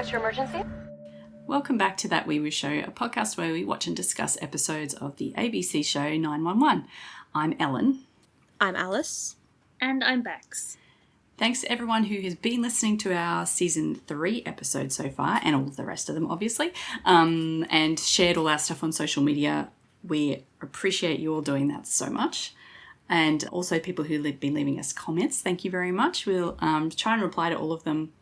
What's your emergency? Welcome back to That Weewoo Show, a podcast where we watch and discuss episodes of the ABC show 911. I'm Ellen. I'm Alice. And I'm Bex. Thanks to everyone who has been listening to our Season 3 episodes so far, and all of the rest of them, obviously, and shared all our stuff on social media. We appreciate you all doing that so much. And also people who have been leaving us comments, thank you very much. We'll try and reply to all of them.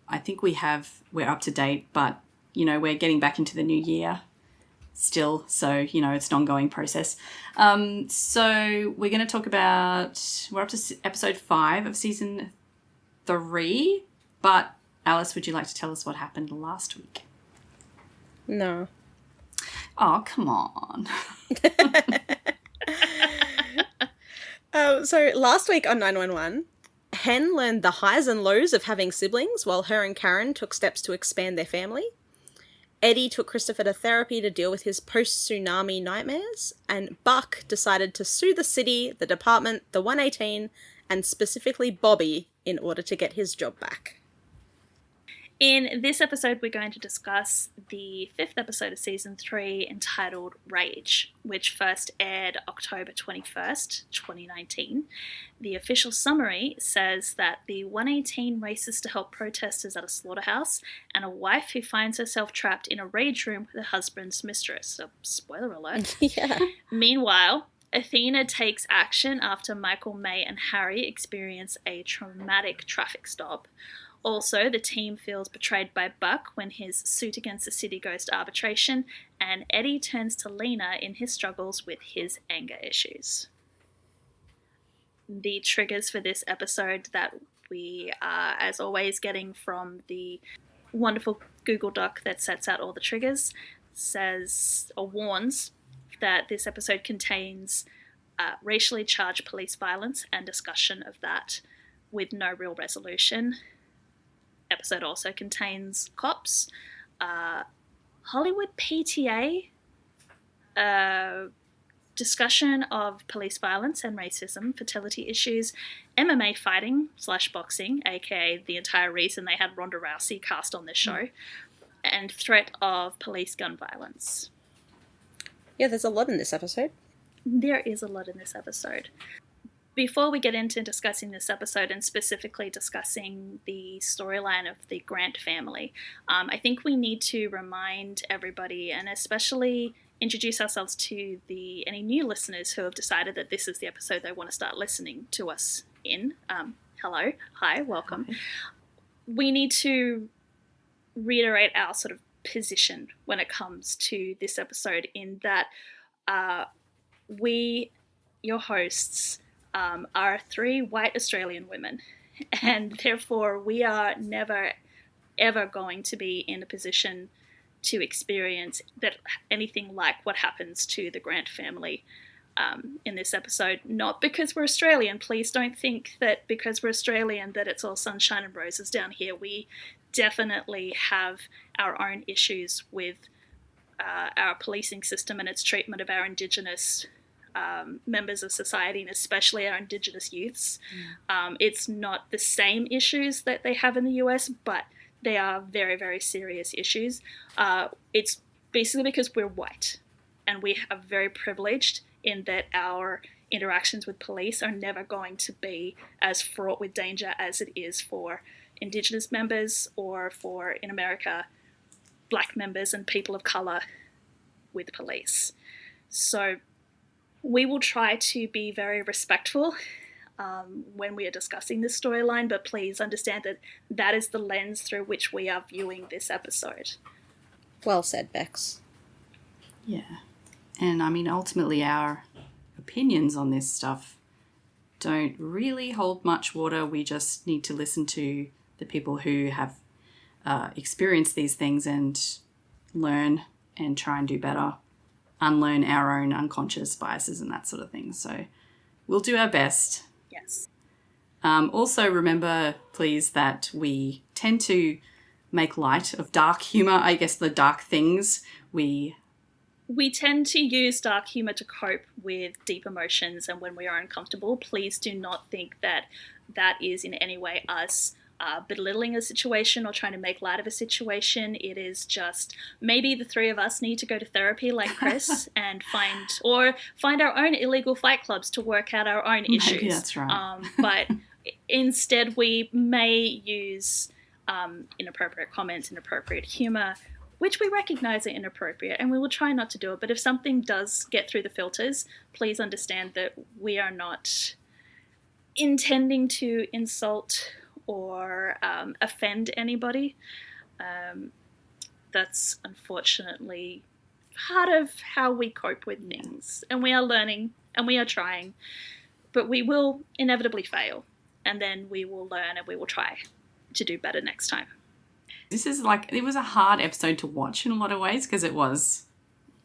I think we're up to date, but, you know, we're getting back into the new year still. So, you know, it's an ongoing process. So we're going to talk about, we're up to episode 5 of Season 3. But Alice, would you like to tell us what happened last week? No. Oh, come on. So last week on 911, Hen learned the highs and lows of having siblings while her and Karen took steps to expand their family. Eddie took Christopher to therapy to deal with his post-tsunami nightmares, and Buck decided to sue the city, the department, the 118, and specifically Bobby in order to get his job back. In this episode, we're going to discuss the 5th episode of Season 3 entitled Rage, which first aired October 21st, 2019. The official summary says that the 118 races to help protesters at a slaughterhouse and a wife who finds herself trapped in a rage room with her husband's mistress. So, spoiler alert. Yeah. Meanwhile, Athena takes action after Michael, May, and Harry experience a traumatic traffic stop. Also, the team feels betrayed by Buck when his suit against the city goes to arbitration, and Eddie turns to Lena in his struggles with his anger issues. The triggers for this episode that we are, as always, getting from the wonderful Google Doc that sets out all the triggers, says or warns that this episode contains racially charged police violence and discussion of that with no real resolution. Episode also contains cops, Hollywood PTA, discussion of police violence and racism, fertility issues, MMA fighting / boxing, aka the entire reason they had Ronda Rousey cast on this show, and threat of police gun violence. Yeah, there's a lot in this episode. There is a lot in this episode. Before we get into discussing this episode and specifically discussing the storyline of the Grant family, I think we need to remind everybody and especially introduce ourselves to any new listeners who have decided that this is the episode they want to start listening to us in. Hello, hi, welcome. Hi. We need to reiterate our sort of position when it comes to this episode in that we, your hosts, are 3 white Australian women, and therefore we are never ever going to be in a position to experience that anything like what happens to the Grant family in this episode. Not because we're Australian. Please don't think that because we're Australian that it's all sunshine and roses down here. We definitely have our own issues with our policing system and its treatment of our Indigenous members of society, and especially our Indigenous youths. It's not the same issues that they have in the US, but they are very, very serious issues. It's basically because we're white, and we are very privileged in that our interactions with police are never going to be as fraught with danger as it is for Indigenous members or for, in America, Black members and people of colour with police. So we will try to be very respectful when we are discussing this storyline, but please understand that that is the lens through which we are viewing this episode. Well said, Bex. Yeah. And I mean, ultimately our opinions on this stuff don't really hold much water. We just need to listen to the people who have experienced these things and learn and try and do better. Unlearn our own unconscious biases and that sort of thing. So we'll do our best. Yes. Also remember, please, that we tend to make light of dark humour. I guess the dark things we tend to use dark humour to cope with deep emotions and when we are uncomfortable. Please do not think that that is in any way us belittling a situation or trying to make light of a situation. It is just maybe the three of us need to go to therapy like Chris and find our own illegal fight clubs to work out our own issues. Maybe that's right. But instead we may use inappropriate comments, inappropriate humor, which we recognize are inappropriate, and we will try not to do it. But if something does get through the filters, please understand that we are not intending to insult or offend anybody. That's unfortunately part of how we cope with things. And we are learning and we are trying, but we will inevitably fail. And then we will learn and we will try to do better next time. This is it was a hard episode to watch in a lot of ways because it was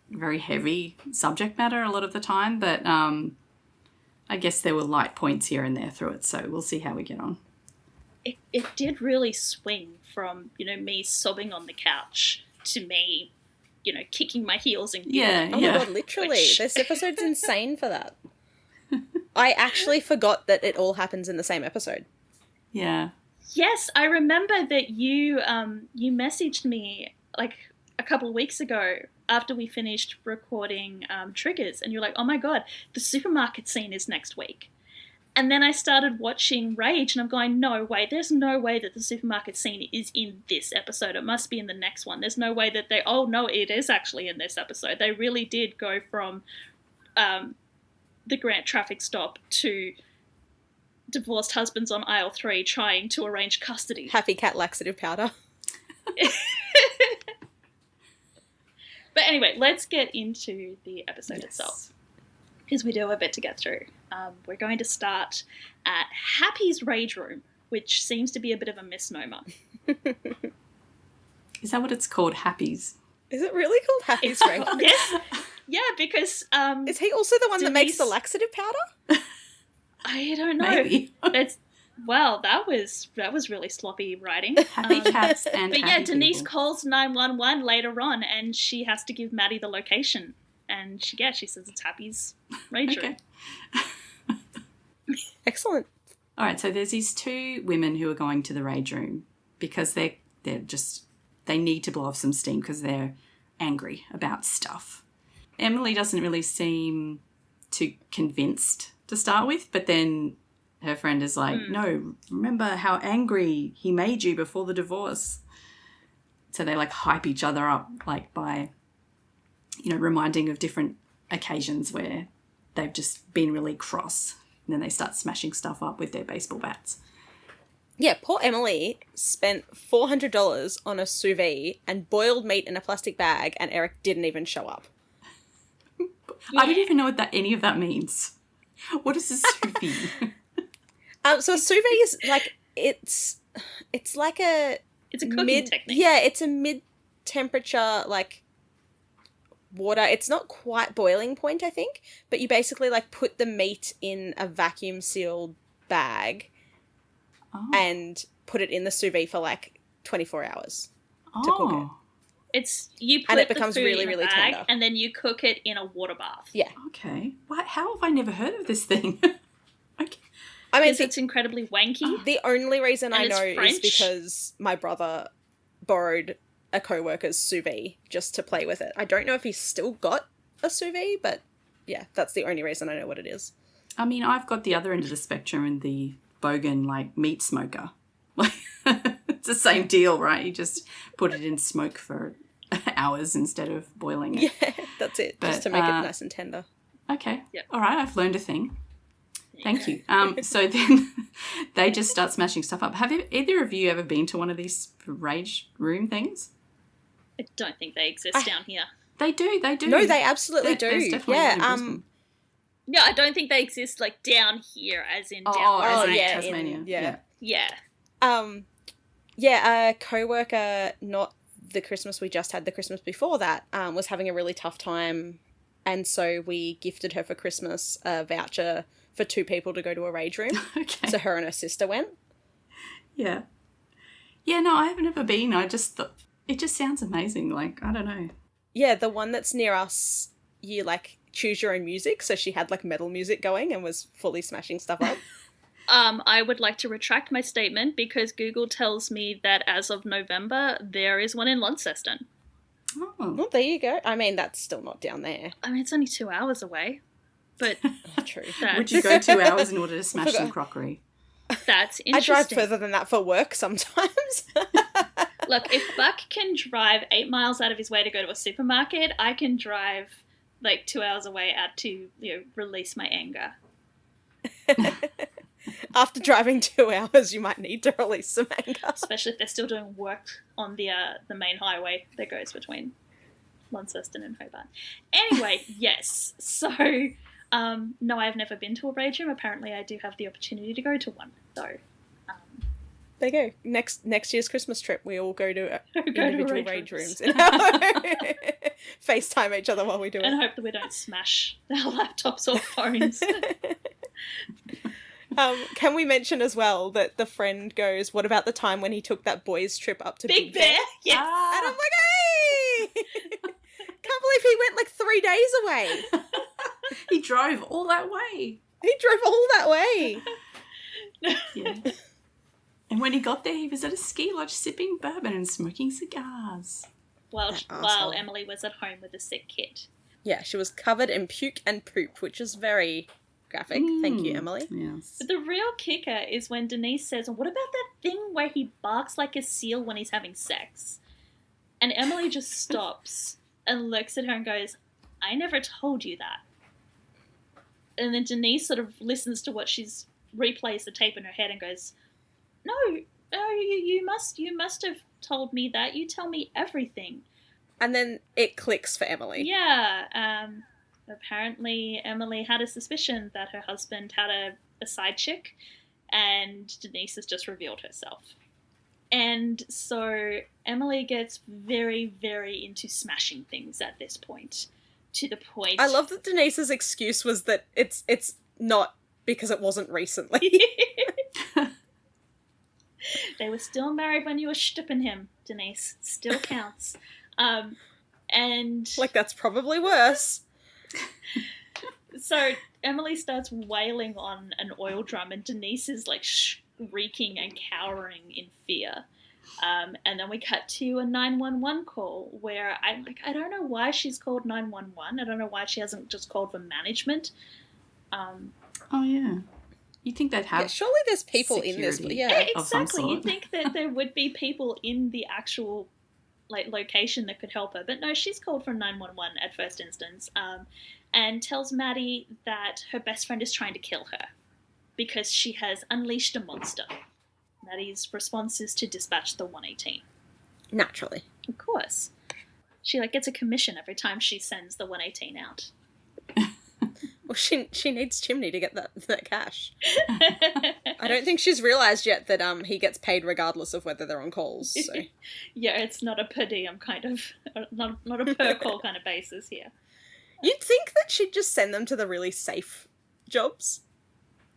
very heavy subject matter a lot of the time, but I guess there were light points here and there through it, so we'll see how we get on. It did really swing from, me sobbing on the couch to me, kicking my heels and giggling. Oh my God, literally. This episode's insane for that. I actually forgot that it all happens in the same episode. Yeah. Yes, I remember that you messaged me like a couple of weeks ago after we finished recording Triggers, and you're like, oh my God, the supermarket scene is next week. And then I started watching Rage, and I'm going, no way, there's no way that the supermarket scene is in this episode. It must be in the next one. There's no way that oh no, it is actually in this episode. They really did go from the Grant traffic stop to divorced husbands on aisle 3 trying to arrange custody. Happy cat laxative powder. But anyway, let's get into the episode itself, because we do have a bit to get through. We're going to start at Happy's Rage Room, which seems to be a bit of a misnomer. Is that what it's called, Happy's? Is it really called Happy's Rage Room? Yes. Yeah, because... is he also the one that makes the laxative powder? I don't know. Maybe. Well, that was really sloppy writing. Happy cats and but happy yeah, Denise people. calls 911 later on, and she has to give Maddie the location. And she says it's Happy's Rage Room. Excellent. All right, so there's these two women who are going to the Rage Room because they need to blow off some steam because they're angry about stuff. Emily doesn't really seem too convinced to start with, but then her friend is like, no, remember how angry he made you before the divorce. So they hype each other up by, reminding of different occasions where they've just been really cross, and then they start smashing stuff up with their baseball bats. Yeah, poor Emily spent $400 on a sous vide and boiled meat in a plastic bag, and Eric didn't even show up. Yeah. I don't even know what any of that means. What is a sous vide? So a sous vide is it's like a... It's a cooking technique. Yeah, it's a mid-temperature, water. It's not quite boiling point, I think, but you basically, put the meat in a vacuum-sealed bag and put it in the sous vide for, 24 hours to cook it. You put and it the becomes food really, in a really bag, tender. and then you cook it in a water bath. Yeah. Okay. How have I never heard of this thing? Okay. I mean, it's incredibly wanky. The only reason I it's know French. is because my brother borrowed a co-worker's sous vide just to play with it. I don't know if he's still got a sous vide, but yeah, that's the only reason I know what it is. I mean, I've got the other end of the spectrum in the Bogan, meat smoker. It's the same deal, right? You just put it in smoke for hours instead of boiling it. Yeah, that's it. Just to make it nice and tender. Okay. Yep. All right, I've learned a thing. Thank you. So then they just start smashing stuff up. Have either of you ever been to one of these Rage Room things? I don't think they exist down here. They do. No, they absolutely do. There's definitely one in Brisbane. No, I don't think they exist down here, as in down as in yeah, Tasmania. Yeah. Yeah. A co-worker, not the Christmas we just had, the Christmas before that, was having a really tough time, and so we gifted her for Christmas a voucher for 2 people to go to a Rage Room. Okay. So her and her sister went. Yeah. Yeah, no, I have never been. I just thought, it just sounds amazing. I don't know. Yeah, the one that's near us, you choose your own music, so she had metal music going and was fully smashing stuff up. I would like to retract my statement because Google tells me that as of November, there is one in Launceston. Oh. Well, there you go. I mean, that's still not down there. I mean, it's only 2 hours away, but True. Would you go 2 hours in order to smash some crockery? That's I interesting. drive further than that for work sometimes. Look, if Buck can drive 8 miles out of his way to go to a supermarket, I can drive like 2 hours away out to, release my anger. After driving 2 hours, you might need to release some anger. Especially if they're still doing work on the main highway that goes between Launceston and Hobart. Anyway, yes. So, no, I've never been to a rage room. Apparently, I do have the opportunity to go to one. So, there you go. Next year's Christmas trip, we all go to individual rage rooms. FaceTime each other while we do it. And hope that we don't smash our laptops or phones. Can we mention as well that the friend goes, what about the time when he took that boys' trip up to Big Bear? Yes. And I'm like, hey! Can't believe he went like 3 days away. He drove all that way. He drove all that way. Yeah. And when he got there, he was at a ski lodge sipping bourbon and smoking cigars. While Emily was at home with a sick kid. Yeah, she was covered in puke and poop, which is very graphic. Thank you, Emily. Yes. But the real kicker is when Denise says, what about that thing where he barks like a seal when he's having sex? And Emily just stops and looks at her and goes, I never told you that. And then Denise sort of listens to what replays the tape in her head and goes, No, you must have told me that. You tell me everything. And then it clicks for Emily. Yeah. Apparently Emily had a suspicion that her husband had a side chick, and Denise has just revealed herself. And so Emily gets very, very into smashing things at this point. To the point... I love that Denise's excuse was that it's not because it wasn't recently. They were still married when you were shtipping him, Denise. Still counts. And... Like, that's probably worse. So Emily starts wailing on an oil drum and Denise is like shrieking and cowering in fear. And then we cut to a 911 call where I don't know why she's called 911. I don't know why she hasn't just called for management. Oh, yeah. You think they'd have surely there's people security. in this. Yeah, exactly. You'd think that there would be people in the actual location that could help her. But no, she's called for 911 at first instance and tells Maddie that her best friend is trying to kill her because she has unleashed a monster. Maddie's response is to dispatch the 118. Naturally. Of course. She gets a commission every time she sends the 118 out. Well, she needs Chimney to get that cash. I don't think she's realised yet that he gets paid regardless of whether they're on calls. So. Yeah, it's not a per diem kind of, not a per call kind of basis here. You'd think that she'd just send them to the really safe jobs.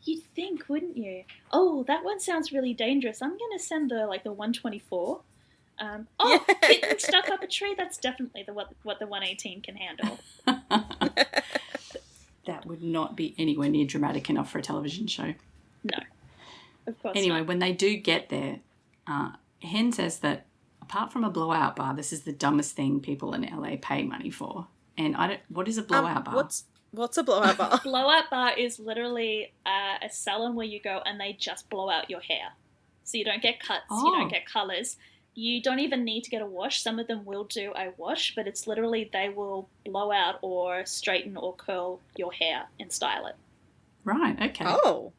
You'd think, wouldn't you? Oh, that one sounds really dangerous. I'm going to send the 124. Kitten stuck up a tree. That's definitely what the 118 can handle. That would not be anywhere near dramatic enough for a television show. No, of course Anyway, not. when they do get there, Hen says that apart from a blowout bar, this is the dumbest thing people in LA pay money for. And what is a blowout bar? What's a blowout bar? Blowout bar is literally a salon where you go and they just blow out your hair. So you don't get cuts, you don't get colours. You don't even need to get a wash. Some of them will do a wash, but it's literally they will blow out or straighten or curl your hair and style it. Right, okay. Oh.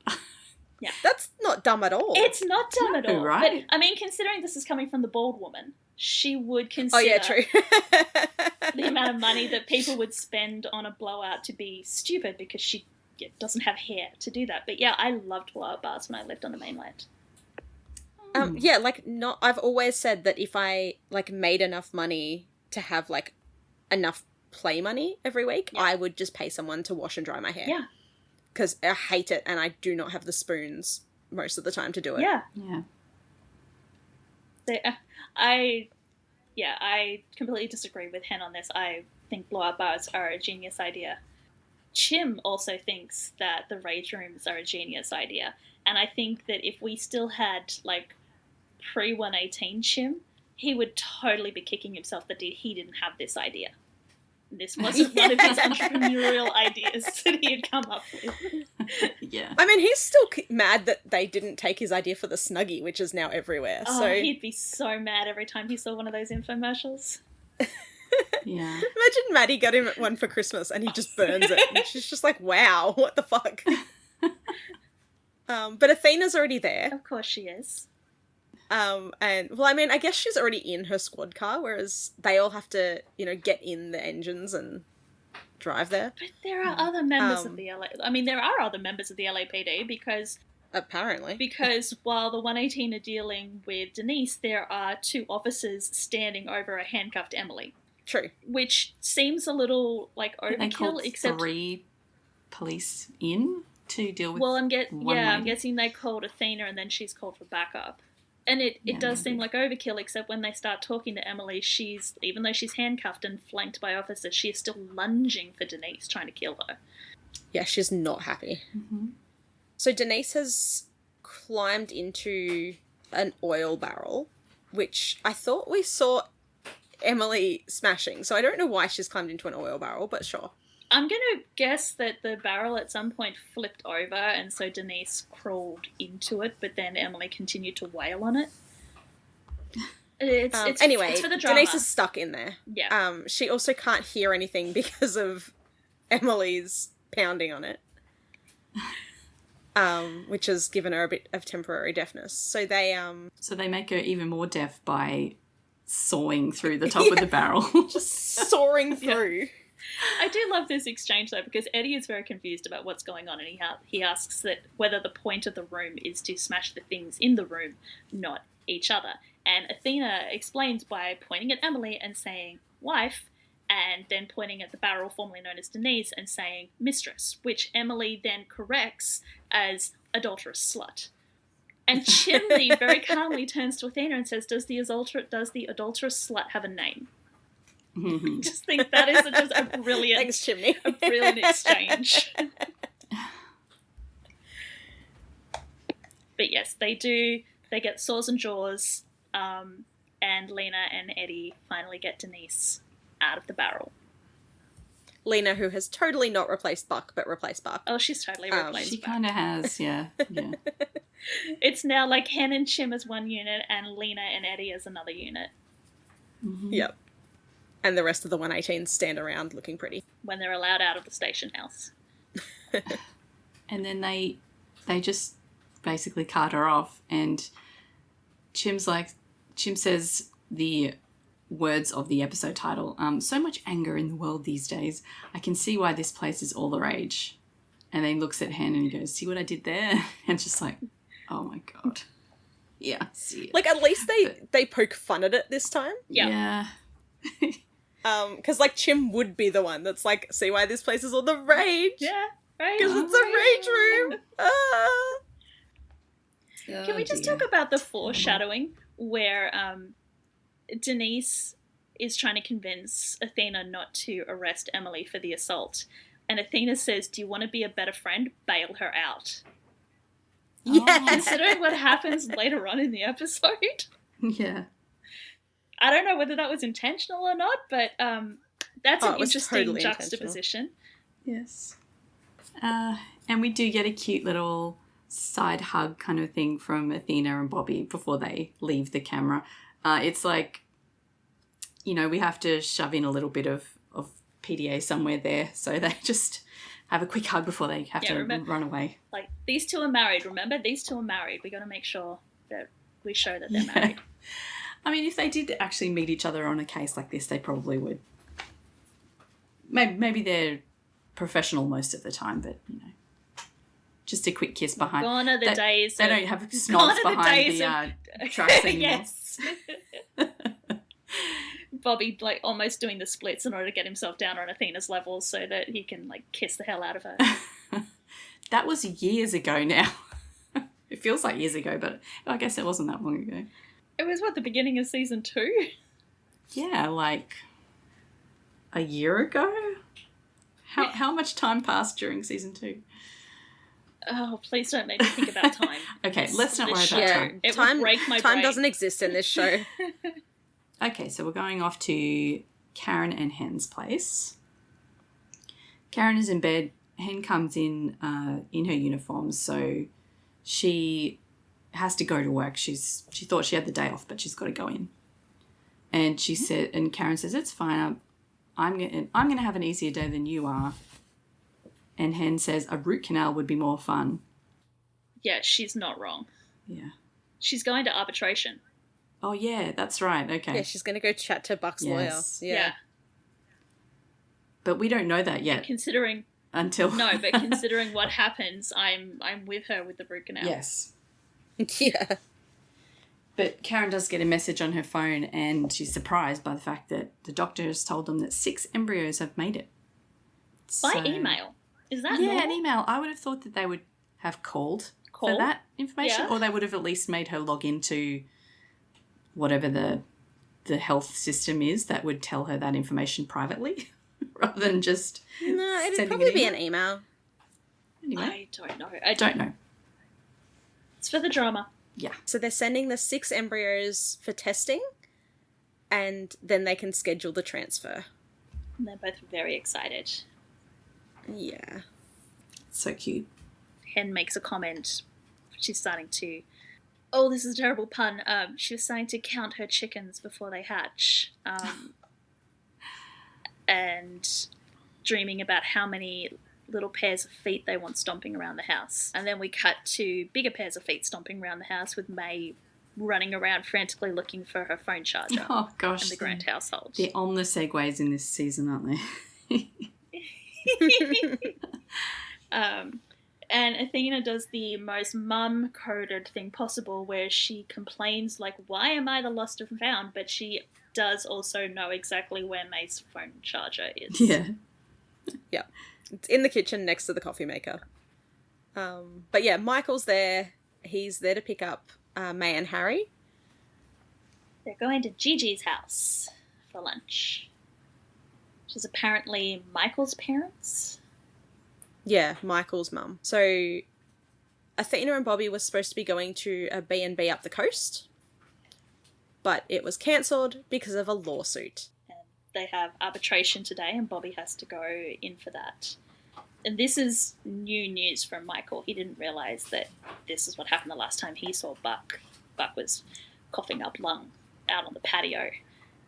Yeah. That's not dumb at all. It's not dumb at all. Right? But, I mean, considering this is coming from the bald woman, she would consider Oh, yeah, true. the amount of money that people would spend on a blowout to be stupid because she doesn't have hair to do that. But yeah, I loved blowout bars when I lived on the mainland. Yeah, I've always said that if I, made enough money to have, enough play money every week, I would just pay someone to wash and dry my hair. Yeah. Because I hate it and I do not have the spoons most of the time to do it. Yeah. Yeah. I completely disagree with Hen on this. I think blowout bars are a genius idea. Chim also thinks that the rage rooms are a genius idea. And I think that if we still had, like, pre-118 Chim, he would totally be kicking himself that he didn't have this idea. This wasn't one of his entrepreneurial ideas that he had come up with. Yeah. I mean, he's still mad that they didn't take his idea for the Snuggie, which is now everywhere. Oh, so he'd be so mad every time he saw one of those infomercials. Yeah. Imagine Maddie got him one for Christmas and he just burns it. And she's just like, wow, what the fuck? But Athena's already there. Of course she is. And, well, I mean, I guess she's already in her squad car, whereas they all have to, get in the engines and drive there. But there are other members of the LA... I mean, there are other members of the LAPD because... Apparently. Because while the 118 are dealing with Denise, there are 2 officers standing over a handcuffed Emily. True. Which seems a little, like, overkill, except... 3 police in to deal with I'm lady. guessing they called Athena and then she's called for backup. And it does seem like overkill, except when they start talking to Emily, even though she's handcuffed and flanked by officers, she is still lunging for Denise, trying to kill her. Yeah, she's not happy. Mm-hmm. So Denise has climbed into an oil barrel, which I thought we saw Emily smashing. So I don't know why she's climbed into an oil barrel, but sure. I'm going to guess that the barrel at some point flipped over, and so Denise crawled into it, but then Emily continued to wail on it. Anyway, it's for the drama. Denise is stuck in there. Yeah. She also can't hear anything because of Emily's pounding on it, which has given her a bit of temporary deafness. So they make her even more deaf by sawing through the top of the barrel. just soaring through. Yeah. I do love this exchange, though, because Eddie is very confused about what's going on, and he asks that whether the point of the room is to smash the things in the room, not each other. And Athena explains by pointing at Emily and saying, wife, and then pointing at the barrel formerly known as Denise and saying, mistress, which Emily then corrects as adulterous slut. And Chimney very calmly turns to Athena and says, does the adulterous slut have a name? I just think that is just a brilliant, Thanks, Chimney. a brilliant exchange. But yes, they do. They get saws and jaws, and Lena and Eddie finally get Denise out of the barrel. Lena, who has totally not replaced Buck, but replaced Buck. Oh, she's totally replaced. She Buck. kind of has, yeah. It's now like Hen and Chim as one unit, and Lena and Eddie as another unit. Mm-hmm. Yep. And the rest of the 118s stand around looking pretty. When they're allowed out of the station house. And then they just basically cart her off, and Chim says the words of the episode title, so much anger in the world these days. I can see why this place is all the rage. And then he looks at Hen and he goes, see what I did there? And just like, oh my God. Yeah, see it. Like, at least they poke fun at it this time. Yeah. Because, like, Chim would be the one that's like, see why this place is all the rage? Yeah, right. Because it's a rage room. Can we just talk about the foreshadowing where Denise is trying to convince Athena not to arrest Emily for the assault. And Athena says, do you want to be a better friend? Bail her out. Yeah. Considering what happens later on in the episode. Yeah. I don't know whether that was intentional or not, but that's an interesting totally juxtaposition. Yes. And we do get a cute little side hug kind of thing from Athena and Bobby before they leave the camera. It's like, we have to shove in a little bit of PDA somewhere there, so they just have a quick hug before they have to run away. Like, these two are married, remember? These two are married. We got to make sure that we show that they're married. I mean, if they did actually meet each other on a case like this, they probably would. Maybe they're professional most of the time, but, just a quick kiss behind. Gone are the days They of... don't have snobs behind the trucks anymore. Yes. Bobby, almost doing the splits in order to get himself down on Athena's level so that he can, kiss the hell out of her. That was years ago now. It feels like years ago, but I guess it wasn't that long ago. It was, the beginning of season 2? Yeah, a year ago? How much time passed during season 2? Oh, please don't make me think about time. Okay, let's not worry about Yeah, time. It will break my time brain. doesn't exist in this show. Okay, so we're going off to Karen and Hen's place. Karen is in bed. Hen comes in her uniform, so she has to go to work. She thought she had the day off, but she's got to go in. And Karen says, "It's fine. I'm gonna have an easier day than you are." And Hen says, "A root canal would be more fun." Yeah, she's not wrong. Yeah. She's going to arbitration. Oh yeah, that's right. Okay. Yeah, she's going to go chat to Buck's Yes. lawyer. Yeah. But we don't know that yet Considering until considering what happens, I'm with her with the root canal. Yes. Yeah. But Karen does get a message on her phone, and she's surprised by the fact that the doctor has told them that 6 embryos have made it. By email. Is that Yeah, normal? an email. I would have thought that they would have called for Call? that information, Yeah. or they would have at least made her log into whatever the health system is that would tell her that information privately, rather than just No, it'd sending probably be email. an email. Anyway, I don't know. I don't know. It's for the drama. Yeah. So they're sending the 6 embryos for testing, and then they can schedule the transfer. And they're both very excited. Yeah. So cute. Hen makes a comment. She's starting to... Oh, this is a terrible pun. She was starting to count her chickens before they hatch. And dreaming about how many little pairs of feet they want stomping around the house. And then we cut to bigger pairs of feet stomping around the house with May running around frantically looking for her phone charger Oh gosh. in the Grant household. They're on the segues in this season, aren't they? And Athena does the most mum-coded thing possible where she complains, like, why am I the lost and found? But she does also know exactly where May's phone charger is. Yeah. Yeah. It's in the kitchen next to the coffee maker. But yeah, Michael's there. He's there to pick up May and Harry. They're going to Gigi's house for lunch, which is apparently Michael's parents. Yeah, Michael's mum. So Athena and Bobby were supposed to be going to a B&B up the coast, but it was cancelled because of a lawsuit. And they have arbitration today, and Bobby has to go in for that. And this is new news from Michael. He didn't realise that this is what happened the last time he saw Buck. Buck was coughing up lung out on the patio.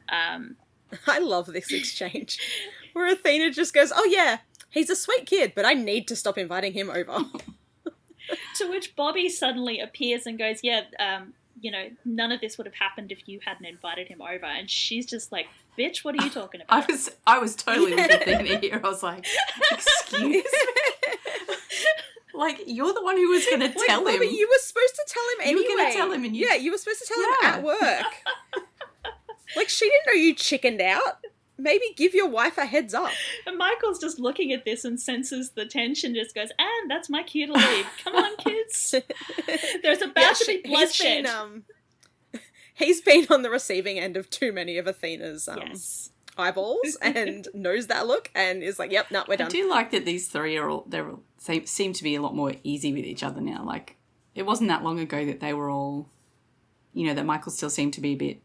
I love this exchange where Athena just goes, "Oh yeah, he's a sweet kid, but I need to stop inviting him over." To which Bobby suddenly appears and goes, yeah, none of this would have happened if you hadn't invited him over. And she's just like, bitch, what are you talking about? I was totally with Athena here. I was like, excuse me? Like, you're the one who was going to tell Bobby, him. you were supposed to tell him You anyway. were going to tell him, and you... Yeah, you were supposed to tell him Yeah. at work. Like, she didn't know you chickened out. Maybe give your wife a heads up. And Michael's just looking at this and senses the tension, just goes, and that's my cue to leave. Come on, kids. There's about to be bloodshed. He's been on the receiving end of too many of Athena's Yes. eyeballs and knows that look and is like, yep, no, we're I done. do like that these three seem to be a lot more easy with each other now. Like, it wasn't that long ago that they were all, that Michael still seemed to be a bit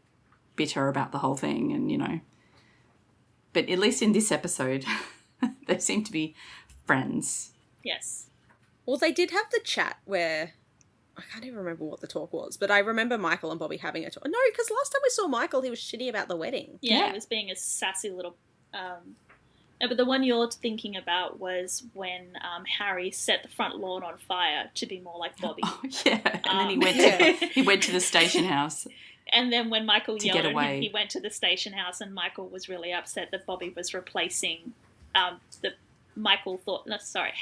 bitter about the whole thing and, but at least in this episode, they seem to be friends. Yes. Well, they did have the chat where, I can't even remember what the talk was, but I remember Michael and Bobby having a talk. No, because last time we saw Michael, he was shitty about the wedding. Yeah, Yeah. he was being a sassy little... No, but the one you're thinking about was when Harry set the front lawn on fire to be more like Bobby. Oh, yeah. And then Yeah. he went to the station house. And then when Michael To yelled get at him, away. he went to the station house, and Michael was really upset that Bobby was replacing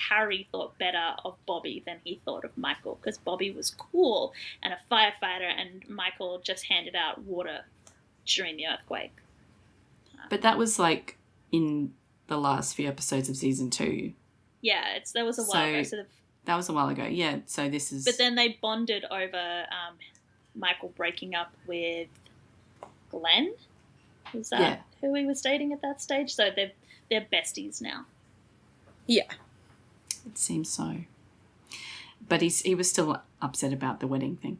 Harry thought better of Bobby than he thought of Michael, because Bobby was cool and a firefighter, and Michael just handed out water during the earthquake. But that was like in the last few episodes of season 2. Yeah, that was a while ago. So that was a while ago. Yeah, so this is... But then they bonded over Michael breaking up with Glenn. Was that who he was dating at that stage? So they're besties now. Yeah. It seems so. But he was still upset about the wedding thing.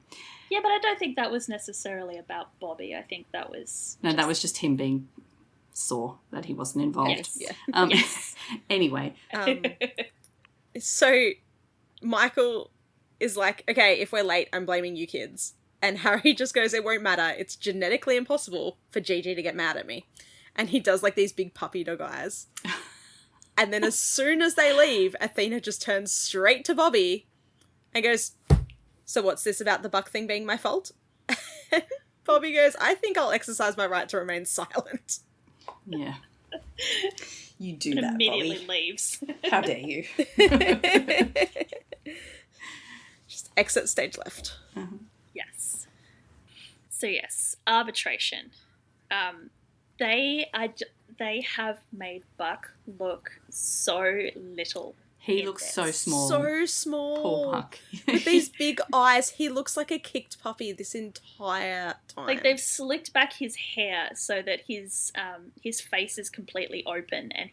Yeah, but I don't think that was necessarily about Bobby. I think that was... No, that was just him being sore that he wasn't involved. Yes. Yes. Anyway. So Michael is like, okay, if we're late, I'm blaming you kids. And Harry just goes, it won't matter. It's genetically impossible for Gigi to get mad at me. And he does like these big puppy dog eyes. And then as soon as they leave, Athena just turns straight to Bobby and goes, so what's this about the buck thing being my fault? Bobby goes, I think I'll exercise my right to remain silent. Yeah. You do And that, immediately Bobby. leaves. How dare you? Just exit stage left. Yes. So yes, arbitration. They have made Buck look so little. He looks so small. So small. Poor Buck. With these big eyes, he looks like a kicked puppy this entire time. Like they've slicked back his hair so that his face is completely open, and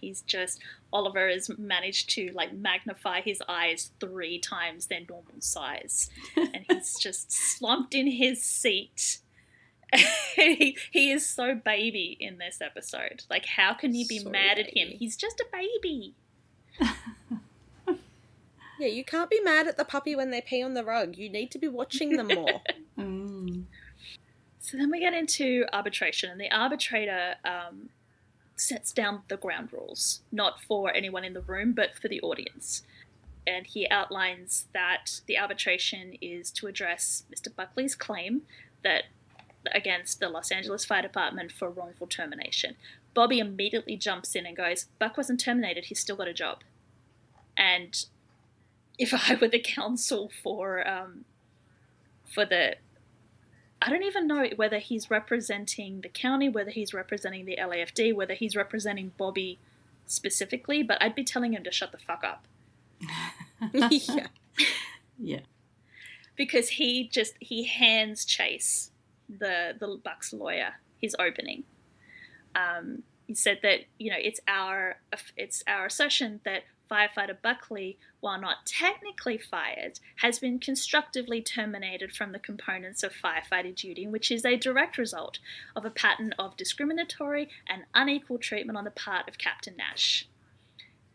Oliver has managed to like magnify his eyes 3 times their normal size, and he's just slumped in his seat. he is so baby in this episode. Like, how can you be So mad at him? baby. He's just a baby. Yeah, you can't be mad at the puppy when they pee on the rug. You need to be watching them more. So then we get into arbitration, and the arbitrator sets down the ground rules, not for anyone in the room, but for the audience. And he outlines that the arbitration is to address Mr. Buckley's claim that against the Los Angeles Fire Department for wrongful termination. Bobby immediately jumps in and goes, Buck wasn't terminated, he's still got a job. And if I were the counsel for the... I don't even know whether he's representing the county, whether he's representing the LAFD, whether he's representing Bobby specifically, but I'd be telling him to shut the fuck up. Yeah. Yeah. Because he hands Chase, the Buck's lawyer, his opening. He said that, it's our assertion that firefighter Buckley, while not technically fired, has been constructively terminated from the components of firefighter duty, which is a direct result of a pattern of discriminatory and unequal treatment on the part of Captain Nash.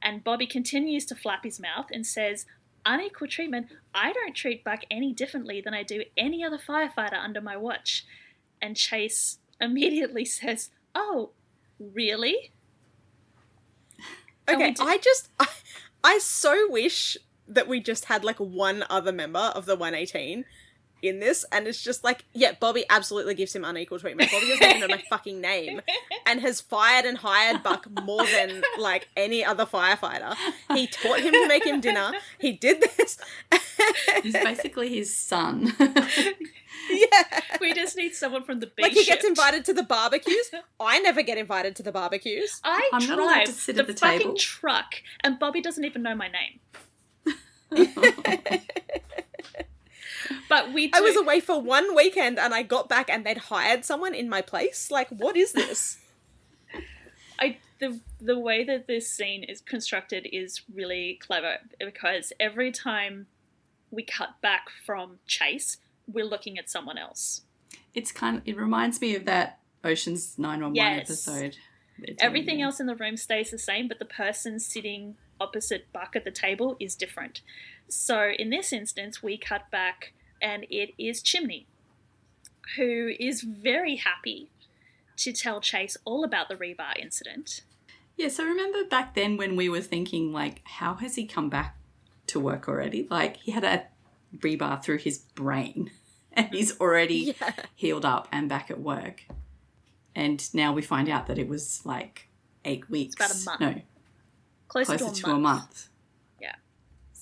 And Bobby continues to flap his mouth and says, unequal treatment? I don't treat Buck any differently than I do any other firefighter under my watch. And Chase immediately says, oh, really? Okay, I so wish that we just had like one other member of the 118 in this, and it's just like, yeah, Bobby absolutely gives him unequal treatment. Bobby doesn't even know my fucking name and has fired and hired Buck more than like any other firefighter. He taught him to make him dinner. He did this. He's basically his son. Yeah. We just need someone from the B Like he shift. gets invited to the barbecues. I never get invited to the barbecues. I'm not allowed drive to sit the at the fucking table. truck, and Bobby doesn't even know my name. But we do. I was away for one weekend and I got back and they'd hired someone in my place. Like, what is this? The way that this scene is constructed is really clever, because every time we cut back from Chase, we're looking at someone else. It reminds me of that Ocean's 911 Yes. episode. Everything else in the room stays the same, but the person sitting opposite Buck at the table is different. So in this instance, we cut back and it is Chimney, who is very happy to tell Chase all about the rebar incident. Yeah, so remember back then when we were thinking, like, how has he come back to work already? Like, he had a rebar through his brain and he's already healed up and back at work. And now we find out that it was like 8 weeks. It's about a month. No, Closer to a month. Yeah.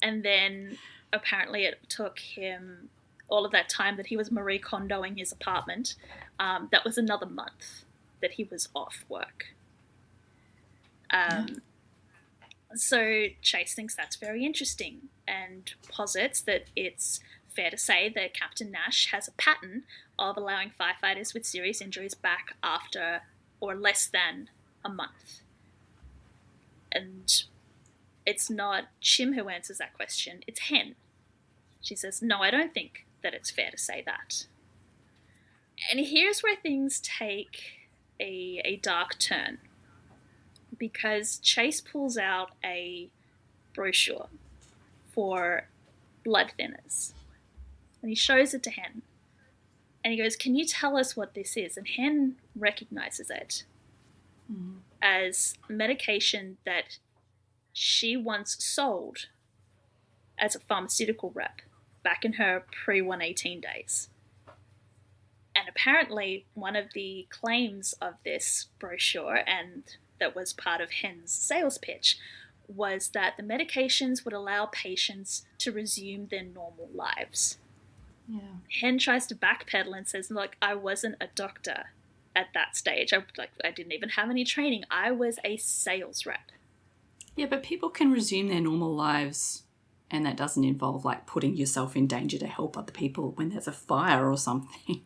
And then apparently it took him all of that time that he was Marie Kondoing his apartment. That was another month that he was off work. So Chase thinks that's very interesting and posits that it's fair to say that Captain Nash has a pattern of allowing firefighters with serious injuries back after or less than a month. And it's not Chim who answers that question, it's Hen. She says, no, I don't think that it's fair to say that. And here's where things take a dark turn, because Chase pulls out a brochure for blood thinners, and he shows it to Hen. And he goes, can you tell us what this is? And Hen recognizes it as medication that she once sold as a pharmaceutical rep back in her pre-118 days. And apparently one of the claims of this brochure, and that was part of Hen's sales pitch, was that the medications would allow patients to resume their normal lives. Yeah. Hen tries to backpedal and says, look, I wasn't a doctor at that stage. I didn't even have any training. I was a sales rep. Yeah, but people can resume their normal lives, and that doesn't involve, like, putting yourself in danger to help other people when there's a fire or something.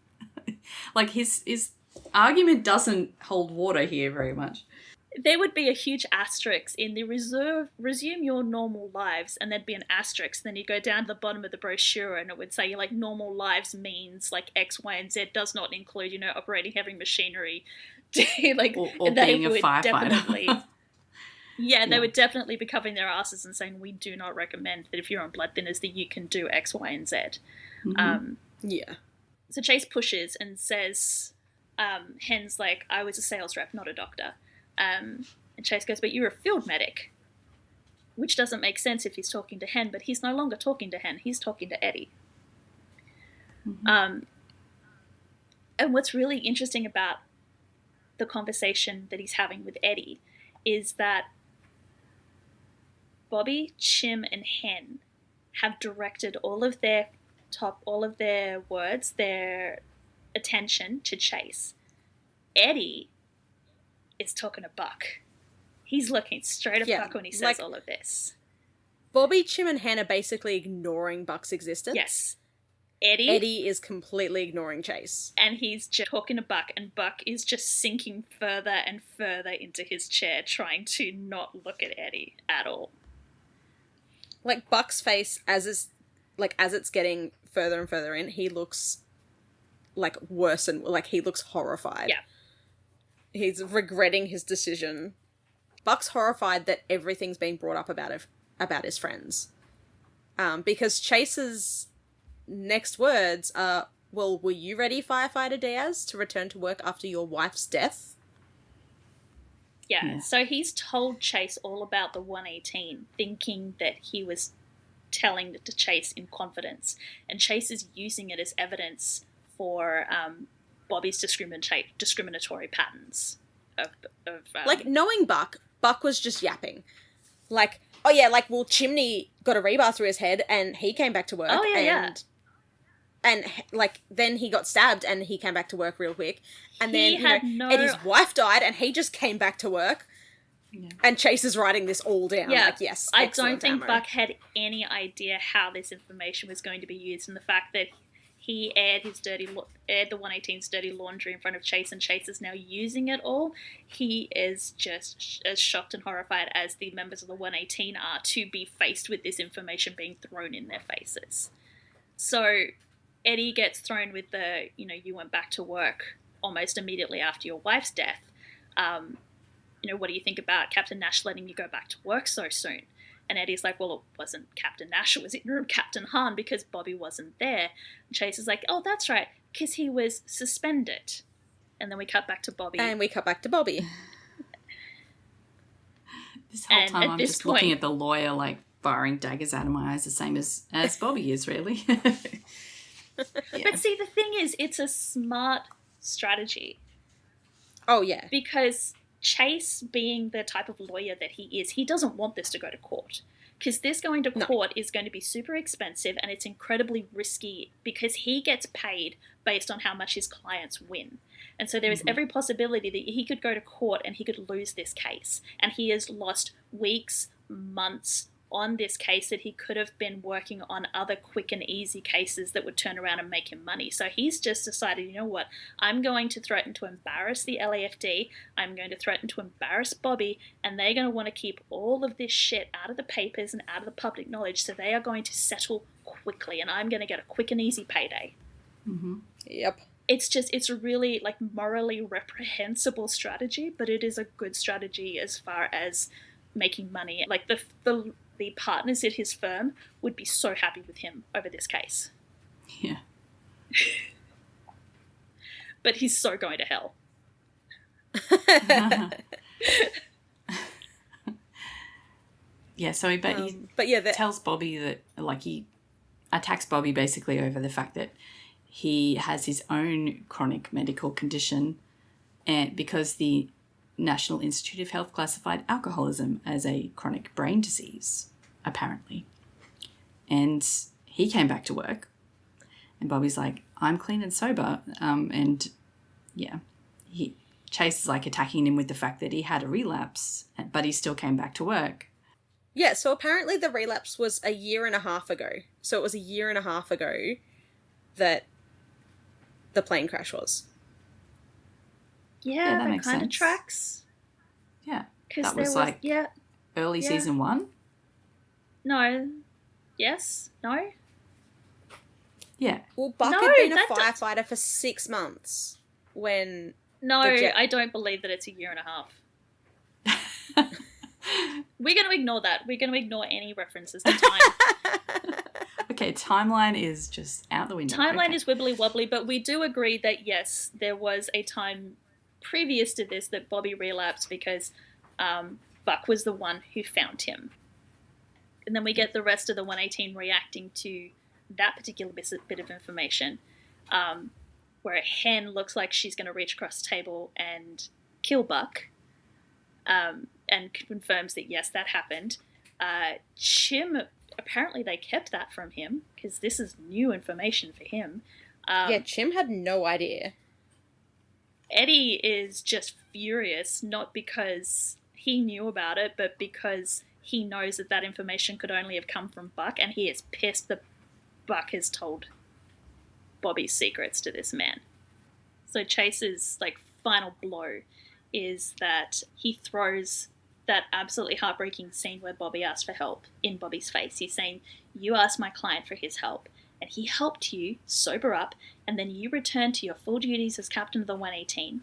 Like, his argument doesn't hold water here very much. There would be a huge asterisk in the resume your normal lives, and there'd be an asterisk. Then you go down to the bottom of the brochure and it would say, like, normal lives means, like, X, Y, and Z does not include, operating heavy machinery. Like, or being a firefighter. They would definitely be covering their asses and saying, we do not recommend that if you're on blood thinners that you can do X, Y, and Z. Yeah. So Chase pushes and says, Hen's like, I was a sales rep, not a doctor. And Chase goes, but you're a field medic, which doesn't make sense if he's talking to Hen, but he's no longer talking to Hen. He's talking to Eddie. And what's really interesting about the conversation that he's having with Eddie is that Bobby, Chim, and Hen have directed all of their words, their attention to Chase. Eddie is talking to Buck. He's looking straight at Buck when he says all of this. Bobby, Chim, and Han are basically ignoring Buck's existence. Yes. Eddie is completely ignoring Chase. And he's just talking to Buck, and Buck is just sinking further and further into his chair, trying to not look at Eddie at all. Like, Buck's face, as it's getting further and further in, he looks, like, worse, and, like, he looks horrified. Yeah. He's regretting his decision. Buck's horrified that everything's being brought up about his friends. Because Chase's next words are, well, were you ready, Firefighter Diaz, to return to work after your wife's death? Yeah, so he's told Chase all about the 118, thinking that he was telling it to Chase in confidence. And Chase is using it as evidence for Bobby's discriminatory patterns of like, knowing Buck was just yapping. Like, oh yeah, like, well, Chimney got a rebar through his head and he came back to work. Oh, yeah, And, like, then he got stabbed and he came back to work real quick. And Eddie's wife died and he just came back to work. Yeah. And Chase is writing this all down. Yeah, like, yes, I don't think Buck had any idea how this information was going to be used, and the fact that he aired the 118's dirty laundry in front of Chase, and Chase is now using it all. He is just as shocked and horrified as the members of the 118 are to be faced with this information being thrown in their faces. So Eddie gets thrown with the, you went back to work almost immediately after your wife's death. What do you think about Captain Nash letting you go back to work so soon? And Eddie's like, well, it wasn't Captain Nash, it was interim Captain Hahn because Bobby wasn't there. And Chase is like, oh, that's right, because he was suspended. And then we cut back to Bobby. This whole time I'm just looking at the lawyer, like, firing daggers out of my eyes, the same as Bobby is, really. Yeah. But see, the thing is, it's a smart strategy. Oh, yeah. Because Chase, being the type of lawyer that he is, he doesn't want this to go to court. Because this going to court is going to be super expensive and it's incredibly risky because he gets paid based on how much his clients win. And so there is every possibility that he could go to court and he could lose this case. And he has lost weeks, months, on this case that he could have been working on other quick and easy cases that would turn around and make him money. So he's just decided, you know what, I'm going to threaten to embarrass the LAFD, I'm going to threaten to embarrass Bobby, and they're going to want to keep all of this shit out of the papers and out of the public knowledge, so they are going to settle quickly, and I'm going to get a quick and easy payday. Mm-hmm. Yep. It's a really, like, morally reprehensible strategy, but it is a good strategy as far as making money. Like, the partners at his firm would be so happy with him over this case. Yeah. But he's so going to hell. Yeah, so he tells Bobby that, like, he attacks Bobby basically over the fact that he has his own chronic medical condition, and because the National Institute of Health classified alcoholism as a chronic brain disease, apparently. And he came back to work, and Bobby's like, I'm clean and sober. And yeah, Chase is like attacking him with the fact that he had a relapse, but he still came back to work. Yeah, so apparently the relapse was a year and a half ago. So it was a year and a half ago that the plane crash was. Yeah, that makes kind of sense. Tracks. Yeah, Because that was like early season 1. No. Yes? No? Yeah. Well, Buck No, had been a that firefighter for 6 months when... No, The jet- I don't believe that it's a year and a half. We're going to ignore that. We're going to ignore any references to time. Okay, timeline is just out the window. Timeline is wibbly wobbly, but we do agree that yes, there was a time previous to this that Bobby relapsed because Buck was the one who found him. And then we get the rest of the 118 reacting to that particular bit of information, where a hen looks like she's going to reach across the table and kill Buck, and confirms that yes, that happened. Chim, apparently they kept that from him because this is new information for him. Yeah, Chim had no idea. Eddie is just furious, not because he knew about it, but because he knows that that information could only have come from Buck, and he is pissed that Buck has told Bobby's secrets to this man. So Chase's final blow is that he throws that absolutely heartbreaking scene where Bobby asked for help in Bobby's face. He's saying, you asked my client for his help, and he helped you sober up, and then you returned to your full duties as captain of the 118.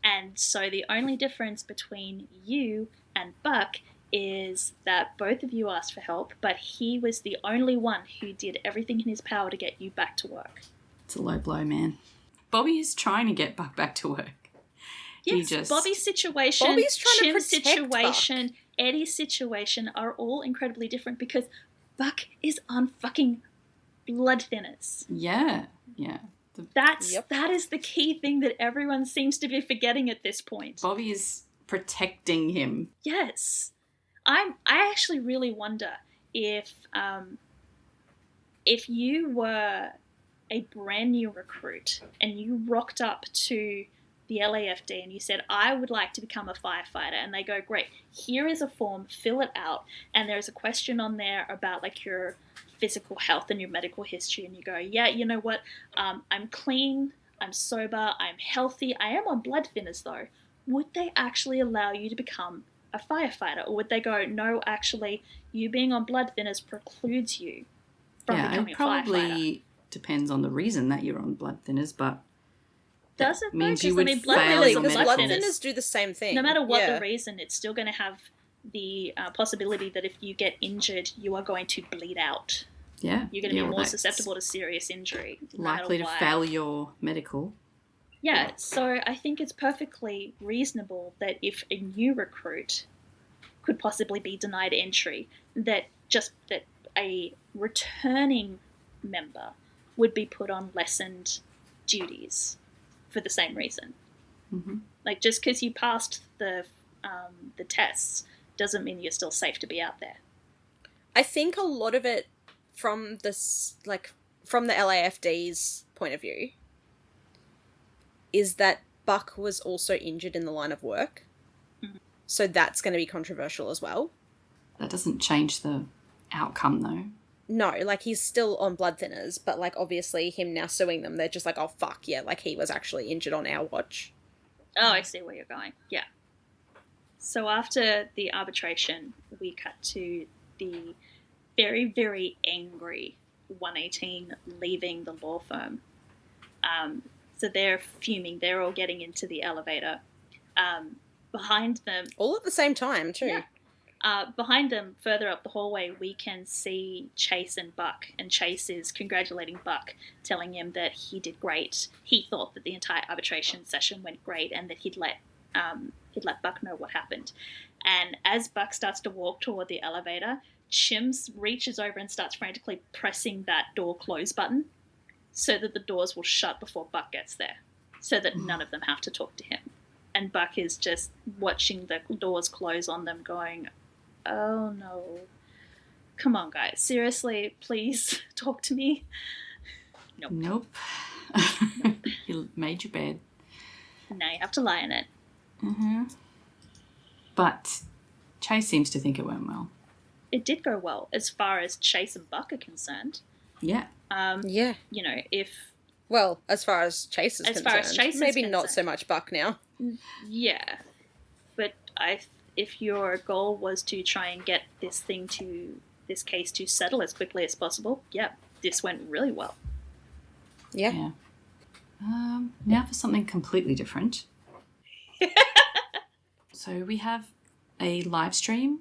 And so the only difference between you and Buck is that both of you asked for help, but he was the only one who did everything in his power to get you back to work. It's a low blow, man. Bobby is trying to get Buck back to work. Yes, Bobby's situation, Bobby's trying Chim's to protect situation, Eddie's situation are all incredibly different because Buck is on fucking blood thinners. Yeah. That is the key thing that everyone seems to be forgetting at this point. Bobby is protecting him. Yes. I actually really wonder if you were a brand new recruit and you rocked up to the LAFD and you said, I would like to become a firefighter, and they go, great, here is a form, fill it out, and there's a question on there about your physical health and your medical history, and you go, yeah, you know what, I'm clean, I'm sober, I'm healthy, I am on blood thinners though. Would they actually allow you to become a firefighter, or would they go, no, actually, you being on blood thinners precludes you from becoming a firefighter? It probably depends on the reason that you're on blood thinners, but does it means though? you would blood fail thinners your are Because medical. blood thinners do the same thing. No matter what Yeah. the reason, it's still going to have the possibility that if you get injured, you are going to bleed out. Yeah. You're going to be more that's susceptible to serious injury. no matter likely to what. fail your medical. Yeah, so I think it's perfectly reasonable that if a new recruit could possibly be denied entry, that a returning member would be put on lessened duties for the same reason. Mm-hmm. Just because you passed the tests doesn't mean you're still safe to be out there. I think a lot of it from the LAFD's point of view is that Buck was also injured in the line of work. Mm-hmm. So that's going to be controversial as well. That doesn't change the outcome, though. No, like, he's still on blood thinners, but, like, obviously him now suing them, they're just like, oh, fuck, yeah, like, he was actually injured on our watch. Oh, I see where you're going. Yeah. So after the arbitration, we cut to the very, very angry 118 leaving the law firm. So they're fuming. They're all getting into the elevator. Behind them... All at the same time, too. Yeah. Behind them, further up the hallway, we can see Chase and Buck. And Chase is congratulating Buck, telling him that he did great. He thought that the entire arbitration session went great and that he'd let Buck know what happened. And as Buck starts to walk toward the elevator, Chims reaches over and starts frantically pressing that door close button so that the doors will shut before Buck gets there, so that none of them have to talk to him. And Buck is just watching the doors close on them going, oh no. Come on, guys. Seriously, please talk to me. Nope. You made your bed. Now you have to lie in it. Mm-hmm. But Chase seems to think it went well. It did go well as far as Chase and Buck are concerned. Yeah. Yeah. You know, if... Well, as far as Chase is concerned. Maybe not so much Buck now. Yeah. But if your goal was to try and get this case to settle as quickly as possible, yeah, this went really well. Yeah. Now for something completely different. So we have a live stream.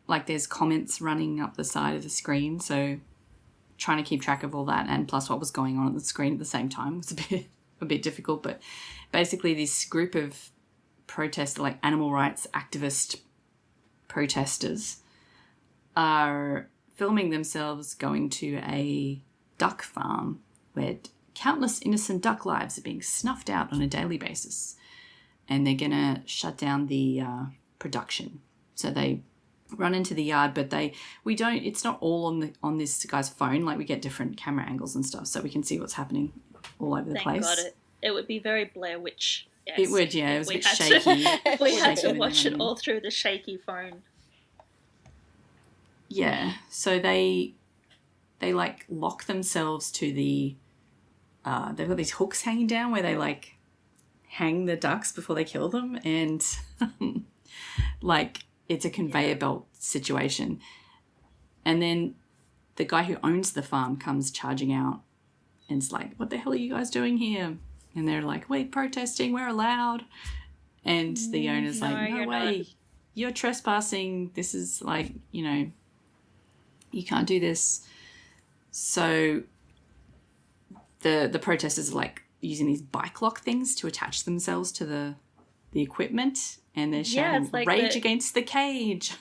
Like, there's comments running up the side of the screen, so trying to keep track of all that, and plus what was going on the screen at the same time was a bit difficult. But basically this group of protesters, like animal rights activist protesters, are filming themselves going to a duck farm where countless innocent duck lives are being snuffed out on a daily basis, and they're gonna shut down the production. So they run into the yard, but it's not all on this guy's phone. Like, we get different camera angles and stuff, so we can see what's happening all over the place. Thank God. It would be very Blair Witch. It would, yeah. It was a bit shaky. We had to watch it all through the shaky phone. Yeah, so they like lock themselves to the they've got these hooks hanging down where they like hang the ducks before they kill them, and like it's a conveyor belt situation. And then the guy who owns the farm comes charging out and it's like, what the hell are you guys doing here? And they're like, we're protesting, we're allowed. And the owner's like, no way, not. You're trespassing. This is like, you can't do this. So the protesters are like using these bike lock things to attach themselves to the equipment, and they're shouting, like rage against the cage.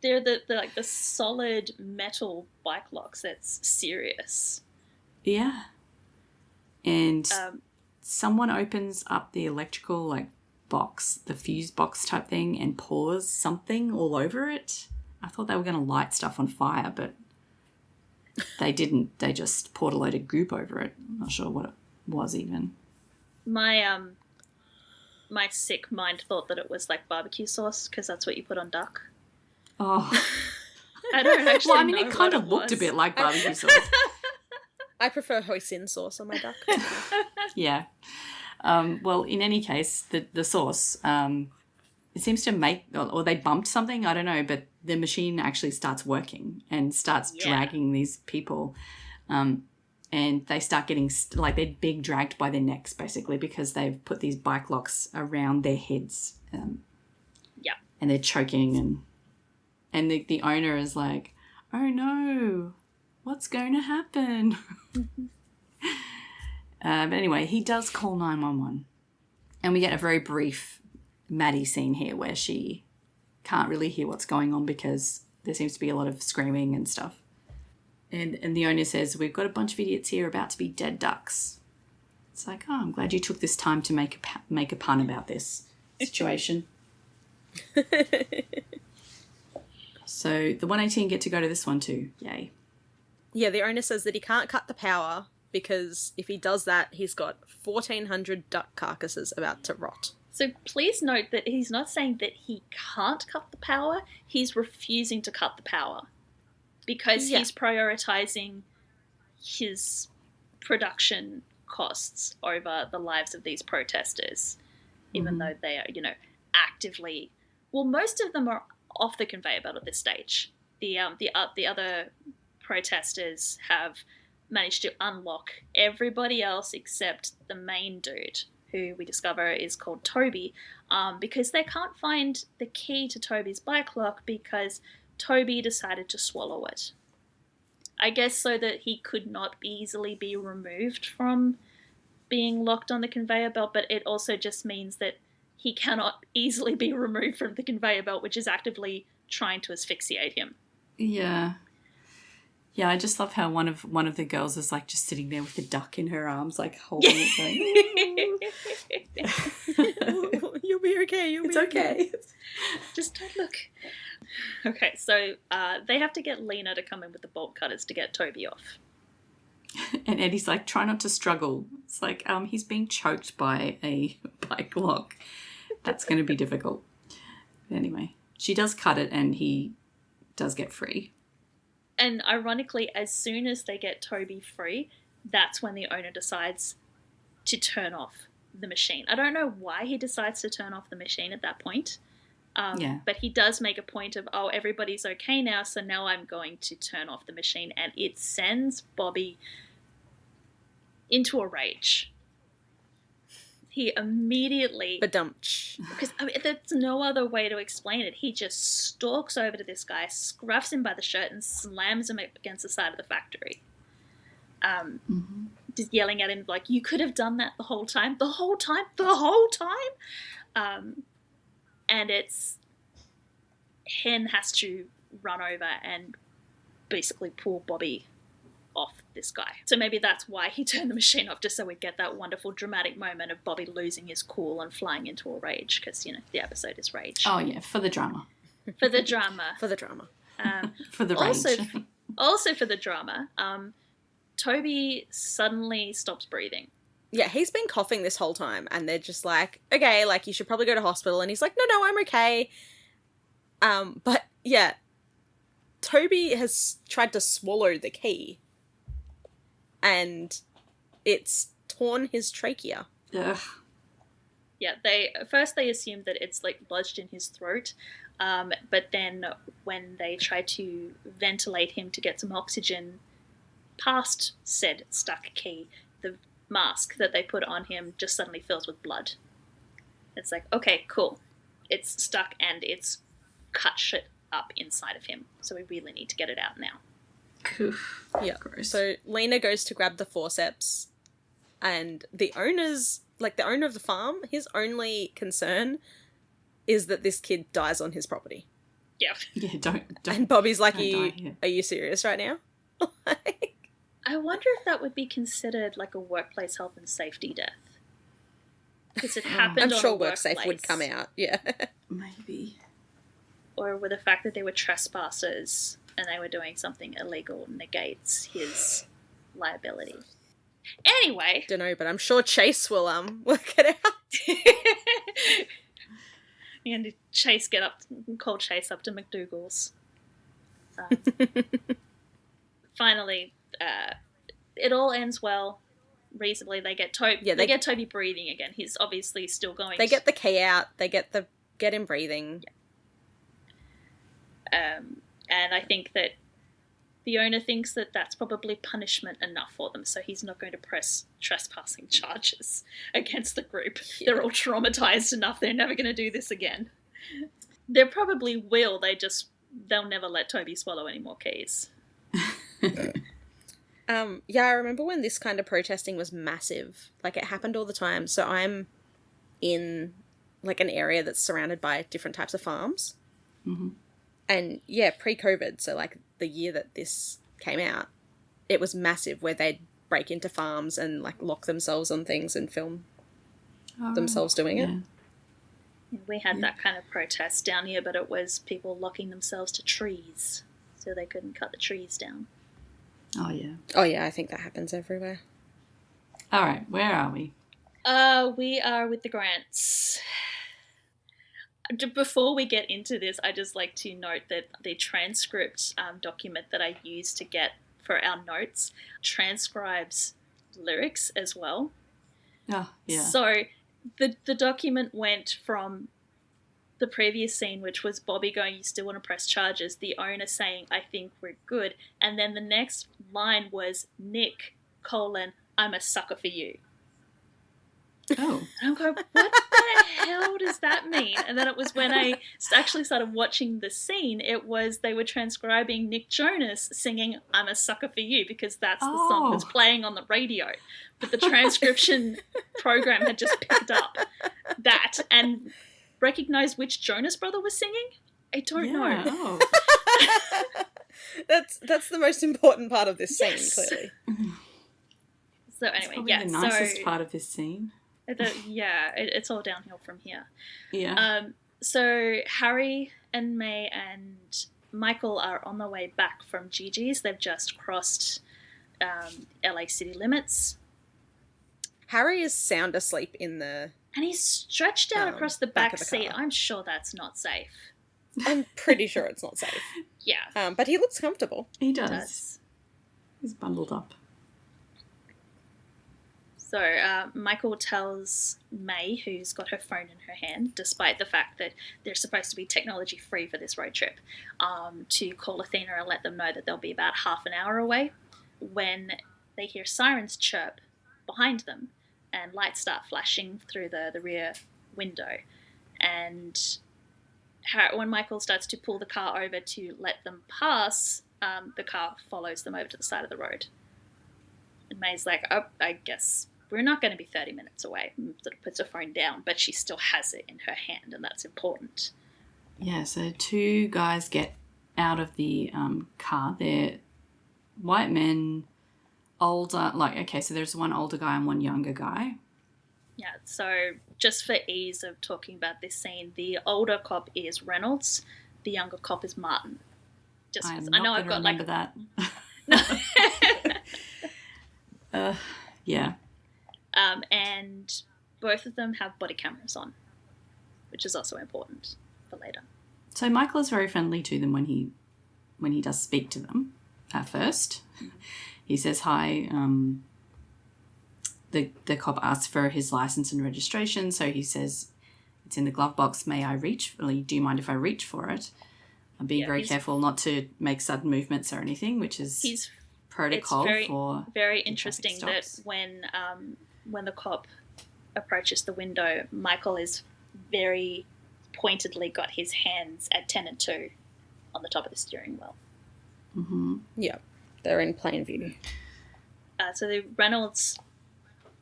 They're the solid metal bike locks that's serious. Yeah. And someone opens up the electrical like box, the fuse box type thing, and pours something all over it. I thought they were going to light stuff on fire, but they didn't. They just poured a load of goop over it. I'm not sure what it was even. My sick mind thought that it was like barbecue sauce, because that's what you put on duck. Oh. I don't actually Well, I mean, know it kind of what looked a bit like barbecue sauce. I prefer hoisin sauce on my duck. Yeah. Well, in any case, the sauce, it seems to make, or they bumped something, I don't know, but the machine actually starts working and starts dragging these people. And they start getting, like, they're being dragged by their necks, basically, because they've put these bike locks around their heads. And they're choking, and the owner is like, oh no, what's going to happen? But anyway, he does call 911. And we get a very brief Maddie scene here where she can't really hear what's going on because there seems to be a lot of screaming and stuff. And the owner says, we've got a bunch of idiots here about to be dead ducks. It's like, oh, I'm glad you took this time to make a pun about this situation. So the 118 get to go to this one too. Yay. Yeah, the owner says that he can't cut the power because if he does that, he's got 1,400 duck carcasses about to rot. So please note that he's not saying that he can't cut the power, he's refusing to cut the power because he's prioritizing his production costs over the lives of these protesters, even though they are, actively... Well, most of them are off the conveyor belt at this stage. The other protesters have managed to unlock everybody else except the main dude, who we discover is called Toby, because they can't find the key to Toby's bike lock because Toby decided to swallow it. I guess so that he could not easily be removed from being locked on the conveyor belt, but it also just means that he cannot easily be removed from the conveyor belt, which is actively trying to asphyxiate him. Yeah. Yeah, I just love how one of the girls is like just sitting there with the duck in her arms, like holding it, going, "You'll be okay. It's okay. Just don't look." Okay, so they have to get Lena to come in with the bolt cutters to get Toby off. And Eddie's like, try not to struggle. It's like, he's being choked by a bike lock. That's going to be difficult. But anyway, she does cut it and he does get free. And ironically, as soon as they get Toby free, that's when the owner decides to turn off the machine. I don't know why he decides to turn off the machine at that point. But he does make a point of, everybody's okay now, so now I'm going to turn off the machine. And it sends Bobby into a rage. He immediately... Ba-dumch. Because there's no other way to explain it. He just stalks over to this guy, scruffs him by the shirt, and slams him against the side of the factory. Just yelling at him like, "You could have done that the whole time. The whole time? The whole time?" And it's... Hen has to run over and basically pull Bobby off this guy. So maybe that's why he turned the machine off, just so we get that wonderful dramatic moment of Bobby losing his cool and flying into a rage, because, the episode is rage. Oh, yeah, for the drama. For the drama. For the drama. For the rage. Also for the drama, Toby suddenly stops breathing. Yeah, he's been coughing this whole time, and they're just like, okay, like, you should probably go to hospital, and he's like, no, I'm okay. But, yeah, Toby has tried to swallow the key, and it's torn his trachea. Ugh. Yeah, they assume that it's, like, lodged in his throat, but then when they try to ventilate him to get some oxygen past said stuck key, the mask that they put on him just suddenly fills with blood. It's like, okay, cool. It's stuck and it's cut shit up inside of him, so we really need to get it out now. Yeah. Gross. So Lena goes to grab the forceps, and the owner of the farm, his only concern is that this kid dies on his property. Yeah. Yeah, don't. And Bobby's like, don't are you serious right now? I wonder if that would be considered like a workplace health and safety death. Because it happened I'm on sure a workplace. WorkSafe would come out, yeah. Maybe. Or with the fact that they were trespassers and they were doing something illegal negates his liability. Anyway. Don't know, but I'm sure Chase will work it out. And call Chase up to McDougal's. Finally, it all ends well, reasonably. They get Toby. Yeah, they get Toby breathing again. He's obviously still going. They get the key out. They get him breathing. Yeah. And I think that the owner thinks that that's probably punishment enough for them, so he's not going to press trespassing charges against the group. Yeah. They're all traumatized enough. They're never going to do this again. They probably will. They'll never let Toby swallow any more keys. Yeah, I remember when this kind of protesting was massive. Like, it happened all the time. So I'm in, like, an area that's surrounded by different types of farms. Mm-hmm. And, yeah, pre-COVID, so, like, the year that this came out, it was massive, where they'd break into farms and, like, lock themselves on things and film themselves doing it. We had that kind of protest down here, but it was people locking themselves to trees so they couldn't cut the trees down. Oh, yeah. Oh, yeah, I think that happens everywhere. All right, where are we? We are with the Grants. Before we get into this, I just like to note that the transcript document that I used to get for our notes transcribes lyrics as well. Oh, yeah. So the document went from the previous scene, which was Bobby going, "You still want to press charges?" The owner saying, "I think we're good." And then the next line was Nick, "I'm a sucker for you." Oh. And I'm going, what the hell does that mean? And then it was when I actually started watching the scene, they were transcribing Nick Jonas singing "I'm a sucker for you" because that's the song that's playing on the radio. But the transcription program had just picked up that and recognized which Jonas brother was singing. I don't know. Oh. That's the most important part of this scene, clearly. So anyway, the nicest part of this scene. It's all downhill from here. Yeah. So Harry and May and Michael are on their way back from Gigi's. They've just crossed LA city limits. Harry is sound asleep in the... And he's stretched out across the back of the seat. car. I'm sure that's not safe. I'm pretty sure it's not safe. Yeah. But he looks comfortable. He does. He's bundled up. So Michael tells May, who's got her phone in her hand, despite the fact that they're supposed to be technology free for this road trip, to call Athena and let them know that they'll be about half an hour away, when they hear sirens chirp behind them and lights start flashing through the rear window. And when Michael starts to pull the car over to let them pass, the car follows them over to the side of the road. And May's like, "Oh, I guess we're not going to be 30 minutes away." And sort of puts her phone down, but she still has it in her hand, and that's important. Yeah, so two guys get out of the car. They're white men, older. So there's one older guy and one younger guy. Yeah, so just for ease of talking about this scene, the older cop is Reynolds, the younger cop is Martin. Just I know I've got remember that. Yeah. And both of them have body cameras on, which is also important for later. So Michael is very friendly to them when he does speak to them at first. He says hi. The cop asks for his license and registration, so he says, "It's in the glove box. May I reach? Do you mind if I reach for it?" I'm being very careful not to make sudden movements or anything, which is protocol for very interesting that when the cop approaches the window, Michael is very pointedly got his hands at 10 and 2 on the top of the steering wheel. Mm-hmm. Yeah, they're in plain view. So the Reynolds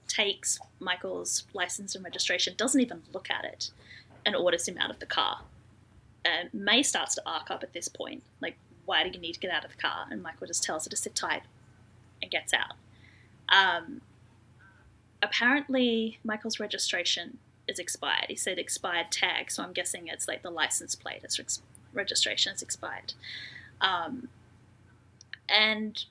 takes Michael's license and registration, doesn't even look at it, and orders him out of the car. And May starts to arc up at this point, like, "Why do you need to get out of the car?" And Michael just tells her to sit tight and gets out. Apparently, Michael's registration is expired. He said expired tag, so I'm guessing it's like the license plate. His registration is expired. And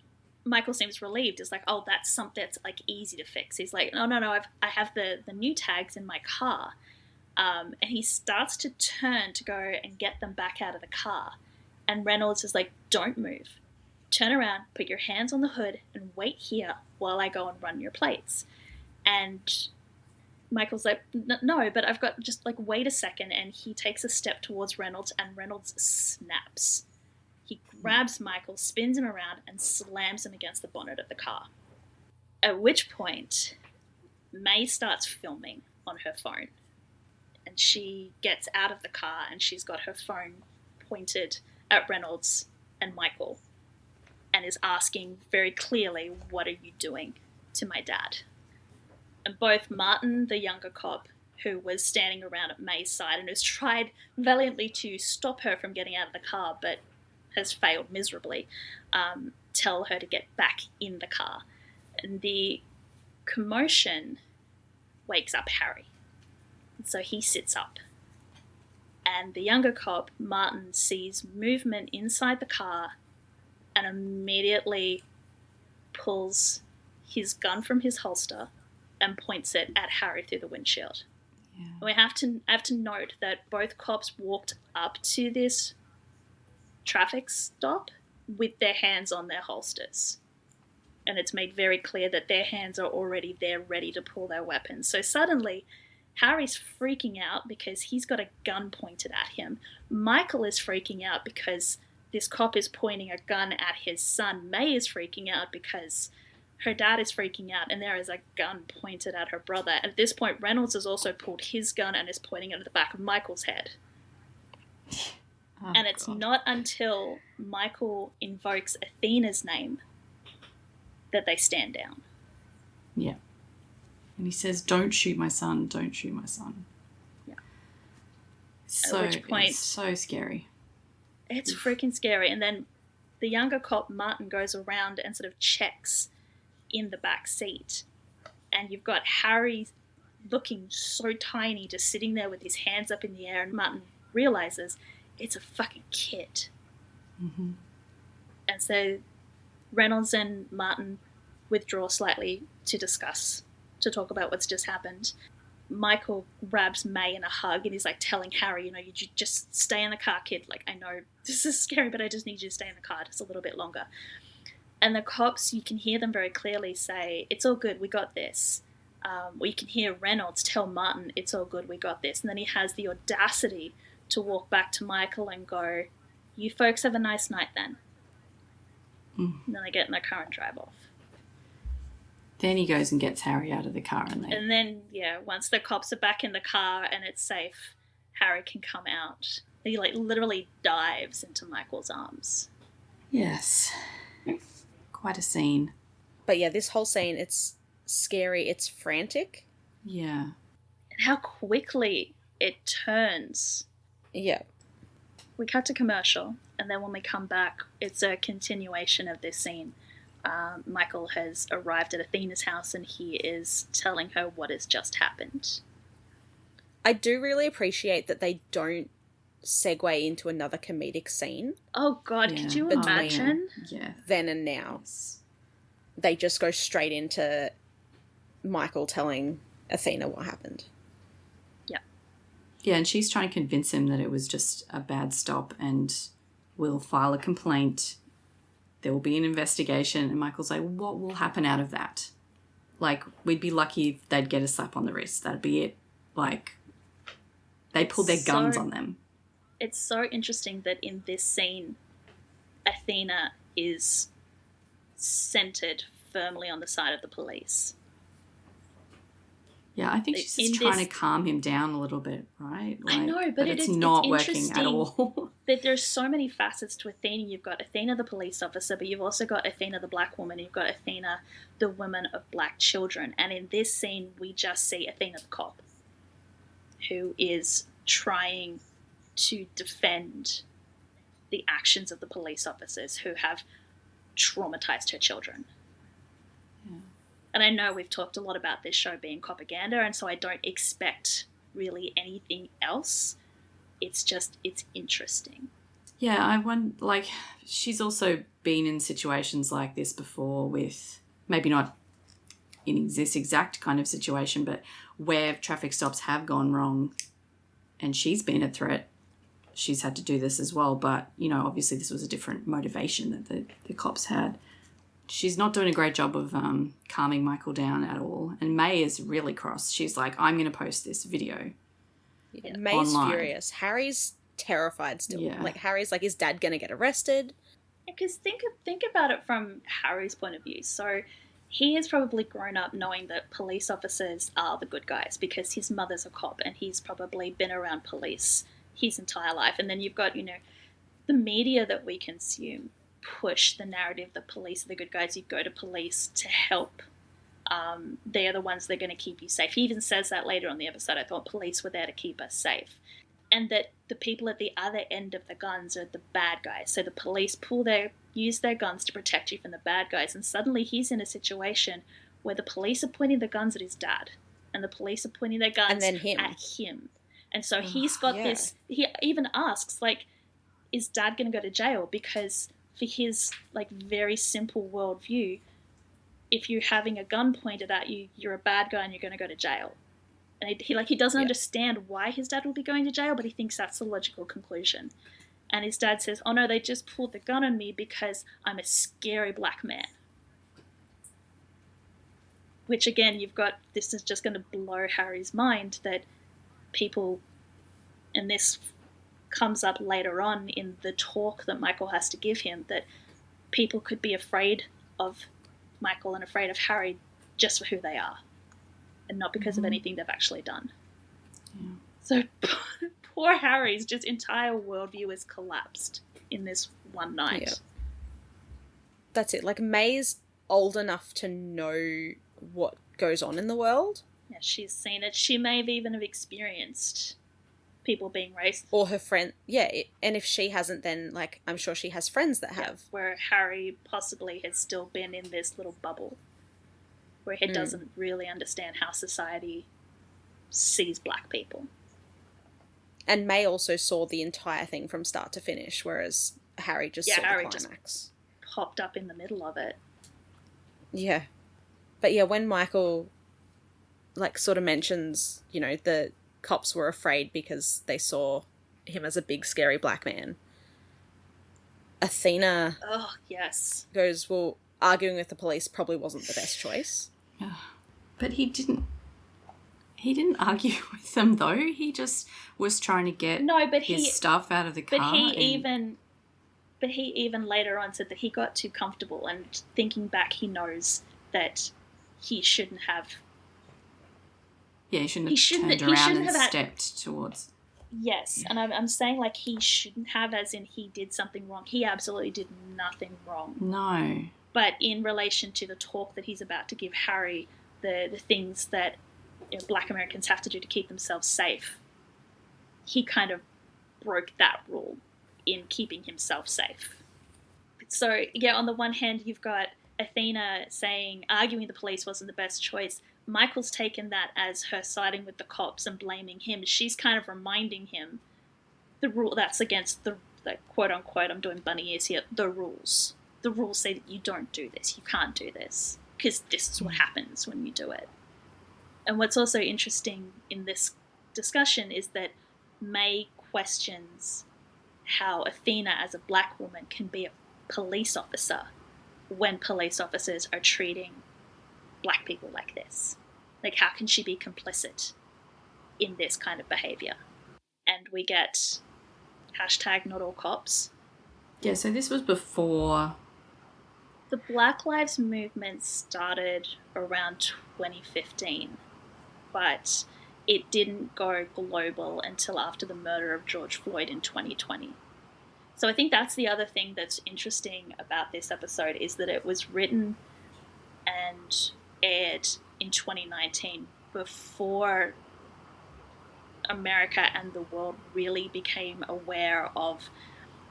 Michael seems relieved. He's like, "Oh, that's something that's like easy to fix." He's like, no, I have the new tags in my car. And he starts to turn to go and get them back out of the car. And Reynolds is like, "Don't move. Turn around, put your hands on the hood, and wait here while I go and run your plates." And Michael's like, "No, but I've got just like, wait a second." And he takes a step towards Reynolds, and Reynolds snaps. He grabs Michael, spins him around, and slams him against the bonnet of the car. At which point, May starts filming on her phone. And she gets out of the car, and she's got her phone pointed at Reynolds and Michael, and is asking very clearly, "What are you doing to my dad?" And both Martin, the younger cop, who was standing around at May's side and has tried valiantly to stop her from getting out of the car, but has failed miserably, tell her to get back in the car. And the commotion wakes up Harry. So he sits up. And the younger cop, Martin, sees movement inside the car and immediately pulls his gun from his holster and points it at Harry through the windshield. Yeah. We have to note that both cops walked up to this traffic stop with their hands on their holsters. And it's made very clear that their hands are already there ready to pull their weapons. So suddenly, Harry's freaking out because he's got a gun pointed at him. Michael is freaking out because this cop is pointing a gun at his son. May is freaking out because her dad is freaking out and there is a gun pointed at her brother. At this point, Reynolds has also pulled his gun and is pointing it at the back of Michael's head. Oh, and it's God. not until Michael invokes Athena's name that they stand down. Yeah. And he says, "Don't shoot my son, don't shoot my son." Yeah. So, At which point, it's so scary. it's freaking scary. And then the younger cop, Martin, goes around and sort of checks in the back seat. And you've got Harry looking so tiny, just sitting there with his hands up in the air. And Martin realizes it's a fucking kid. Mm-hmm. And so Reynolds and Martin withdraw slightly to talk about what's just happened. Michael grabs May in a hug and he's like telling Harry, you just stay in the car, kid. Like, I know this is scary, but I just need you to stay in the car just a little bit longer. And the cops, you can hear them very clearly say, "It's all good, we got this." Or you can hear Reynolds tell Martin, "It's all good, we got this." And then he has the audacity to walk back to Michael and go, "You folks have a nice night then." And then they get in their car and drive off. Then he goes and gets Harry out of the car And then, once the cops are back in the car and it's safe, Harry can come out. He, literally dives into Michael's arms. Yes. Quite a scene. But yeah, this whole scene, it's scary, it's frantic. Yeah. And how quickly it turns. Yeah. We cut to commercial, and then when we come back, it's a continuation of this scene. Michael has arrived at Athena's house and he is telling her what has just happened. I do really appreciate that they don't segue into another comedic scene. Oh God, Yeah. could you Between- imagine? Yeah. Then and now. They just go straight into Michael telling Athena what happened. Yeah, and she's trying to convince him that it was just a bad stop and we'll file a complaint. There will be an investigation. And Michael's like, what will happen out of that? Like, we'd be lucky if they'd get a slap on the wrist. That'd be it. Like, they pulled their guns on them. It's so interesting that in this scene, Athena is centered firmly on the side of the police. Yeah, I think she's just trying to calm him down a little bit, right? I know, but it's not working at interesting all. that there's so many facets to Athena. You've got Athena, the police officer, but you've also got Athena, the black woman. You've got Athena, the woman of black children. And in this scene, we just see Athena, the cop, who is trying to defend the actions of the police officers who have traumatized her children. Yeah. And I know we've talked a lot about this show being propaganda, and so I don't expect really anything else. It's interesting. Yeah, I want, like, she's also been in situations like this before with, maybe not in this exact kind of situation, but where traffic stops have gone wrong and she's been a threat. She's had to do this as well, but, obviously this was a different motivation that the cops had. She's not doing a great job of calming Michael down at all. And May is really cross. She's like, I'm going to post this video. Yeah. May's online. furious. Harry's terrified still. Yeah. Like, Harry's like, is Dad going to get arrested? Because think about it from Harry's point of view. So he has probably grown up knowing that police officers are the good guys because his mother's a cop and he's probably been around police his entire life. And then you've got, the media that we consume push the narrative that police are the good guys. You go to police to help. They are the ones that are going to keep you safe. He even says that later on the episode. I thought police were there to keep us safe. And that the people at the other end of the guns are the bad guys. So the police use their guns to protect you from the bad guys. And suddenly he's in a situation where the police are pointing the guns at his dad. And the police are pointing their guns at him. And so he's got this, he even asks, like, is Dad going to go to jail? Because for his, very simple worldview, if you're having a gun pointed at you, you're a bad guy and you're going to go to jail. And he doesn't understand why his dad will be going to jail, but he thinks that's the logical conclusion. And his dad says, oh no, they just pulled the gun on me because I'm a scary black man. Which again, this is just going to blow Harry's mind that people, and this comes up later on in the talk that Michael has to give him, that people could be afraid of Michael and afraid of Harry just for who they are, and not because of anything they've actually done. Yeah. So poor Harry's just entire worldview is collapsed in this one night. Yeah. That's it. Like, May's old enough to know what goes on in the world. Yeah, she's seen it. She may have even experienced people being racist. Or her friend. Yeah, and if she hasn't, then, like, I'm sure she has friends that have. Where Harry possibly has still been in this little bubble where he doesn't really understand how society sees black people. And May also saw the entire thing from start to finish, whereas Harry just saw Harry the climax. Just popped up in the middle of it. Yeah. But yeah, when Michael, like, sort of mentions, you know, the cops were afraid because they saw him as a big, scary black man, Athena goes, well, arguing with the police probably wasn't the best choice. But he didn't argue with them, though. He just was trying to get his stuff out of the car. But he even later on said that he got too comfortable, and thinking back, he knows that he shouldn't have. Yeah, he shouldn't have turned around and stepped towards. Yes, yeah. And I'm saying, like, he shouldn't have, as in he did something wrong. He absolutely did nothing wrong. No. But in relation to the talk that he's about to give Harry, the things that black Americans have to do to keep themselves safe, he kind of broke that rule in keeping himself safe. So, yeah, on the one hand, you've got Athena arguing the police wasn't the best choice. Michael's taken that as her siding with the cops and blaming him. She's kind of reminding him the rule that's against the quote-unquote, I'm doing bunny ears here, the rules. The rules say that you don't do this, you can't do this, because this is what happens when you do it. And what's also interesting in this discussion is that May questions how Athena, as a black woman, can be a police officer when police officers are treating black people like this. Like, how can she be complicit in this kind of behaviour? And we get #NotAllCops. Yeah, so this was before... The Black Lives Movement started around 2015, but it didn't go global until after the murder of George Floyd in 2020. So I think that's the other thing that's interesting about this episode, is that it was written and aired in 2019, before America and the world really became aware of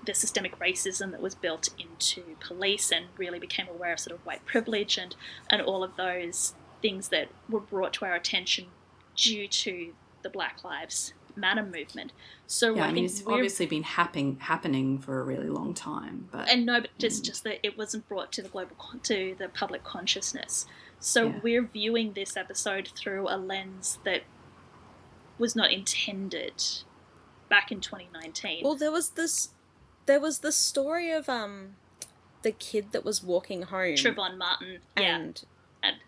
the systemic racism that was built into police, and really became aware of sort of white privilege and all of those things that were brought to our attention due to the Black Lives Matter movement. So yeah, I mean, it's obviously been happening for a really long time, but just that it wasn't brought to the public consciousness. So we're viewing this episode through a lens that was not intended back in 2019. Well, there was the story of the kid that was walking home, Trayvon Martin, and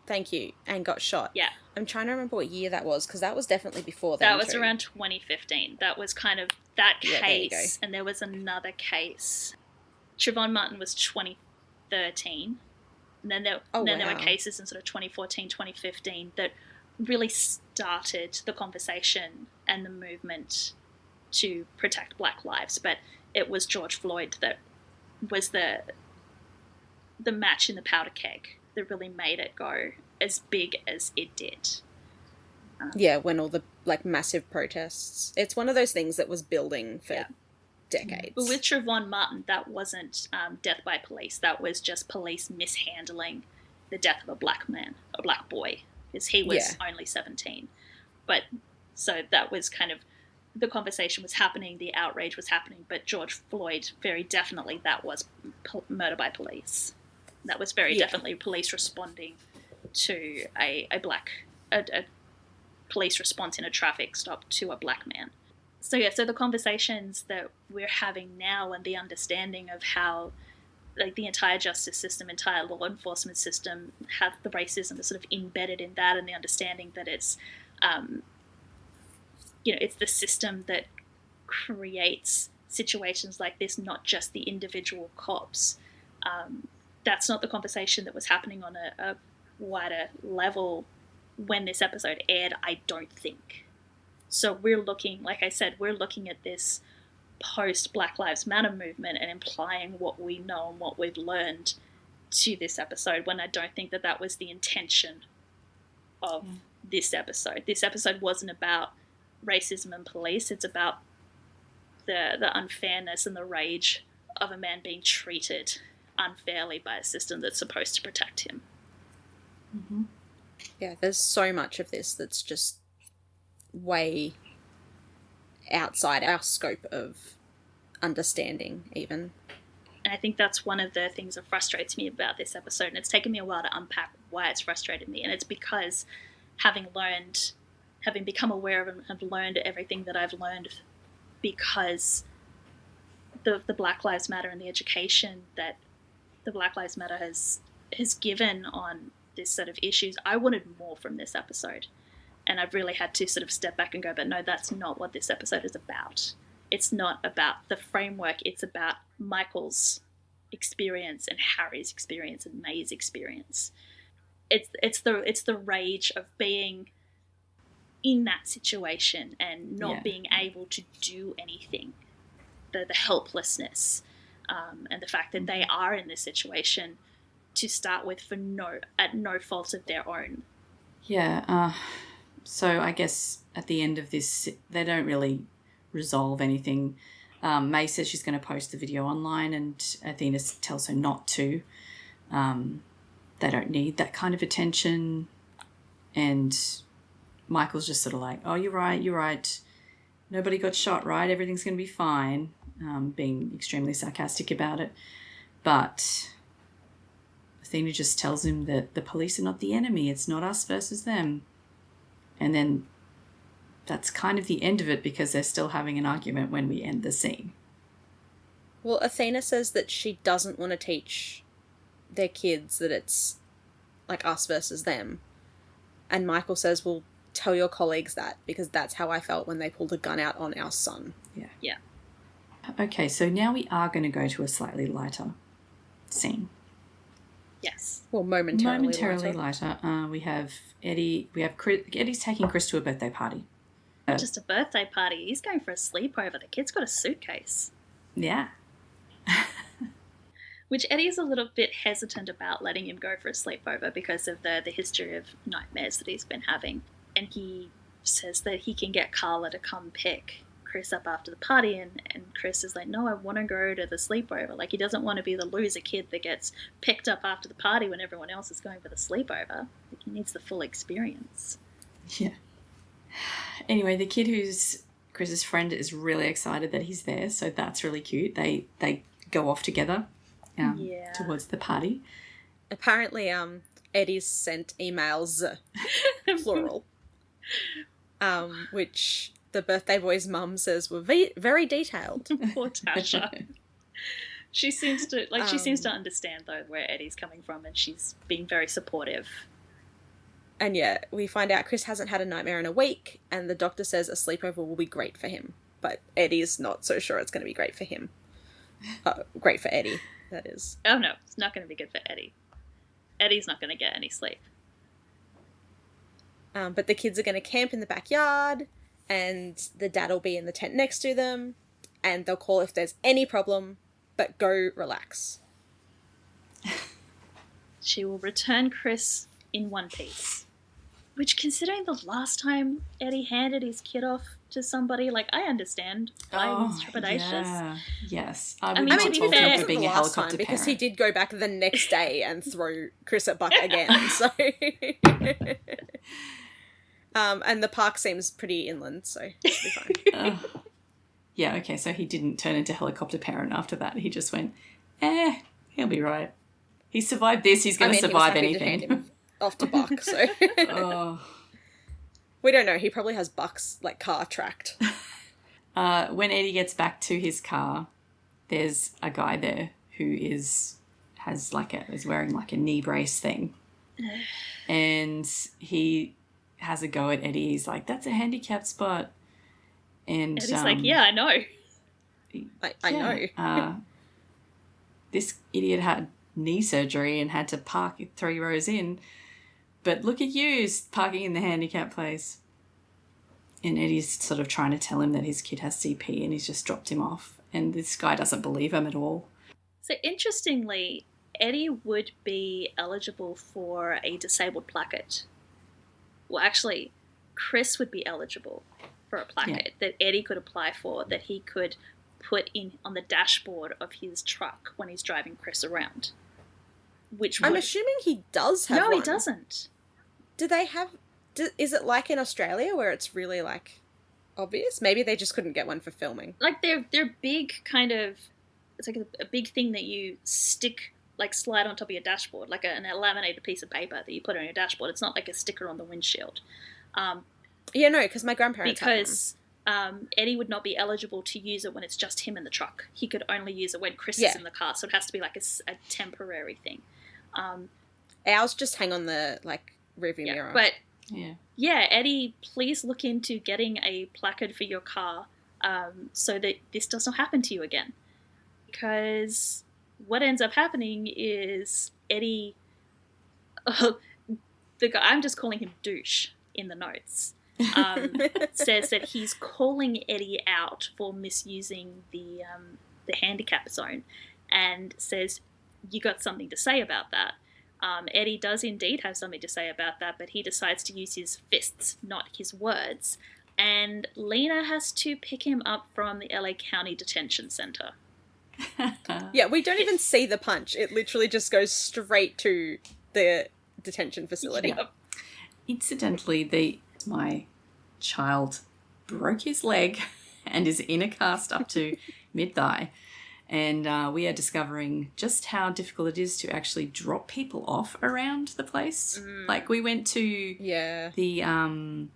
thank you, and got shot. Yeah, I'm trying to remember what year that was, because that was definitely before that. That was around 2015. That was kind of that case, and there was another case. Trayvon Martin was 2013, and then there were cases in sort of 2014, 2015 that really started the conversation and the movement to protect Black lives. But it was George Floyd that was the match in the powder keg that really made it go as big as it did. Yeah, when all the massive protests. It's one of those things that was building for decades. But with Trayvon Martin, that wasn't death by police. That was just police mishandling the death of a black man, a black boy, because he was only 17. But so that was kind of, the conversation was happening, the outrage was happening, but George Floyd, very definitely, that was murder by police. That was very definitely police responding to a police response in a traffic stop to a black man. So yeah, so the conversations that we're having now and the understanding of how like the entire justice system, entire law enforcement system have the racism that's sort of embedded in that, and the understanding that it's, it's the system that creates situations like this, not just the individual cops. That's not the conversation that was happening on a wider level when this episode aired, I don't think. So we're looking, like I said, we're looking at this post Black Lives Matter movement and implying what we know and what we've learned to this episode, when I don't think that that was the intention of this episode. This episode wasn't about racism and police. It's about the unfairness and the rage of a man being treated unfairly by a system that's supposed to protect him. Mm-hmm. Yeah, there's so much of this that's just way outside our scope of understanding, even. And I think that's one of the things that frustrates me about this episode, and it's taken me a while to unpack why it's frustrated me, and it's because having become aware of and have learned everything that I've learned because the Black Lives Matter and the education that the Black Lives Matter has given on this set of issues, I wanted more from this episode. And I've really had to sort of step back and go, but no, that's not what this episode is about. It's not about the framework. It's about Michael's experience and Harry's experience and May's experience. It's the rage of being in that situation and not being able to do anything. The helplessness and the fact that they are in this situation to start with at no fault of their own. Yeah. So I guess at the end of this, they don't really resolve anything. May says she's going to post the video online, and Athena tells her not to. They don't need that kind of attention. And Michael's just sort of like, oh, you're right. Nobody got shot, right? Everything's going to be fine. Being extremely sarcastic about it. But Athena just tells him that the police are not the enemy. It's not us versus them. And then that's kind of the end of it, because they're still having an argument when we end the scene. Well, Athena says that she doesn't want to teach their kids that it's like us versus them. And Michael says, well, tell your colleagues that, because that's how I felt when they pulled a gun out on our son. Yeah. Okay, so now we are going to go to a slightly lighter scene. Yes. Well, momentarily lighter. We have Eddie. Eddie's taking Chris to a birthday party. Not just a birthday party. He's going for a sleepover. The kid's got a suitcase. Yeah. Which Eddie's a little bit hesitant about letting him go for a sleepover because of the history of nightmares that he's been having. And he says that he can get Carla to come pick Chris up after the party, and Chris is like, no, I want to go to the sleepover. Like, he doesn't want to be the loser kid that gets picked up after the party when everyone else is going for the sleepover. Like, he needs the full experience. Yeah. Anyway, the kid who's Chris's friend is really excited that he's there, so that's really cute. They go off together towards the party. Apparently, Eddie's sent emails, plural, which the birthday boy's mum says were very detailed. Poor Tasha. She seems to understand though where Eddie's coming from, and she's being very supportive. And yeah, we find out Chris hasn't had a nightmare in a week, and the doctor says a sleepover will be great for him. But Eddie's not so sure it's going to be great for him. Great for Eddie, that is. Oh no, it's not going to be good for Eddie. Eddie's not going to get any sleep. But the kids are going to camp in the backyard, and the dad will be in the tent next to them, and they'll call if there's any problem, but go relax. She will return Chris in one piece. Which, considering the last time Eddie handed his kid off to somebody, like, I understand why he's trepidatious. Yeah. Yes. I mean, to be fair, for being a helicopter because parent. he did go back the next day and throw Chris at Buck again. So, and the park seems pretty inland, so it'll be fine. Yeah. Okay. So he didn't turn into helicopter parent after that. He just went, he'll be right. He survived this. He's going to survive anything. Off to Buck, so. We don't know. He probably has Buck's, like, car tracked. When Eddie gets back to his car, there's a guy there who is wearing like a knee brace thing. And he has a go at Eddie. He's like, that's a handicapped spot. And Eddie's like, yeah, I know. I know. This idiot had knee surgery and had to park 3 rows in. But look at you parking in the handicap place. And Eddie's sort of trying to tell him that his kid has CP and he's just dropped him off. And this guy doesn't believe him at all. So interestingly, Eddie would be eligible for a disabled placket. Well, actually, Chris would be eligible for a placket that Eddie could apply for, that he could put in on the dashboard of his truck when he's driving Chris around. I'm assuming he does have one. No, he doesn't. Do they have... is it like in Australia where it's really, like, obvious? Maybe they just couldn't get one for filming. Like, they're big kind of... It's like a big thing that you stick, like, slide on top of your dashboard, like a laminated piece of paper that you put on your dashboard. It's not like a sticker on the windshield. Yeah, no, because my grandparents have because Eddie would not be eligible to use it when it's just him in the truck. He could only use it when Chris is in the car, so it has to be like a temporary thing. Ours just hang on the, like, rearview mirror. But, Eddie, please look into getting a placard for your car so that this does not happen to you again. Because what ends up happening is Eddie... the guy, I'm just calling him Douche in the notes. Says that he's calling Eddie out for misusing the handicap zone, and says, you got something to say about that. Eddie does indeed have something to say about that, but he decides to use his fists, not his words, and Lena has to pick him up from the LA County Detention Center. Yeah, we don't even see the punch. It literally just goes straight to the detention facility. Yep. Incidentally, my child broke his leg and is in a cast up to mid-thigh. And we are discovering just how difficult it is to actually drop people off around the place. Like, we went to the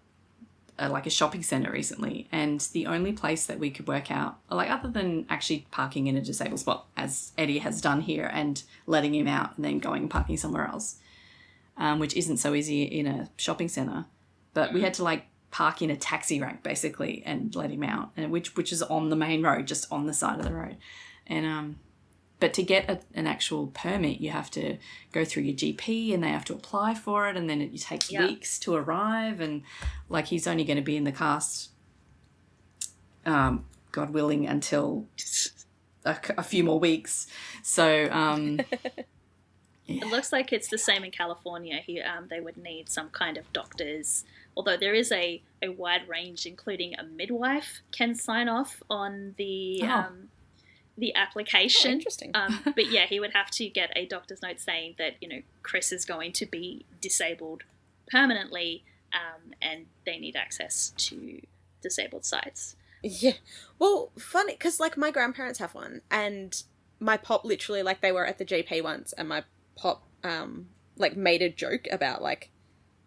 like a shopping centre recently, and the only place that we could work out, like, other than actually parking in a disabled spot, as Eddie has done here, and letting him out and then going and parking somewhere else, which isn't so easy in a shopping centre, but we had to, like, park in a taxi rank basically and let him out, and which is on the main road, just on the side of the road. And but to get an actual permit, you have to go through your GP and they have to apply for it, and then it takes weeks to arrive. And, like, he's only going to be in the cast, God willing, until a few more weeks. So It looks like it's the same in California. They would need some kind of doctors, although there is a wide range, including a midwife can sign off on the application. Oh, interesting. But yeah, he would have to get a doctor's note saying that, Chris is going to be disabled permanently, and they need access to disabled sites. Yeah. Well, funny, because, like, my grandparents have one, and my pop literally, like, they were at the GP once, and my pop, like, made a joke about, like,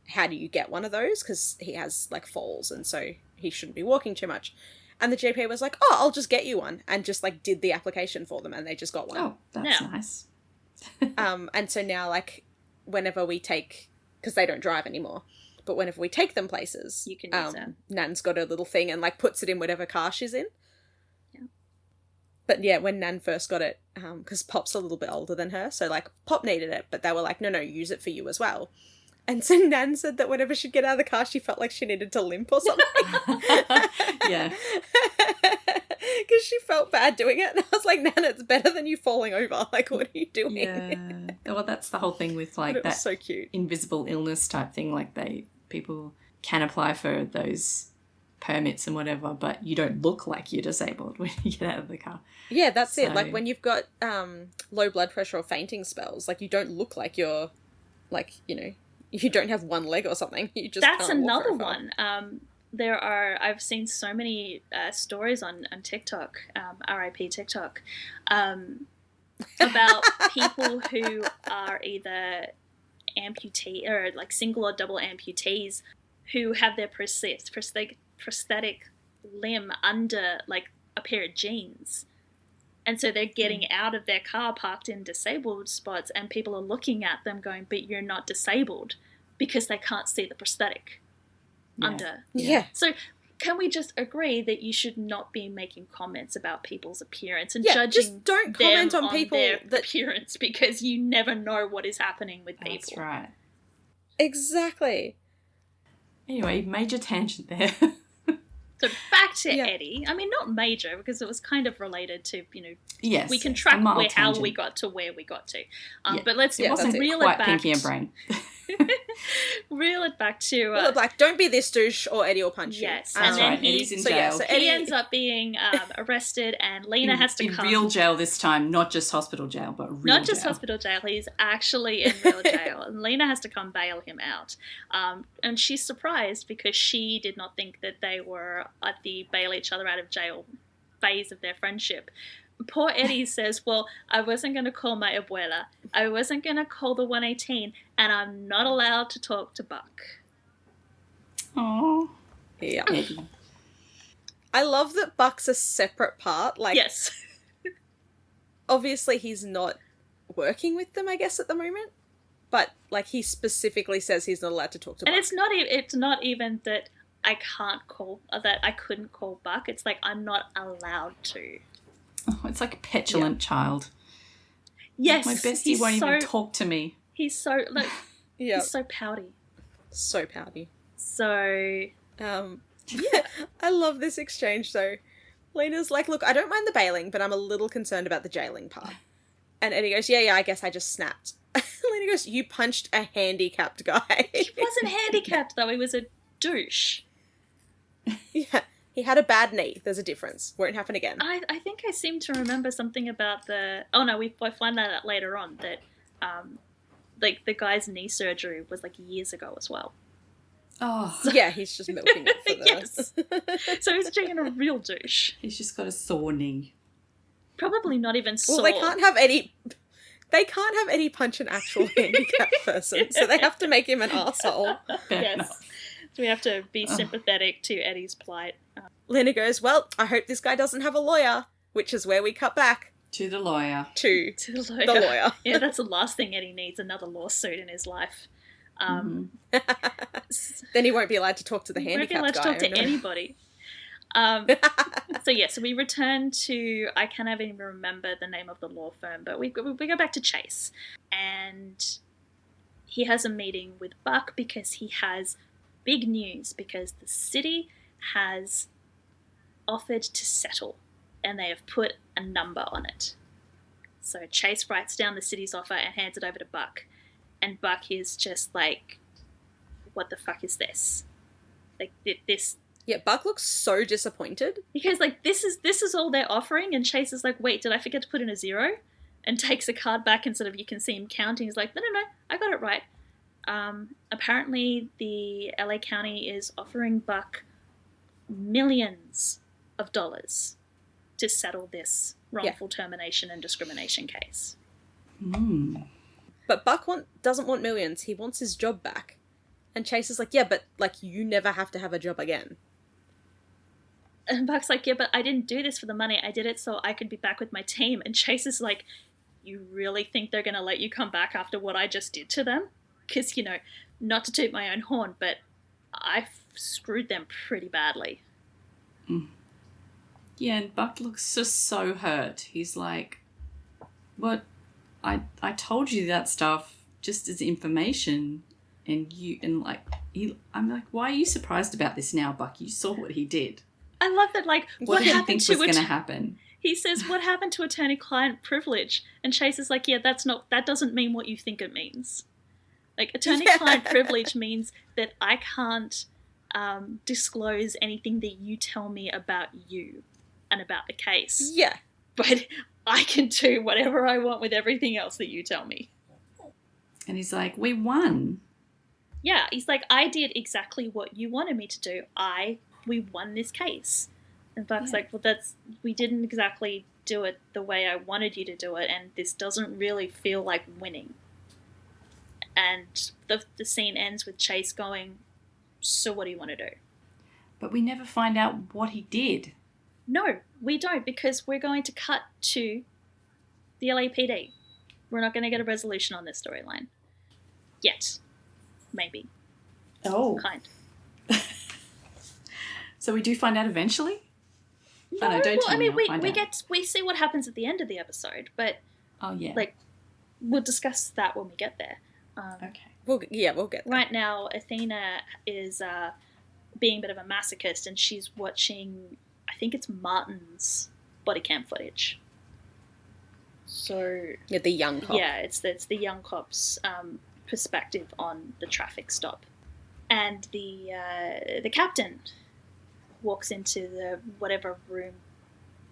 how do you get one of those? Because he has, like, falls, and so he shouldn't be walking too much. And the GP was like, oh, I'll just get you one, and just, like, did the application for them, and they just got one. Oh, that's nice. And so now, like, whenever we take, because they don't drive anymore, but whenever we take them places, you can use it. Nan's got a little thing and, like, puts it in whatever car she's in. Yeah. But yeah, when Nan first got it, because Pop's a little bit older than her, so, like, Pop needed it, but they were like, no, use it for you as well. And so Nan said that whenever she'd get out of the car, she felt like she needed to limp or something. Yeah. Because she felt bad doing it. And I was like, Nan, it's better than you falling over. Like, what are you doing? Yeah. Well, that's the whole thing with, like, that so cute invisible illness type thing. Like, people can apply for those permits and whatever, but you don't look like you're disabled when you get out of the car. Yeah, that's it. Like, when you've got low blood pressure or fainting spells, like, you don't look like you're, like, you don't have one leg or something. You just That's can't walk another very far. one. I've seen so many stories on TikTok, RIP TikTok, about people who are either amputee or, like, single or double amputees who have their prosthetic limb under like a pair of jeans. And so they're getting out of their car parked in disabled spots, and people are looking at them going, but you're not disabled, because they can't see the prosthetic under. Yeah. So can we just agree that you should not be making comments about people's appearance and judging just don't comment them on people their that... appearance, because you never know what is happening with people. That's right. Exactly. Anyway, major tangent there. So back to Eddie. I mean, not major, because it was kind of related to, yes, we can track how tangent. we got to where we got to. Yeah. But let's it wasn't reel quite it back. Pinky and Brain. Reel it back to... Reel it back. Don't be this douche or Eddie will punch you. Yes. That's and then right. Eddie's in jail. Yeah, so Eddie... he ends up being arrested, and Lena has to come... In real jail this time, not just hospital jail, but real Not just jail. hospital jail, he's actually in real jail. And Lena has to come bail him out. And she's surprised because she did not think that they were at the bail each other out of jail phase of their friendship. Poor Eddie says, well, I wasn't going to call my abuela. I wasn't going to call the 118, and I'm not allowed to talk to Buck. Aww. Yeah. Eddie. I love that Buck's a separate part. Like, Yes. obviously he's not working with them, I guess, at the moment. But, like, he specifically says he's not allowed to talk to Buck. And it's not even that I couldn't call Buck. It's like I'm not allowed to. Oh, it's like a petulant child. Yes. My bestie won't even talk to me. He's so, like, Yeah. he's so pouty. So pouty. So... Yeah, I love this exchange, though. Lena's like, look, I don't mind the bailing, but I'm a little concerned about the jailing part. And Eddie goes, yeah, I guess I just snapped. Lena goes, you punched a handicapped guy. He wasn't handicapped, though. He was a douche. Yeah, he had a bad knee. There's a difference. Won't happen again. I think I seem to remember something about the... Oh, no, we find that out later on, that, like, the guy's knee surgery was, like, years ago as well. Oh. Yeah, he's just milking it for the... Yes. So he's being a real douche. He's just got a sore knee. Probably not even sore. Well, they can't have Eddie punch an actual handicapped person, so they have to make him an arsehole. Fair enough. So we have to be sympathetic to Eddie's plight. Lena goes, well, I hope this guy doesn't have a lawyer, which is where we cut back. To the lawyer. To the lawyer. The lawyer. Yeah, that's the last thing Eddie needs, another lawsuit in his life. Then he won't be allowed to talk to the Won't be handicapped allowed guy. to talk to anybody. So we return to, I can't even remember the name of the law firm, but we go back to Chase. And he has a meeting with Buck because he has big news, because the city has offered to settle and they have put a number on it. So Chase writes down the city's offer and hands it over to Buck. And Buck is just like, what the fuck is this? Like, this... Yeah, Buck looks so disappointed. Because, like, this is all they're offering, and Chase is like, wait, did I forget to put in a zero? And takes a card back, and sort of you can see him counting. He's like, no, I got it right. Apparently, the LA County is offering Buck millions of dollars to settle this wrongful termination and discrimination case. But Buck doesn't want millions. He wants his job back. And Chase is like, yeah, but, like, you never have to have a job again. And Buck's like, yeah, but I didn't do this for the money. I did it so I could be back with my team. And Chase is like, you really think they're going to let you come back after what I just did to them? Because, not to toot my own horn, but I screwed them pretty badly. Yeah, and Buck looks just so hurt. He's like, what? I told you that stuff just as information, I'm like, why are you surprised about this now, Buck? You saw what he did. I love that, like, What did you happened think to was going to happen? He says, what happened to attorney-client privilege? And Chase is like, yeah, that doesn't mean what you think it means. Like, attorney-client privilege means that I can't disclose anything that you tell me about you and about the case. Yeah. But I can do whatever I want with everything else that you tell me. And he's like, we won. Yeah, he's like, I did exactly what you wanted me to do. We won this case. And Buck's like, well, we didn't exactly do it the way I wanted you to do it, and this doesn't really feel like winning. And the scene ends with Chase going, So what do you want to do? But we never find out what he did. No, we don't, because we're going to cut to the LAPD. We're not going to get a resolution on this storyline. Yet. Maybe. Oh. Kind. So we do find out eventually? No, don't well, tell I me, mean, I'll find out. we see what happens at the end of the episode, but Oh, yeah. like, we'll discuss that when we get there. Okay. We'll get there. Right now, Athena is being a bit of a masochist, and she's watching, I think it's Martin's body cam footage. So Yeah, the young cop. yeah, it's the young cop's perspective on the traffic stop, and the captain walks into the whatever room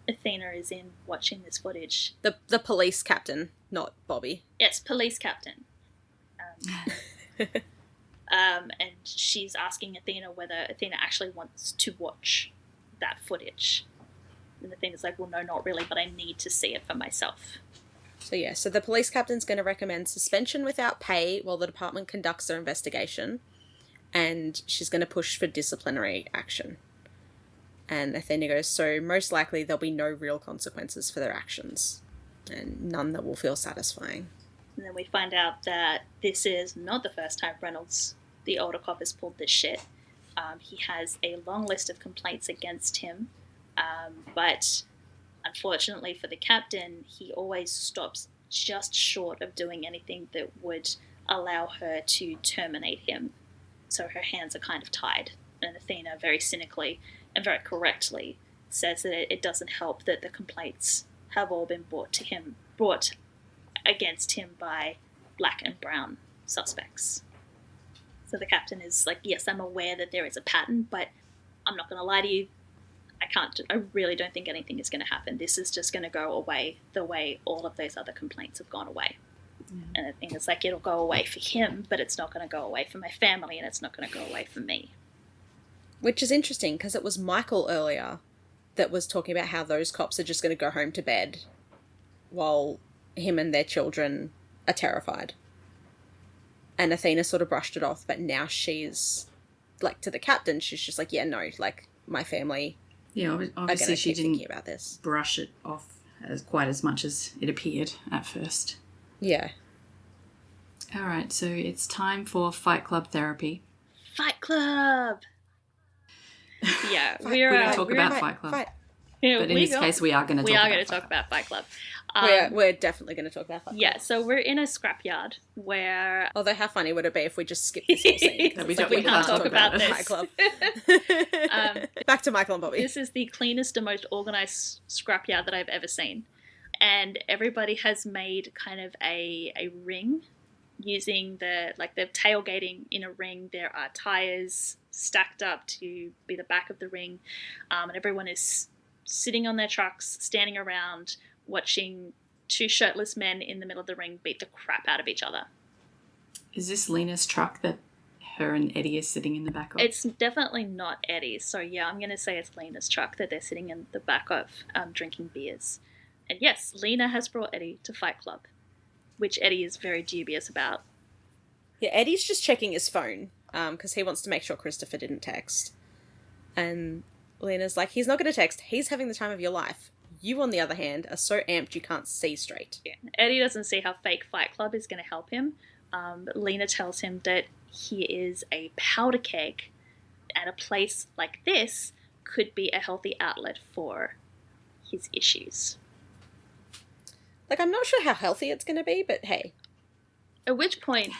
Athena is in, watching this footage. The police captain, not Bobby. Yes, police captain. And she's asking Athena whether Athena actually wants to watch that footage. And Athena's like, well, no, not really, but I need to see it for myself. So the police captain's going to recommend suspension without pay while the department conducts their investigation, and she's going to push for disciplinary action. And Athena goes, so most likely there'll be no real consequences for their actions, and none that will feel satisfying. And then we find out that this is not the first time Reynolds, the older cop, has pulled this shit. He has a long list of complaints against him, but unfortunately for the captain, he always stops just short of doing anything that would allow her to terminate him. So her hands are kind of tied. And Athena very cynically and very correctly says that it doesn't help that the complaints have all been brought against him by black and brown suspects. So the captain is like, yes, I'm aware that there is a pattern, but I'm not going to lie to you. I really don't think anything is going to happen. This is just going to go away the way all of those other complaints have gone away. Mm. And I think it's like, it'll go away for him, but it's not going to go away for my family, and it's not going to go away for me. Which is interesting, because it was Michael earlier that was talking about how those cops are just going to go home to bed while him and their children are terrified. And Athena sort of brushed it off, but now she's, like, to the captain, she's just like, yeah, no, like, my family... Yeah, obviously she didn't about this. brush it off quite as much as it appeared at first. Yeah. All right, so it's time for Fight Club therapy. Fight Club! Yeah, we're going to talk about Fight Club. Yeah, but in this case, we are going to talk about Fight Club. We are going to talk about Fight Club. We're definitely going to talk about Fight Club. Yeah, so we're in a scrapyard where... Although how funny would it be if we just skipped this whole scene? We can't talk about this. Fight Club. Back to Michael and Bobby. This is the cleanest and most organised scrapyard that I've ever seen. And everybody has made kind of a ring using they're tailgating in a ring. There are tyres stacked up to be the back of the ring. And everyone is sitting on their trucks, standing around, watching two shirtless men in the middle of the ring beat the crap out of each other. Is this Lena's truck that her and Eddie is sitting in the back of? It's definitely not Eddie's. So yeah, I'm going to say it's Lena's truck that they're sitting in the back of, drinking beers. And yes, Lena has brought Eddie to Fight Club, which Eddie is very dubious about. Yeah, Eddie's just checking his phone because he wants to make sure Christopher didn't text. And Lena's like, he's not going to text. He's having the time of your life. You, on the other hand, are so amped you can't see straight. Yeah. Eddie doesn't see how fake Fight Club is going to help him. But Lena tells him that he is a powder keg, and a place like this could be a healthy outlet for his issues. Like, I'm not sure how healthy it's going to be, but hey. At which point,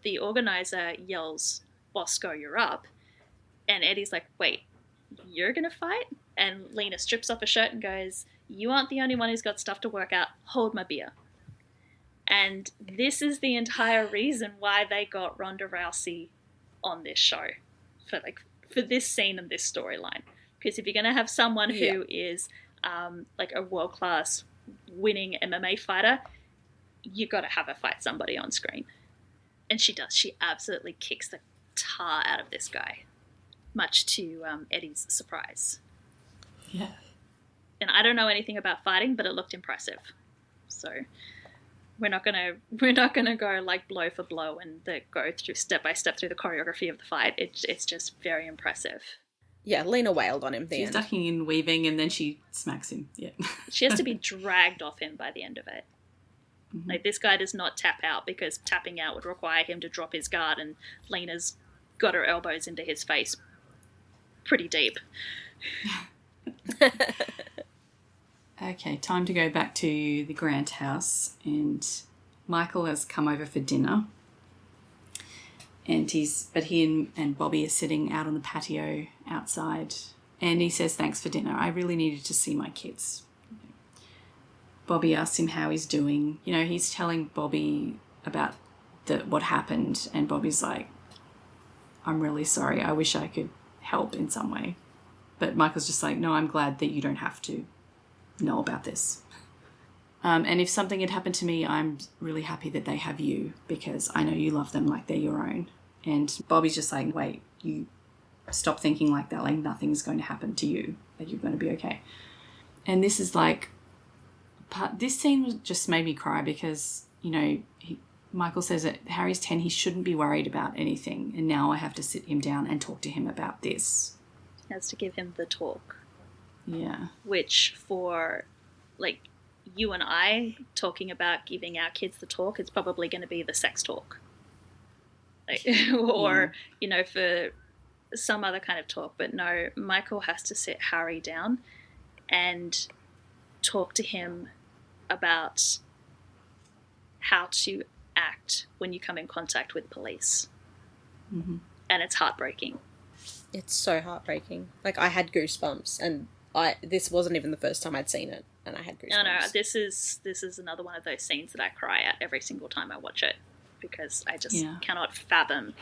the organizer yells, "Bosco, you're up." And Eddie's like, wait, you're going to fight? And Lena strips off her shirt and goes, you aren't the only one who's got stuff to work out. Hold my beer. And this is the entire reason why they got Ronda Rousey on this show. For this scene and this storyline. Because if you're going to have someone who is like a world-class winning MMA fighter, you got to have her fight somebody on screen. And she does. She absolutely kicks the tar out of this guy. Much to Eddie's surprise. Yeah. And I don't know anything about fighting, but it looked impressive. So, we're not gonna go like blow for blow and go through step by step through the choreography of the fight. It's just very impressive. Yeah, Lena wailed on him. She's ducking and weaving, and then she smacks him. Yeah. She has to be dragged off him by the end of it. Mm-hmm. Like, this guy does not tap out, because tapping out would require him to drop his guard, and Lena's got her elbows into his face pretty deep. Okay, time to go back to the Grant house, and Michael has come over for dinner. And he and Bobby are sitting out on the patio outside, and he says, "Thanks for dinner. I really needed to see my kids." Bobby asks him how he's doing. You know, he's telling Bobby about what happened, and Bobby's like, "I'm really sorry. I wish I could help in some way." But Michael's just like, "No, I'm glad that you don't have to know about this. And if something had happened to me, I'm really happy that they have you, because I know you love them like they're your own." And Bobby's just like, "Wait, you stop thinking like that. Like, nothing's going to happen to you. Like, you're going to be okay." And this is like, this scene just made me cry, because, you know, Michael says at Harry's 10, he shouldn't be worried about anything. And now I have to sit him down and talk to him about this. He has to give him the talk. Yeah. Which, for, like, you and I talking about giving our kids the talk, it's probably going to be the sex talk. Like, or, you know, for some other kind of talk. But no, Michael has to sit Harry down and talk to him about how to act when you come in contact with police. Mm-hmm. And it's heartbreaking. It's so heartbreaking. Like, I had goosebumps, and this wasn't even the first time I'd seen it, and I had goosebumps. No, this is another one of those scenes that I cry at every single time I watch it, because I just cannot fathom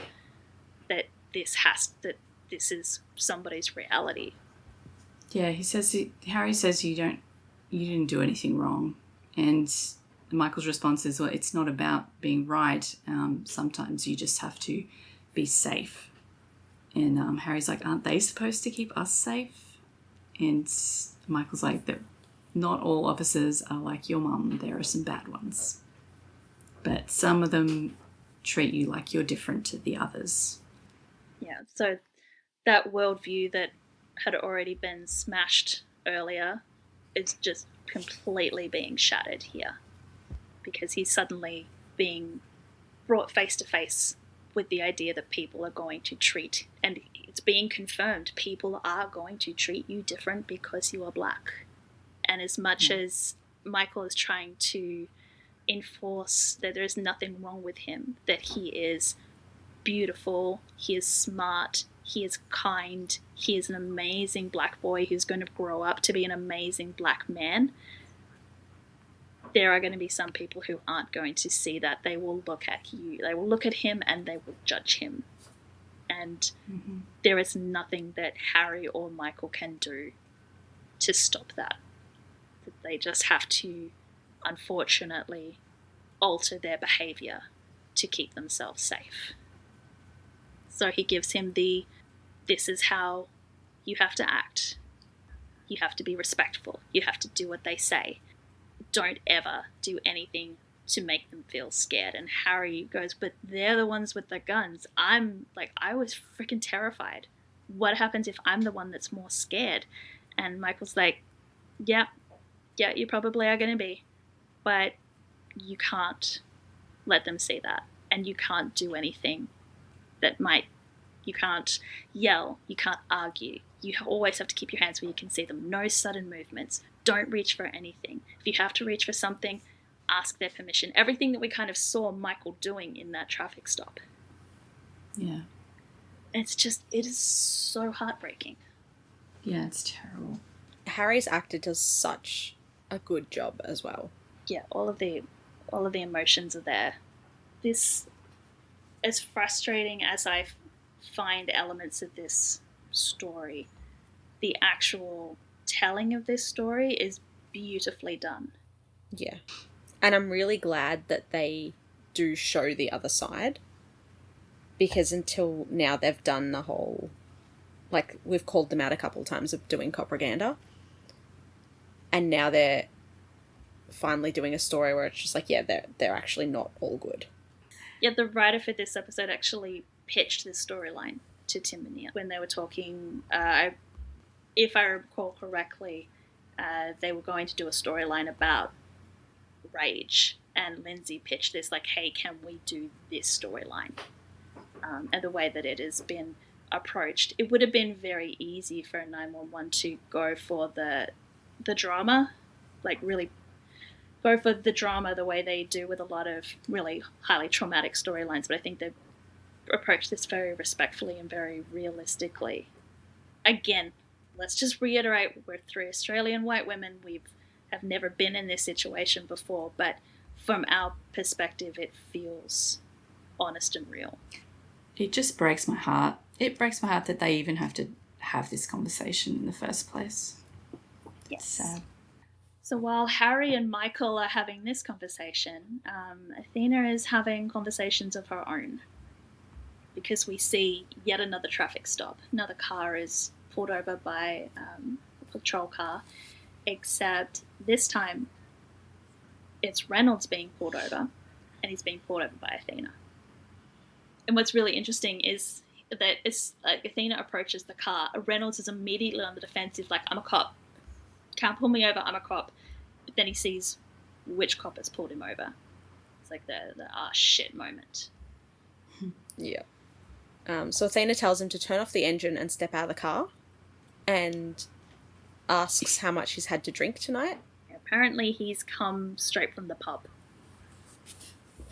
that this is somebody's reality. Yeah, Harry says you didn't do anything wrong, and Michael's response is, "Well, it's not about being right. Sometimes you just have to be safe." And Harry's like, "Aren't they supposed to keep us safe?" And Michael's like, "That not all officers are like your mum. There are some bad ones. But some of them treat you like you're different to the others." Yeah, so that worldview that had already been smashed earlier is just completely being shattered here, because he's suddenly being brought face to face with the idea that people are going to treat, and it's being confirmed, people are going to treat you different because you are black. And as much as Michael is trying to enforce that there is nothing wrong with him, that he is beautiful, he is smart, he is kind, he is an amazing black boy who's going to grow up to be an amazing black man, there are going to be some people who aren't going to see that. They will look at you, they will look at him, and they will judge him. And there is nothing that Harry or Michael can do to stop that. They just have to, unfortunately, alter their behaviour to keep themselves safe. So he gives him this is how you have to act. You have to be respectful. You have to do what they say. Don't ever do anything to make them feel scared. And Harry goes, "But they're the ones with the guns. I'm like, I was freaking terrified. What happens if I'm the one that's more scared?" And Michael's like, yeah, you probably are going to be. But you can't let them see that. And you can't do anything you can't yell, you can't argue. You always have to keep your hands where you can see them. No sudden movements. Don't reach for anything. If you have to reach for something, ask their permission. Everything that we kind of saw Michael doing in that traffic stop. Yeah. It is so heartbreaking. Yeah, it's terrible. Harry's actor does such a good job as well. Yeah, all of the emotions are there. This, as frustrating as I find elements of this story, the actual telling of this story is beautifully done. Yeah. And I'm really glad that they do show the other side, because until now they've done the whole, like, we've called them out a couple of times of doing propaganda, and now they're finally doing a story where it's just like, yeah, they're actually not all good. Yeah, the writer for this episode actually pitched this storyline to Tim and Neil when they were talking. If I recall correctly, they were going to do a storyline about rage, and Lindsay pitched this like, hey, can we do this storyline? And the way that it has been approached, it would have been very easy for 911 to go for the drama, like really go for the drama the way they do with a lot of really highly traumatic storylines, but I think they've approached this very respectfully and very realistically. Again, let's just reiterate, we're 3 Australian white women. We have never been in this situation before, but from our perspective, it feels honest and real. It just breaks my heart. It breaks my heart that they even have to have this conversation in the first place. Yes. Sad. So while Harry and Michael are having this conversation, Athena is having conversations of her own, because we see yet another traffic stop. Another car is pulled over by a patrol car, except this time it's Reynolds being pulled over, and he's being pulled over by Athena. And what's really interesting is that it's like Athena approaches the car, Reynolds is immediately on the defensive, like, I'm a cop. Can't pull me over, I'm a cop. But then he sees which cop has pulled him over. It's like the shit moment. Yeah. So Athena tells him to turn off the engine and step out of the car, and asks how much he's had to drink tonight. Apparently he's come straight from the pub.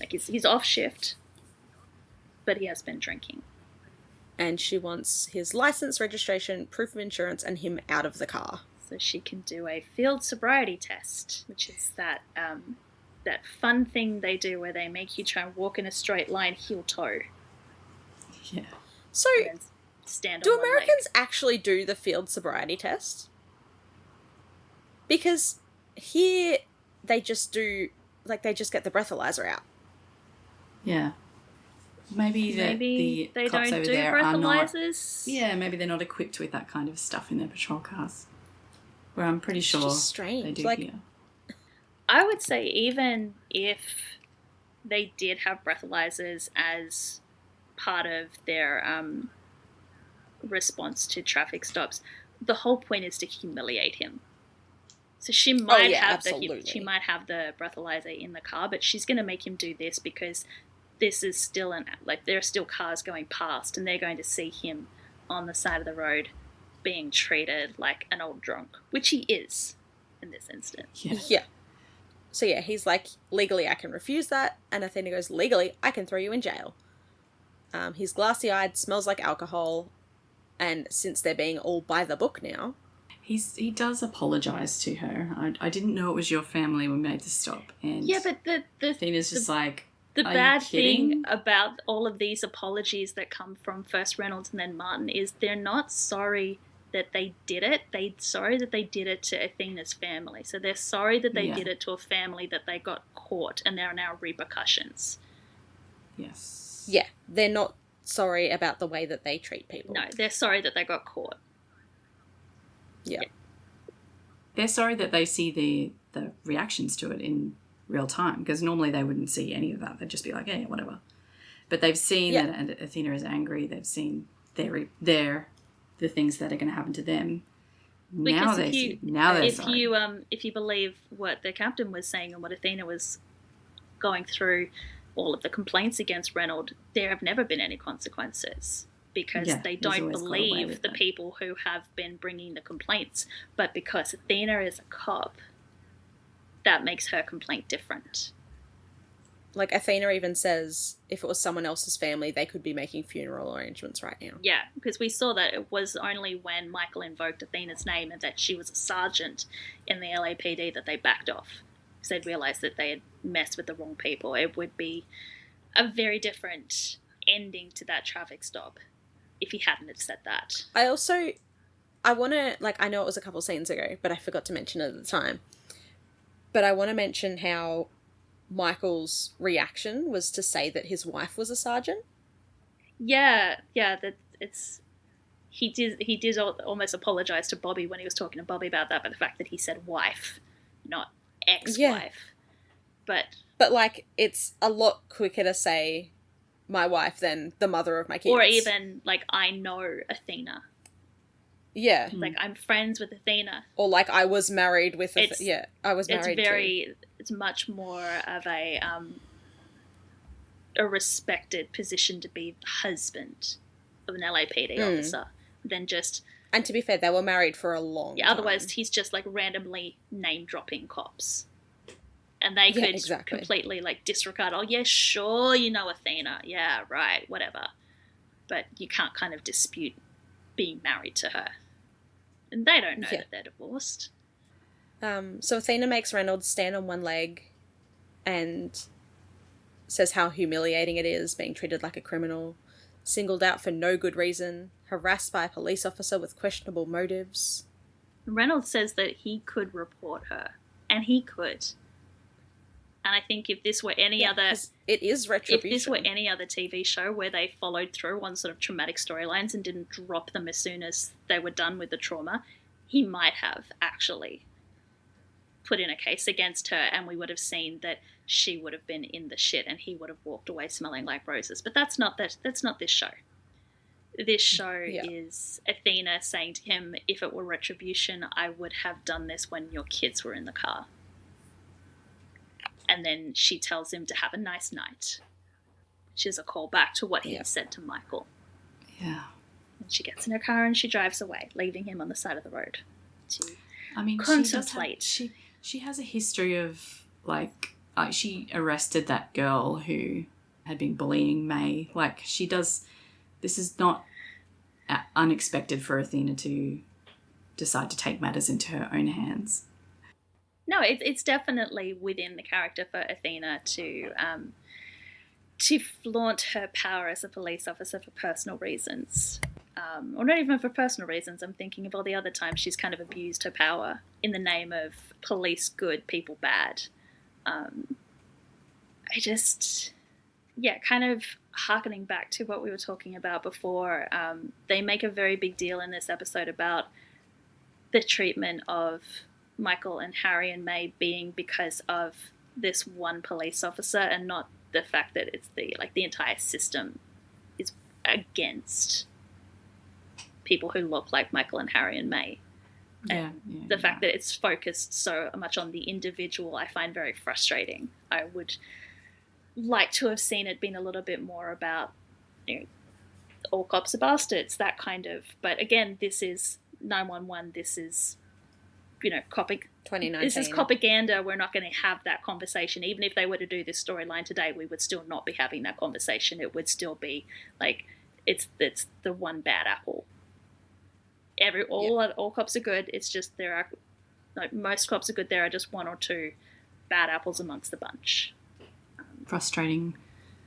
Like he's off shift, but he has been drinking. And she wants his license, registration, proof of insurance, and him out of the car. So she can do a field sobriety test, which is that fun thing they do where they make you try and walk in a straight line heel toe. Yeah. So, stand do on one leg. Americans actually do the field sobriety test? Because here they just do, like, they just get the breathalyzer out. Yeah. Maybe the they cops don't over do there are not. breathalyzers. Yeah, maybe they're not equipped with that kind of stuff in their patrol cars. Where I'm pretty sure just strange. they do Like, here. I would say even if they did have breathalyzers as part of their response to traffic stops, the whole point is to humiliate him. So she might have the breathalyzer in the car, but she's going to make him do this because this is still there are still cars going past, and they're going to see him on the side of the road being treated like an old drunk, which he is in this instance. Yeah. So yeah, he's like, legally I can refuse that, and Athena goes, legally I can throw you in jail. He's glassy-eyed, smells like alcohol, and since they're being all by the book now... He does apologise to her. I didn't know it was your family when we made the stop. And yeah, but Athena's just like, the are bad you kidding? thing about all of these apologies that come from first Reynolds and then Martin is they're not sorry that they did it. They're sorry that they did it to Athena's family. So they're sorry that they did it to a family that they got caught, and there are now repercussions. Yes. Yeah, they're not sorry about the way that they treat people. No, they're sorry that they got caught. Yeah. They're sorry that they see the reactions to it in real time, because normally they wouldn't see any of that. They'd just be like, yeah, whatever. But they've seen that Athena is angry. They've seen the things that are going to happen to them. Now they're sorry. If you believe what the captain was saying and what Athena was going through, all of the complaints against Reynolds, there have never been any consequences because they don't believe the people who have been bringing the complaints. But because Athena is a cop, that makes her complaint different. Like, Athena even says if it was someone else's family, they could be making funeral arrangements right now. Yeah, because we saw that it was only when Michael invoked Athena's name and that she was a sergeant in the LAPD that they backed off. Because they'd realised that they had messed with the wrong people. It would be a very different ending to that traffic stop if he hadn't have said that. I want to, like, I know it was a couple scenes ago, but I forgot to mention it at the time. But I want to mention how Michael's reaction was to say that his wife was a sergeant. Yeah, that he did almost apologise to Bobby when he was talking to Bobby about that, but the fact that he said wife, not ex-wife. But like, it's a lot quicker to say my wife than the mother of my kids. or even like, I know Athena. Yeah. Like, I'm friends with Athena. Or like, I was married with I was married It's much more of a respected position to be the husband of an LAPD officer than just... And to be fair, they were married for a long time. Otherwise, he's just, like, randomly name-dropping cops. And they could completely, like, disregard, oh, yeah, sure, you know Athena. Yeah, right, whatever. But you can't kind of dispute being married to her. And they don't know that they're divorced. So Athena makes Reynolds stand on one leg and says how humiliating it is being treated like a criminal, singled out for no good reason, harassed by a police officer with questionable motives. Reynolds says that he could report her. And he could. And I think if this were any other... It is retribution. If this were any other TV show where they followed through on sort of traumatic storylines and didn't drop them as soon as they were done with the trauma, he might have actually put in a case against her, and we would have seen that she would have been in the shit and he would have walked away smelling like roses. But that's not this show. This show is Athena saying to him, if it were retribution, I would have done this when your kids were in the car. And then she tells him to have a nice night. Which is a call-back to what he had said to Michael. Yeah. And she gets in her car and she drives away, leaving him on the side of the road to contemplate. She has a history of, like, she arrested that girl who had been bullying May. Like, she does... This is not unexpected for Athena to decide to take matters into her own hands. No, it's definitely within the character for Athena to flaunt her power as a police officer for personal reasons. Or not even for personal reasons. I'm thinking of all the other times she's kind of abused her power in the name of police good, people bad. Kind of harkening back to what we were talking about before, they make a very big deal in this episode about the treatment of Michael and Harry and May being because of this one police officer, and not the fact that it's the entire system is against people who look like Michael and Harry and May. And the fact that it's focused so much on the individual, I find very frustrating. I would like to have seen it been a little bit more about, all cops are bastards, that kind of. But again, this is 911. This is, 2019. This is propaganda. We're not going to have that conversation. Even if they were to do this storyline today, we would still not be having that conversation. It would still be like, it's the one bad apple. All cops are good. It's just most cops are good. There are just one or two bad apples amongst the bunch. Frustrating.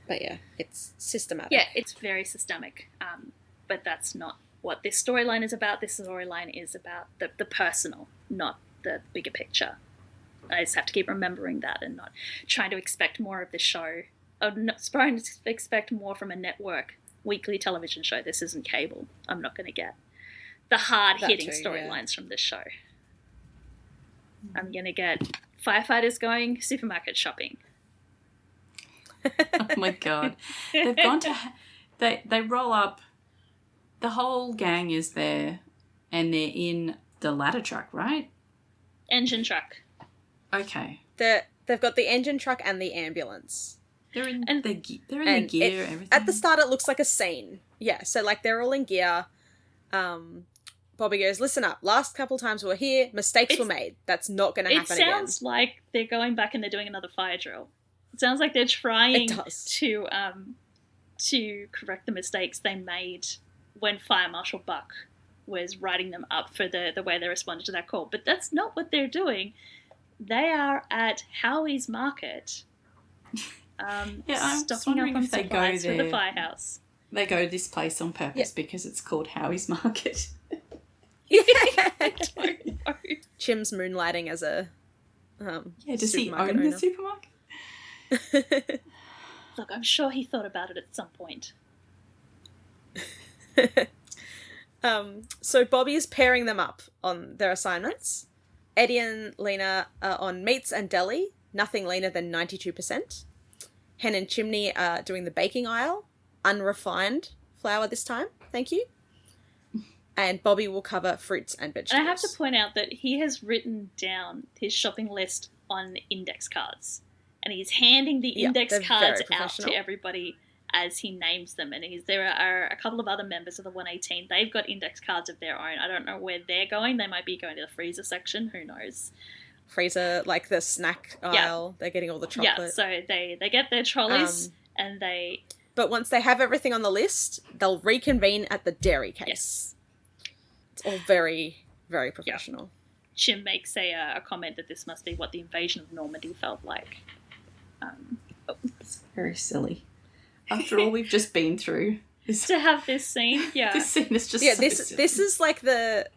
But yeah, it's systematic. Yeah, it's very systemic. But that's not what this storyline is about. This storyline is about the personal, not the bigger picture. I just have to keep remembering that and not trying to expect more of the show. Trying to expect more from a network weekly television show. This isn't cable. I'm not going to get the hard-hitting storylines from this show. I'm going to get firefighters going supermarket shopping. Oh my God. They've gone to... They roll up... The whole gang is there and they're in the ladder truck, right? Engine truck. Okay. They've got the engine truck and the ambulance. They're in the gear, everything. At the start, it looks like a scene. Yeah, so, they're all in gear. Bobby goes, listen up, last couple times we were here, mistakes were made. That's not going to happen again. It sounds like they're going back and they're doing another fire drill. It sounds like they're trying to correct the mistakes they made when Fire Marshal Buck was writing them up for the way they responded to that call. But that's not what they're doing. They are at Howie's Market, I'm stocking up on supplies for the firehouse. They go to this place on purpose because it's called Howie's Market. Yeah. I don't know. Chim's moonlighting as a does he own the supermarket? Look, I'm sure he thought about it at some point. So Bobby is pairing them up on their assignments. Eddie and Lena are on meats and deli, nothing leaner than 92%. Hen and Chimney are doing the baking aisle, unrefined flour this time, thank you. And Bobby will cover fruits and vegetables. And I have to point out that he has written down his shopping list on index cards. And he's handing the index cards out to everybody as he names them. And there are a couple of other members of the 118. They've got index cards of their own. I don't know where they're going. They might be going to the freezer section. Who knows? Freezer, like the snack aisle. They're getting all the chocolate. Yeah, so they get their trolleys and they... But once they have everything on the list, they'll reconvene at the dairy case. Yes. It's all very, very professional. Chim makes a comment that this must be what the invasion of Normandy felt like. It's very silly. After all we've just been through. To have this scene, yeah. This scene is just silly. This is like the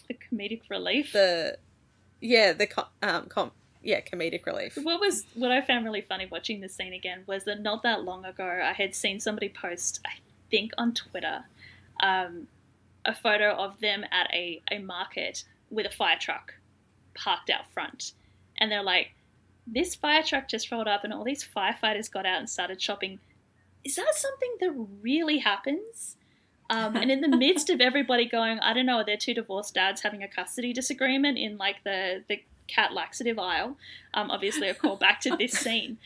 comedic relief. Comedic relief. What I found really funny watching this scene again was that not that long ago I had seen somebody post, I think on Twitter, a photo of them at a market with a fire truck parked out front. And they're like, this fire truck just rolled up and all these firefighters got out and started shopping. Is that something that really happens? And in the midst of everybody going, I don't know, are there two divorced dads having a custody disagreement in like the cat laxative aisle? Obviously a call back to this scene.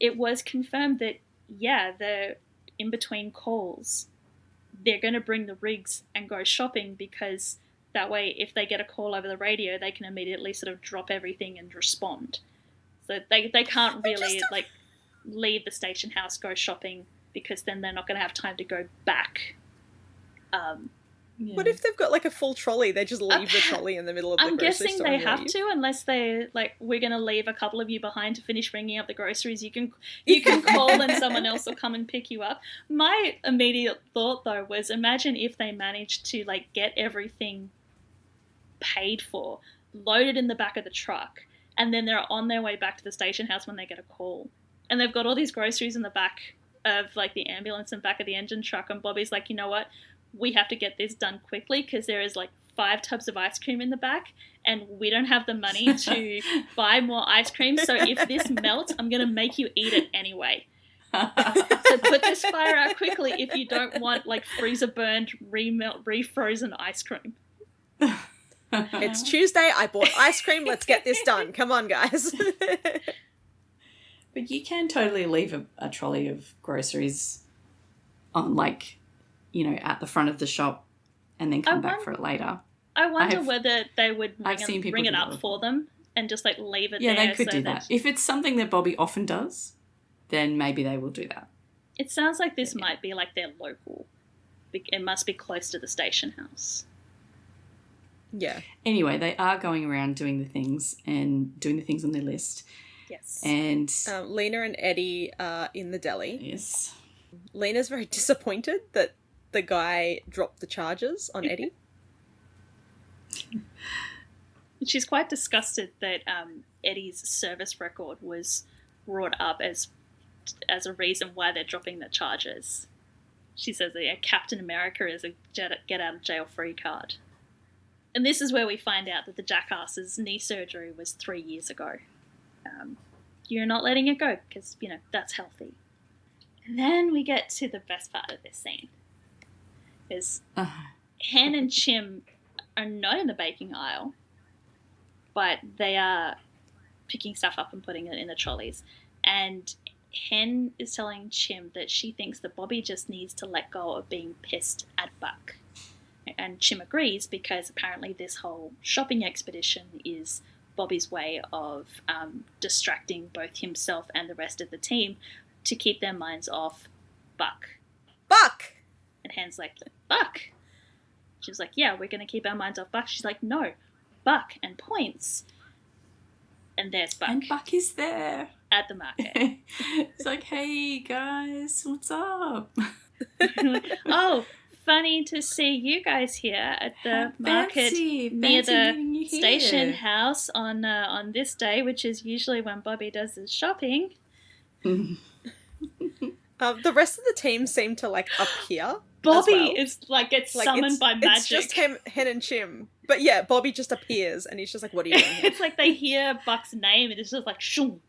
It was confirmed that, the in between calls, they're going to bring the rigs and go shopping because that way if they get a call over the radio, they can immediately sort of drop everything and respond. So they can't really leave the station house, go shopping, because then they're not going to have time to go back. What if they've got like a full trolley? They just leave the trolley in the middle of the grocery store. I'm guessing they have to, unless they we're going to leave a couple of you behind to finish ringing up the groceries. You can call and someone else will come and pick you up. My immediate thought though was, imagine if they managed to get everything paid for, loaded in the back of the truck, and then they're on their way back to the station house when they get a call, and they've got all these groceries in the back of the ambulance and back of the engine truck, and Bobby's like, you know what? We have to get this done quickly because there is 5 tubs of ice cream in the back and we don't have the money to buy more ice cream. So if this melts, I'm going to make you eat it anyway. So put this fire out quickly if you don't want freezer burned, refrozen ice cream. It's Tuesday. I bought ice cream. Let's get this done. Come on, guys. But you can totally leave a trolley of groceries on at the front of the shop and then come back for it later. I wonder whether they would ring it up for them and just leave it there. Yeah, they could do that. If it's something that Bobby often does, then maybe they will do that. It sounds like this might be their local. It must be close to the station house. Yeah. Anyway, they are going around doing the things on their list. Yes. And Lena and Eddie are in the deli. Yes. Lena's very disappointed that the guy dropped the charges on Eddie. She's quite disgusted that Eddie's service record was brought up as a reason why they're dropping the charges. She says that Captain America is a get out of jail free card. And this is where we find out that the jackass's knee surgery was 3 years ago. You're not letting it go because, that's healthy. And then we get to the best part of this scene. Is Hen and Chim are not in the baking aisle, but they are picking stuff up and putting it in the trolleys. And Hen is telling Chim that she thinks that Bobby just needs to let go of being pissed at Buck. And Chim agrees because apparently this whole shopping expedition is Bobby's way of distracting both himself and the rest of the team to keep their minds off Buck. Buck! And Hen's like, Buck? She's like, yeah, we're going to keep our minds off Buck. She's like, no, Buck, and points. And there's Buck. And Buck is there. At the market. It's like, hey, guys, what's up? Oh, funny to see you guys here at the market near the station house on this day, which is usually when Bobby does his shopping. The rest of the team seem to appear Bobby well. is like gets Like, summoned by magic. It's just Hen and Chim. But yeah, Bobby just appears and he's just like, what are you doing here? It's like they hear Buck's name and it's just like shoom.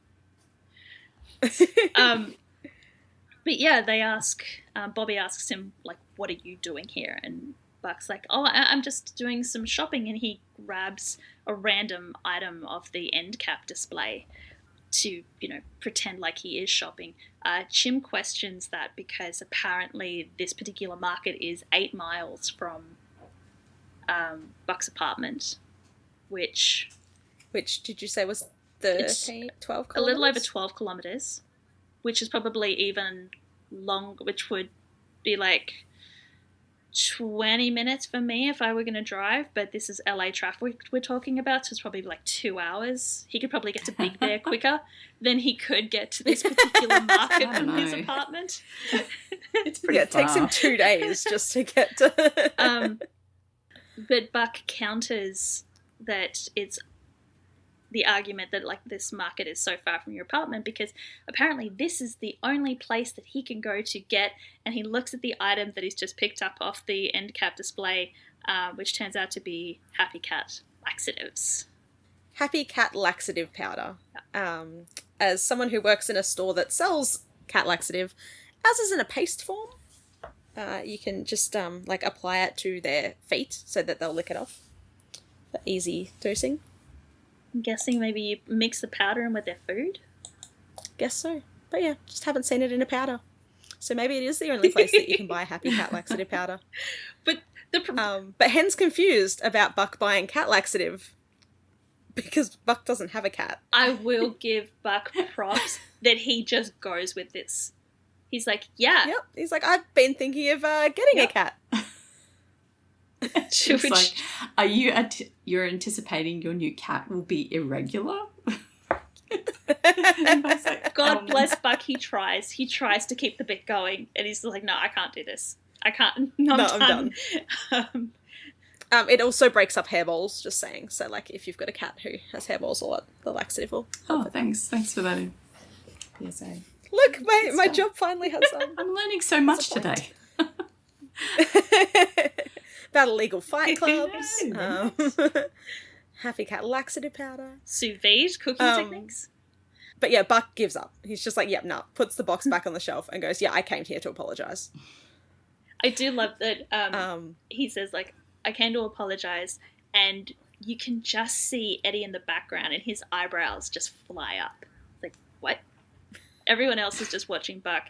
But yeah, they ask. Bobby asks him like, "What are you doing here?" And Buck's like, "Oh, I'm just doing some shopping," and he grabs a random item of the end cap display to, pretend like he is shopping. Chim questions that because apparently this particular market is 8 miles from Buck's apartment, which did you say was It's 12 kilometers? a little over 12 kilometers, which is probably even long, which would be like 20 minutes for me if I were going to drive, but this is LA traffic we're talking about, so it's probably like 2 hours. He could probably get to Big Bear quicker than he could get to this particular market from his apartment. It's pretty it takes him 2 days just to get to... But Buck counters that it's the argument that like this market is so far from your apartment because apparently this is the only place that he can go to get, and he looks at the item that he's just picked up off the end cap display, which turns out to be Happy Cat laxatives. Happy Cat laxative powder. As someone who works in a store that sells cat laxative, ours is in a paste form. You can just apply it to their feet so that they'll lick it off for easy dosing. I'm guessing maybe you mix the powder in with their food? Guess so. But yeah, just haven't seen it in a powder. So maybe it is the only place that you can buy Happy Cat laxative powder. But but Hen's confused about Buck buying cat laxative because Buck doesn't have a cat. I will give Buck props that he just goes with this. He's like, yeah. Yep. He's like, I've been thinking of getting a cat. It's like, are you're anticipating your new cat will be irregular? Like, God bless Buck. He tries to keep the bit going, and he's like, no, I can't do this. I can't. I'm done. It also breaks up hairballs, just saying. So, like, if you've got a cat who has hairballs a lot, the laxative will. Oh, thanks for that. PSA. Look, my job finally has. I'm learning so much today. About illegal fight clubs, Happy Cat laxative powder, sous vide cooking techniques. But yeah, Buck gives up. He's just like, yep, no. Puts the box back on the shelf and goes, yeah, I came here to apologise. I do love that he says, like, I came to apologise, and you can just see Eddie in the background and his eyebrows just fly up. Like, what? Everyone else is just watching Buck.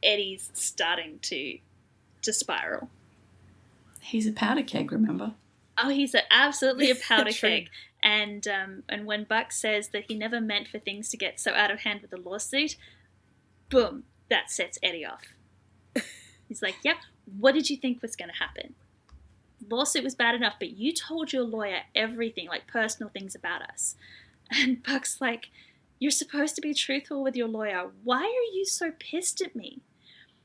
Eddie's starting to spiral. He's a powder keg, remember? Oh, he's absolutely a powder keg. And when Buck says that he never meant for things to get so out of hand with a lawsuit, boom, that sets Eddie off. He's like, yeah, what did you think was going to happen? Lawsuit was bad enough, but you told your lawyer everything, like personal things about us. And Buck's like, you're supposed to be truthful with your lawyer. Why are you so pissed at me?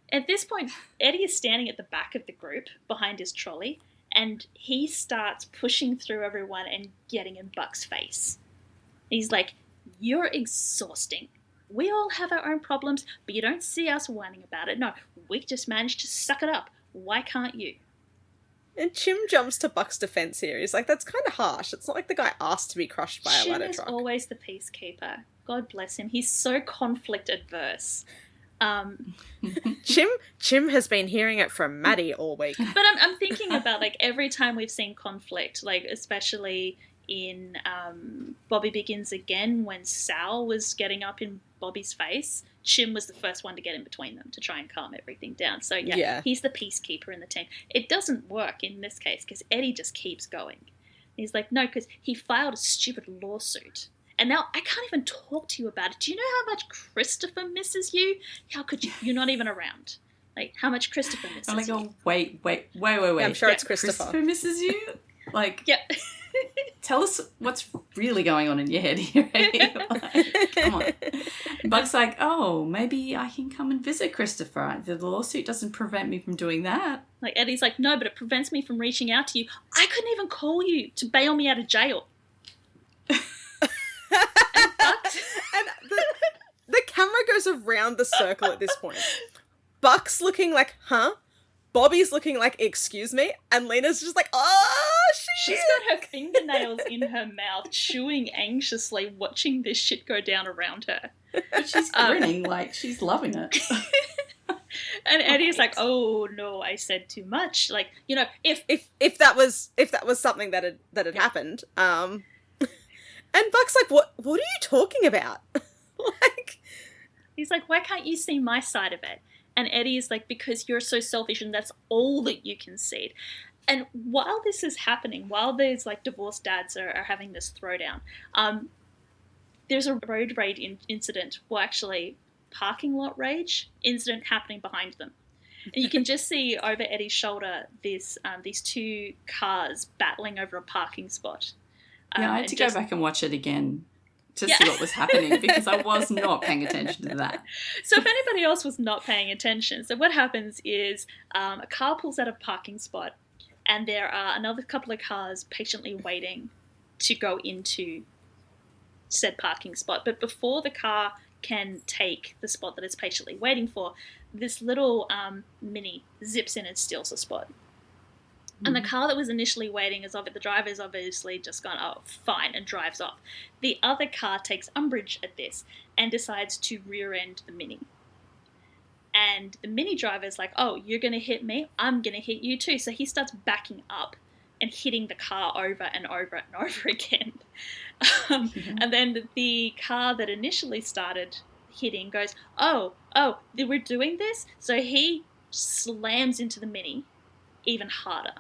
At this point, Eddie is standing at the back of the group behind his trolley, and he starts pushing through everyone and getting in Buck's face. He's like, you're exhausting. We all have our own problems, but you don't see us whining about it. No, we just managed to suck it up. Why can't you? And Chim jumps to Buck's defense here. He's like, that's kind of harsh. It's not like the guy asked to be crushed by a ladder truck. Chim is always the peacekeeper. God bless him. He's so conflict adverse. Chim has been hearing it from Maddie all week. But I'm thinking about, like, every time we've seen conflict, like, especially in Bobby Begins Again, when Sal was getting up in Bobby's face, Chim was the first one to get in between them to try and calm everything down. So, yeah. He's the peacekeeper in the team. It doesn't work in this case because Eddie just keeps going. He's like, no, because he filed a stupid lawsuit. And now I can't even talk to you about it. Do you know how much Christopher misses you? How could you? You're not even around. Like, how much Christopher misses you. I'm like, oh, wait. Yeah, I'm sure it's Christopher. Christopher misses you? Like, yeah. Tell us what's really going on in your head here, Eddie. Like, come on. Buck's like, oh, maybe I can come and visit Christopher. The lawsuit doesn't prevent me from doing that. Like, Eddie's like, no, but it prevents me from reaching out to you. I couldn't even call you to bail me out of jail. And the camera goes around the circle at this point. Buck's looking like, huh? Bobby's looking like, excuse me, and Lena's just like, oh, She's got her fingernails in her mouth, chewing anxiously, watching this shit go down around her. But she's grinning like she's loving it. Oh, And Eddie's like, "Oh no, I said too much." Like, you know, if that was something that had happened, and Buck's like, what are you talking about? Like, he's like, "Why can't you see my side of it?" And Eddie's like, "Because you're so selfish, and that's all that you concede." And while this is happening, while these like divorced dads are having this throwdown, there's a road rage incident, well, actually, parking lot rage incident happening behind them. And you can just see over Eddie's shoulder these two cars battling over a parking spot. Yeah, I had to go back and watch it again to see what was happening because I was not paying attention to that. So if anybody else was not paying attention, so what happens is a car pulls out of a parking spot and there are another couple of cars patiently waiting to go into said parking spot. But before the car can take the spot that it's patiently waiting for, this little Mini zips in and steals the spot. And the car that was initially waiting the driver's obviously just gone, oh, fine, and drives off. The other car takes umbrage at this and decides to rear-end the Mini. And the Mini driver's like, oh, you're going to hit me? I'm going to hit you too. So he starts backing up and hitting the car over and over and over again. And then the car that initially started hitting goes, oh, we're doing this? So he slams into the Mini even harder.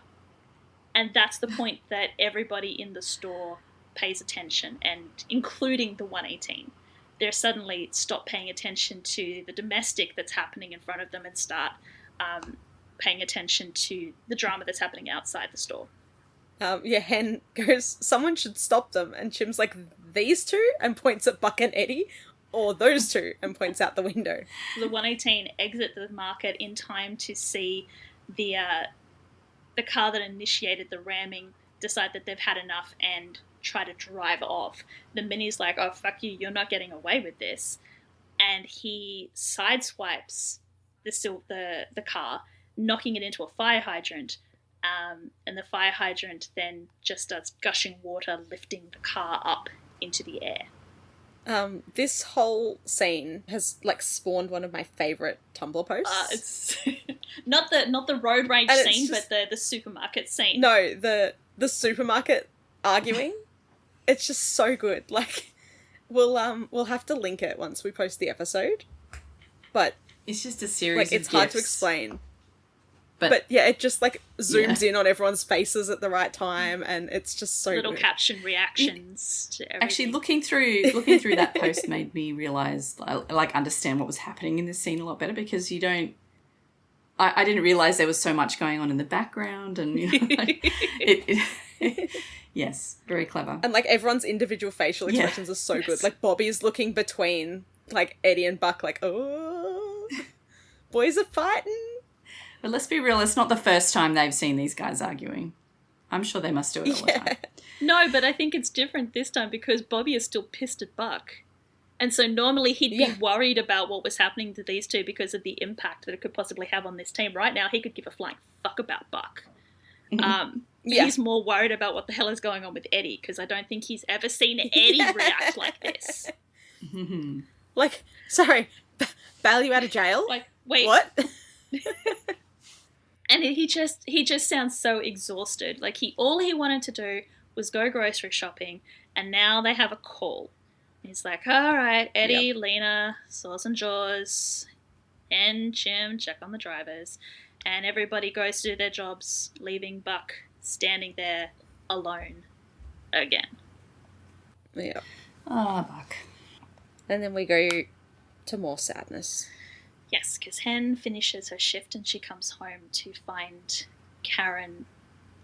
And that's the point that everybody in the store pays attention, and including the 118. They suddenly stop paying attention to the domestic that's happening in front of them and start paying attention to the drama that's happening outside the store. Hen goes, someone should stop them. And Chim's like, these two? And points at Buck and Eddie. Or those two, and points out the window. The 118 exit the market in time to see the car that initiated the ramming decide that they've had enough and try to drive off. The Mini's like, oh, fuck you, you're not getting away with this. And he sideswipes the car, knocking it into a fire hydrant. And the fire hydrant then just starts gushing water, lifting the car up into the air. This whole scene has spawned one of my favourite Tumblr posts. It's not the road rage scene, but the supermarket scene. No, the supermarket arguing. It's just so good. We'll have to link it once we post the episode. But it's just a series. It's of hard gifs. to explain. But yeah, it just zooms in on everyone's faces at the right time, and it's just so little good. Caption reactions to everything. Actually, looking through that post made me realise, understand what was happening in this scene a lot better, because you don't. I didn't realise there was so much going on in the background, and yes, very clever. And everyone's individual facial expressions are so good. Bobby's looking between Eddie and Buck, oh, boys are fighting. But let's be real, it's not the first time they've seen these guys arguing. I'm sure they must do it all the time. No, but I think it's different this time because Bobby is still pissed at Buck. And so normally he'd be worried about what was happening to these two because of the impact that it could possibly have on this team. Right now, he could give a flying fuck about Buck. He's more worried about what the hell is going on with Eddie, because I don't think he's ever seen Eddie react like this. Sorry, bail you out of jail? Wait. What? And he just sounds so exhausted. All he wanted to do was go grocery shopping, and now they have a call. He's like, all right, Eddie, Lena, Sauce and Jaws, and Jim, check on the drivers. And everybody goes to do their jobs, leaving Buck standing there alone again. Yeah. Ah, Buck. And then we go to more sadness. Yes, because Hen finishes her shift and she comes home to find Karen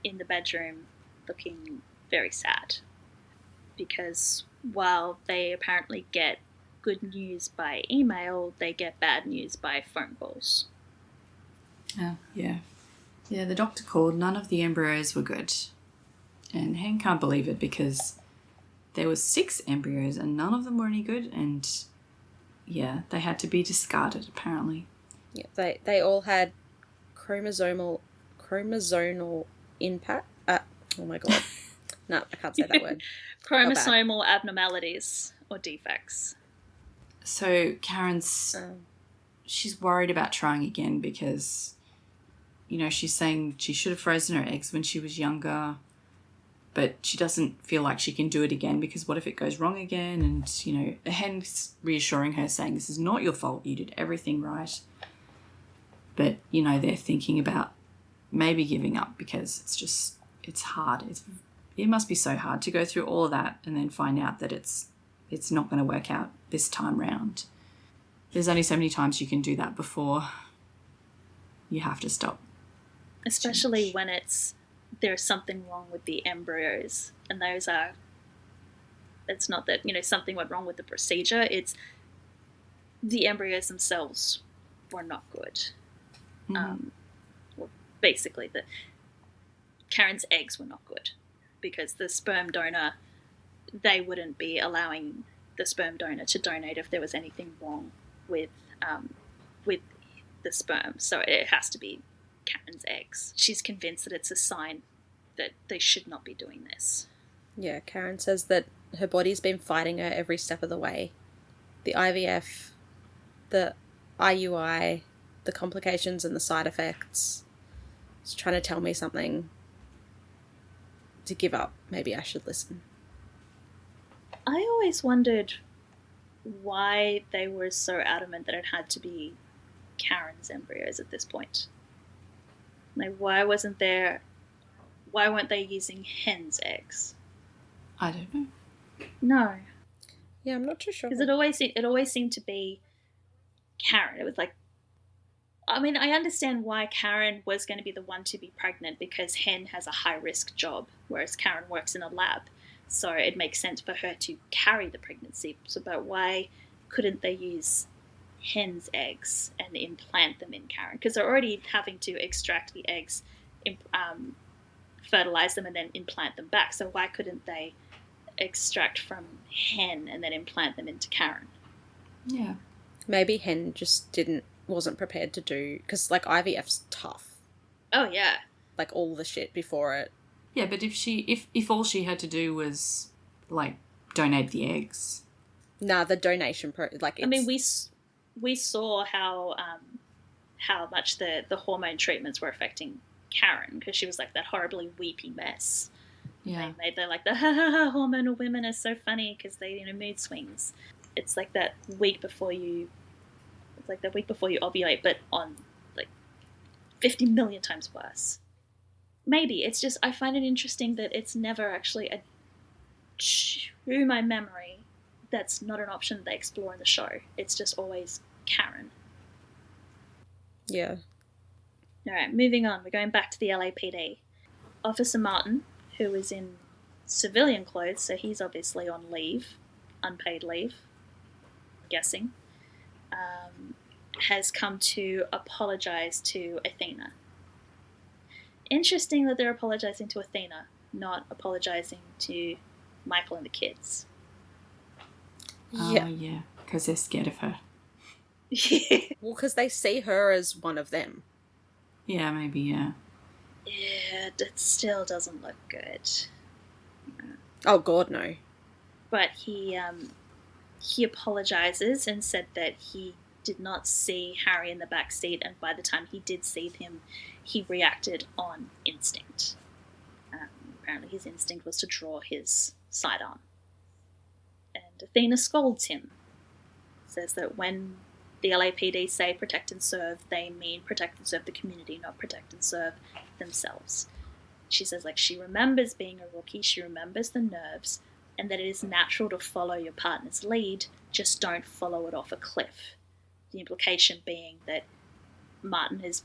in the bedroom looking very sad. Because while they apparently get good news by email, they get bad news by phone calls. Oh, yeah. Yeah, the doctor called. None of the embryos were good. And Hen can't believe it because there was 6 embryos and none of them were any good, and yeah, they had to be discarded apparently. Yeah, they all had chromosomal impact. Oh my god. No, I can't say that word. Chromosomal abnormalities or defects. So Karen's she's worried about trying again because, you know, she's saying she should have frozen her eggs when she was younger, but she doesn't feel like she can do it again because what if it goes wrong again? And, you know, a hen's reassuring her, saying this is not your fault, you did everything right. But, you know, they're thinking about maybe giving up because it's hard. It must be so hard to go through all of that and then find out that it's not going to work out this time round. There's only so many times you can do that before you have to stop. Especially when there's something wrong with the embryos, and it's not that, you know, something went wrong with the procedure, it's the embryos themselves were not good. Well, basically, Karen's eggs were not good because the sperm donor, they wouldn't be allowing the sperm donor to donate if there was anything wrong with the sperm. So it has to be Karen's eggs. She's convinced that it's a sign that they should not be doing this. Yeah, Karen says that her body's been fighting her every step of the way. The IVF, the IUI, the complications and the side effects. It's trying to tell me something to give up. Maybe I should listen. I always wondered why they were so adamant that it had to be Karen's embryos at this point. Like, why weren't they using hen's eggs? I don't know. No. Yeah, I'm not too sure. Because it always seemed to be Karen. It was like, I mean, I understand why Karen was going to be the one to be pregnant because hen has a high-risk job, whereas Karen works in a lab. So it makes sense for her to carry the pregnancy. So, but why couldn't they use hen's eggs and implant them in Karen? Because they're already having to extract the eggs, fertilize them, and then implant them back. So why couldn't they extract from hen and then implant them into Karen? Yeah. Maybe hen just wasn't prepared to do, because like IVF's tough. Oh yeah. Like all the shit before it. Yeah, but if all she had to do was like donate the eggs. Nah, the donation I mean, we saw how much the hormone treatments were affecting Karen because she was like that horribly weepy mess. Yeah. They're like the hormonal women are so funny because they mood swings. It's like that week before you ovulate, but on like 50 million times worse. Maybe it's just I find it interesting that it's never actually to my memory. That's not an option that they explore in the show. It's just always Karen. Yeah. All right, moving on. We're going back to the LAPD. Officer Martin, who is in civilian clothes, so he's obviously on leave, unpaid leave, guessing, has come to apologise to Athena. Interesting that they're apologising to Athena, not apologising to Michael and the kids. Yeah. Oh, yeah, because they're scared of her. Well, because they see her as one of them. Yeah, maybe, yeah. Yeah, it still doesn't look good. Oh, God, no. But he apologises and said that he did not see Harry in the back seat, and by the time he did see him, he reacted on instinct. Apparently his instinct was to draw his sidearm. And Athena scolds him. Says that when the LAPD say protect and serve, they mean protect and serve the community, not protect and serve themselves. She says, like, she remembers being a rookie, she remembers the nerves, and that it is natural to follow your partner's lead, just don't follow it off a cliff. The implication being that Martin has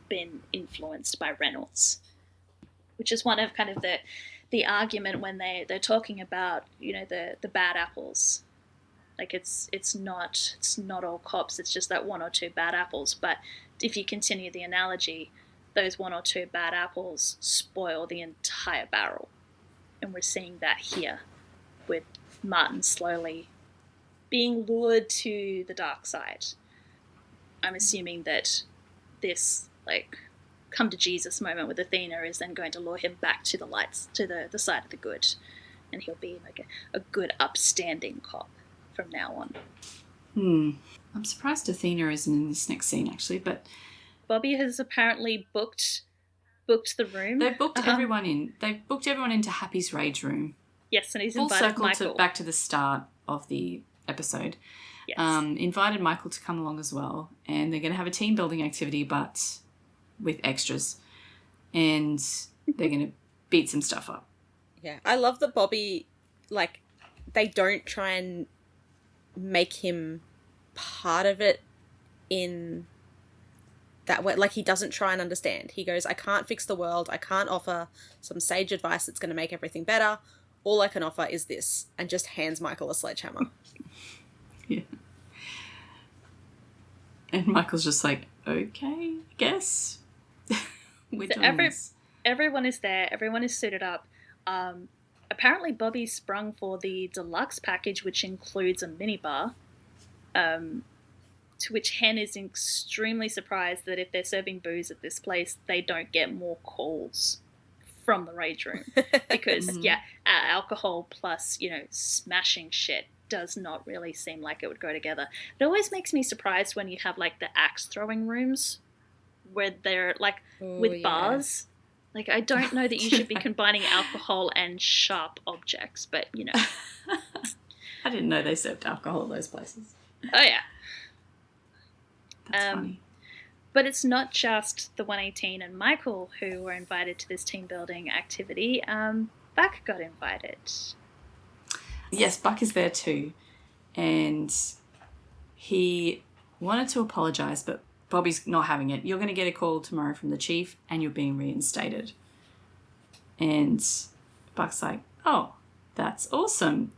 been influenced by Reynolds, which is one of kind of the argument when they're talking about, you know, the bad apples. Like it's not all cops, it's just that one or two bad apples. But if you continue the analogy, those one or two bad apples spoil the entire barrel. And we're seeing that here with Martin slowly being lured to the dark side. I'm assuming that this, like, come to Jesus moment with Athena is then going to lure him back to the lights, to the side of the good, and he'll be like a good, upstanding cop from now on. I'm surprised Athena isn't in this next scene, actually, but Bobby has apparently booked the room. they've booked everyone in. They've booked everyone into Happy's rage room. Yes, and he's Full invited circle Michael. back to the start of the episode. Yes. Invited Michael to come along as well, and they're going to have a team building activity, but with extras, and they're going to beat some stuff up. Yeah, I love that Bobby, like, they don't try and make him part of it in that way. Like, he doesn't try and understand. He goes, I can't fix the world. I can't offer some sage advice that's going to make everything better. All I can offer is this, and just hands Michael a sledgehammer. Yeah. And Michael's just like, okay, I guess. We're doing this. Everyone is there. Everyone is suited up. Apparently, Bobby sprung for the deluxe package, which includes a minibar. To which Hen is extremely surprised that if they're serving booze at this place, they don't get more calls from the rage room. Because, alcohol plus, smashing shit does not really seem like it would go together. It always makes me surprised when you have, like, the axe throwing rooms where they're, like, with bars. Like, I don't know that you should be combining alcohol and sharp objects, but, I didn't know they served alcohol at those places. Oh, yeah. That's funny. But it's not just the 118 and Michael who were invited to this team building activity. Buck got invited. Yes, Buck is there too. And he wanted to apologise, but Bobby's not having it. You're going to get a call tomorrow from the chief and you're being reinstated. And Buck's like, oh, that's awesome.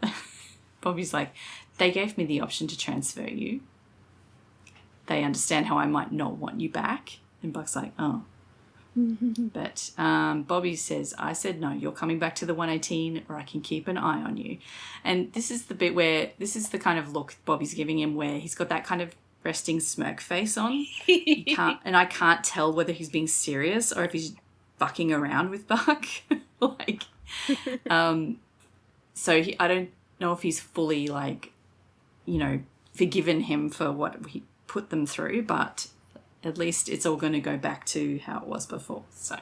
Bobby's like, they gave me the option to transfer you. They understand how I might not want you back. And Buck's like, oh. But Bobby says, I said no, you're coming back to the 118 or I can keep an eye on you. And this is the bit where, this is the kind of look Bobby's giving him where he's got that kind of resting smirk face on. And I can't tell whether he's being serious or if he's fucking around with Buck. So I don't know if he's fully, forgiven him for what he put them through, but at least it's all going to go back to how it was before. So,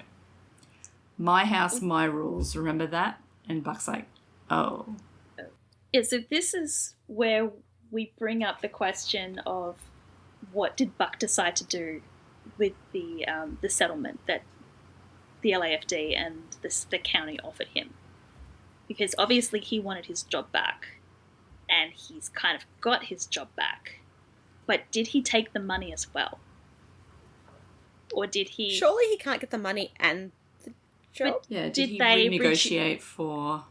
my house, my rules. Remember that? And Buck's like, oh. Yeah, so this is where we bring up the question of what did Buck decide to do with the settlement that the LAFD and the county offered him. Because obviously he wanted his job back, and he's kind of got his job back. But did he take the money as well? Or did he... Surely he can't get the money and the job? Yeah, did he renegotiate for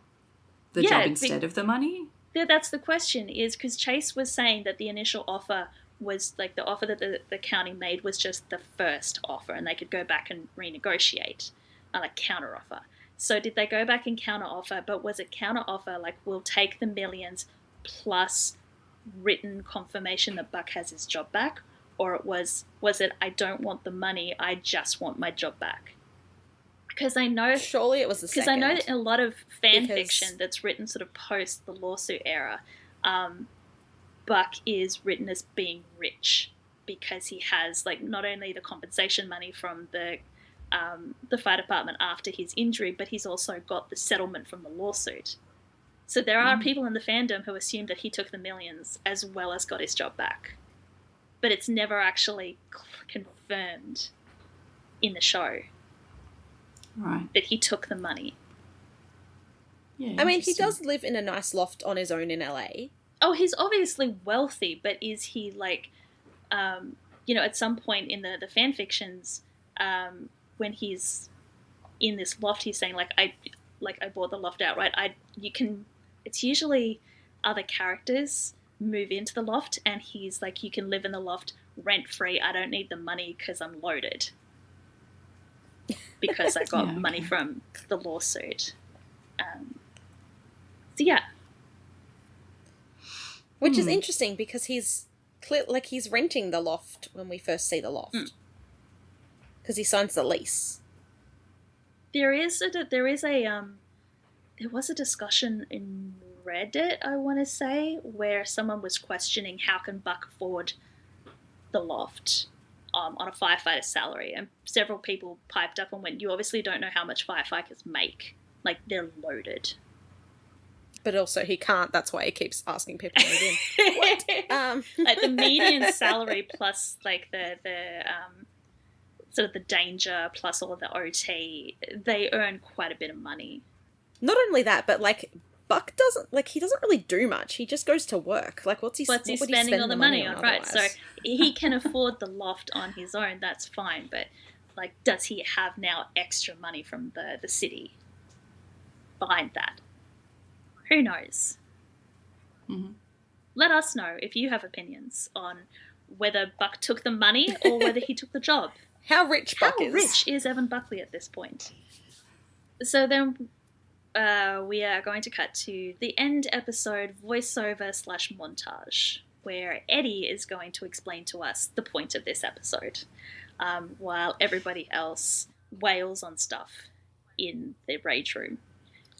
the job instead of the money? Yeah, that's the question, is because Chase was saying that the initial offer was, like, the offer that the county made was just the first offer, and they could go back and renegotiate, like, counter offer. So did they go back and counter offer, but was it counter offer, like, we'll take the millions plus written confirmation that Buck has his job back? Or it was it, I don't want the money, I just want my job back? Because I know... Surely it was the second. Because I know that in a lot of fan fiction that's written sort of post the lawsuit era, Buck is written as being rich because he has, like, not only the compensation money from the fire department after his injury, but he's also got the settlement from the lawsuit. So there are people in the fandom who assume that he took the millions as well as got his job back. But it's never actually confirmed in the show. Right. That he took the money. Yeah, I mean, he does live in a nice loft on his own in LA. Oh, he's obviously wealthy, but is he, like, at some point in the fan fictions, when he's in this loft, he's saying, I bought the loft outright. It's usually other characters move into the loft, and he's like, you can live in the loft rent-free. I don't need the money because I'm loaded. Because I got money from the lawsuit. So yeah. Which is interesting because he's renting the loft when we first see the loft. Because he signs the lease. There was a discussion in Reddit, I want to say, where someone was questioning how can Buck afford the loft on a firefighter's salary, and several people piped up and went, "You obviously don't know how much firefighters make. Like, they're loaded." But also he can't. That's why he keeps asking people to move in. What? Like the median salary plus like the sort of the danger plus all of the OT, they earn quite a bit of money. Not only that, but like Buck doesn't he doesn't really do much. He just goes to work. Like what would he spending all the money on? Right, otherwise? so he can afford the loft on his own. That's fine, but like, does he have now extra money from the city behind that? Who knows? Mm-hmm. Let us know if you have opinions on whether Buck took the money or whether he took the job. How rich Buck is. How rich is Evan Buckley at this point? So then we are going to cut to the end episode voiceover / montage, where Eddie is going to explain to us the point of this episode, while everybody else wails on stuff in the rage room.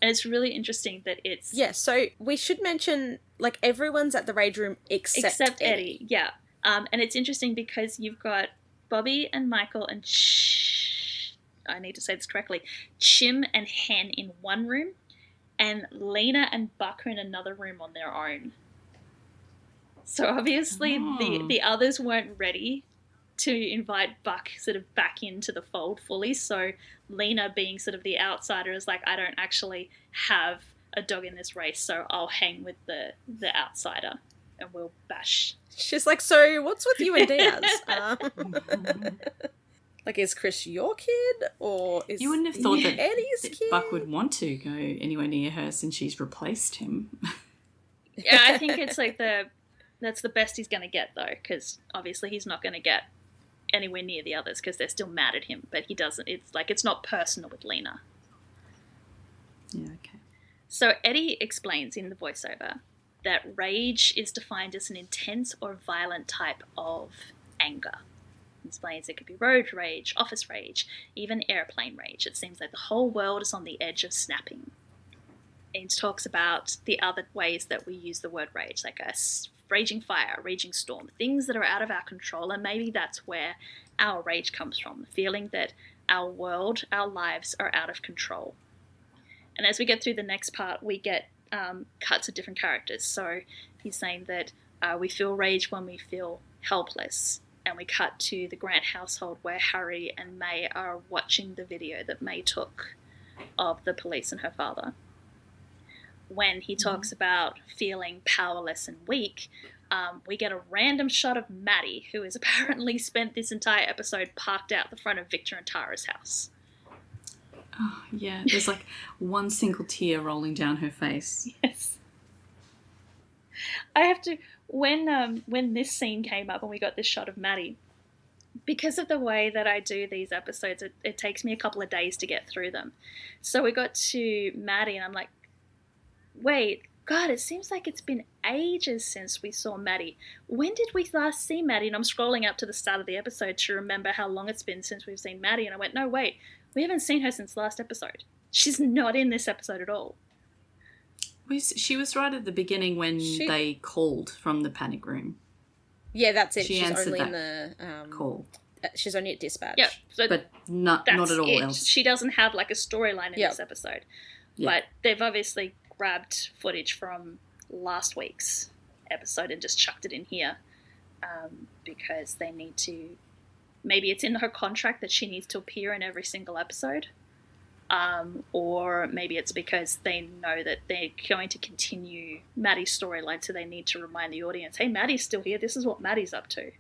And it's really interesting that it's... Yeah, so we should mention, like, everyone's at the rage room except Eddie. Yeah. And it's interesting because you've got Bobby and Michael and I need to say this correctly, Chim and Hen in one room, and Lena and Buck are in another room on their own. So obviously the others weren't ready to invite Buck sort of back into the fold fully. So Lena, being sort of the outsider, is like, I don't actually have a dog in this race, so I'll hang with the outsider and we'll bash. She's like, so what's with you and Diaz? Like, is Chris your kid, or is You wouldn't have thought that Eddie's kid? Buck would want to go anywhere near her since she's replaced him. Yeah, I think it's like that's the best he's going to get, though, because obviously he's not going to get anywhere near the others because they're still mad at him, but he doesn't. It's like, it's not personal with Lena. Yeah, okay. So Eddie explains in the voiceover that rage is defined as an intense or violent type of anger. He explains it could be road rage, office rage, even airplane rage. It seems like the whole world is on the edge of snapping. And talks about the other ways that we use the word rage, like a raging fire, a raging storm, things that are out of our control, and maybe that's where our rage comes from, the feeling that our world, our lives are out of control. And as we get through the next part, we get cuts of different characters. So he's saying that we feel rage when we feel helpless, and we cut to the Grant household where Harry and May are watching the video that May took of the police and her father. When he talks about feeling powerless and weak, we get a random shot of Maddie, who has apparently spent this entire episode parked out the front of Victor and Tara's house. Oh, yeah, there's like one single tear rolling down her face. Yes. I have to... When this scene came up and we got this shot of Maddie, because of the way that I do these episodes, it takes me a couple of days to get through them. So we got to Maddie and I'm like, wait, God, it seems like it's been ages since we saw Maddie. When did we last see Maddie? And I'm scrolling up to the start of the episode to remember how long it's been since we've seen Maddie. And I went, no, wait, we haven't seen her since last episode. She's not in this episode at all. She was right at the beginning when they called from the panic room. Yeah, that's it. She's only in the call. She's only at dispatch. Yeah, so but not at all else. She doesn't have like a storyline in this episode. Yep. But they've obviously grabbed footage from last week's episode and just chucked it in here because they need to... Maybe it's in her contract that she needs to appear in every single episode. Or maybe it's because they know that they're going to continue Maddie's storyline, so they need to remind the audience, hey, Maddie's still here. This is what Maddie's up to.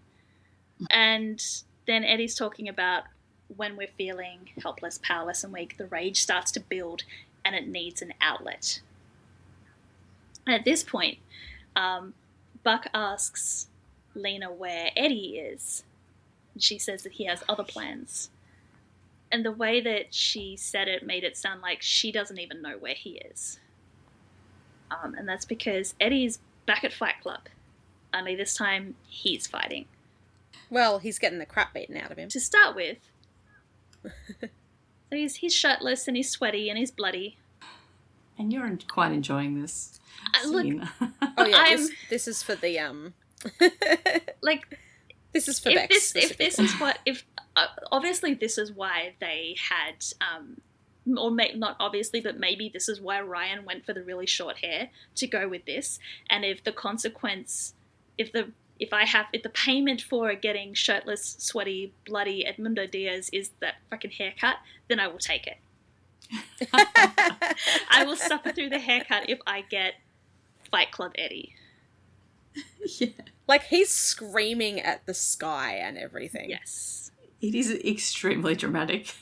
And then Eddie's talking about when we're feeling helpless, powerless, and weak, the rage starts to build and it needs an outlet. And at this point, Buck asks Lena where Eddie is. And she says that he has other plans. And the way that she said it made it sound like she doesn't even know where he is. And that's because Eddie's back at Fight Club. Only this time, he's fighting. Well, he's getting the crap beaten out of him. To start with, So he's shirtless and he's sweaty and he's bloody. And you're quite enjoying this Look, scene. Oh yeah, I'm- this is for the like, this is for if Bex. this is what if obviously this is why they had or not obviously, but maybe this is why Ryan went for the really short hair to go with this. And if the consequence, if the payment for getting shirtless, sweaty, bloody Edmundo Diaz is that fucking haircut, then I will take it. I will suffer through the haircut if I get Fight Club Eddie. Yeah. Like, he's screaming at the sky and everything. Yes. It is extremely dramatic.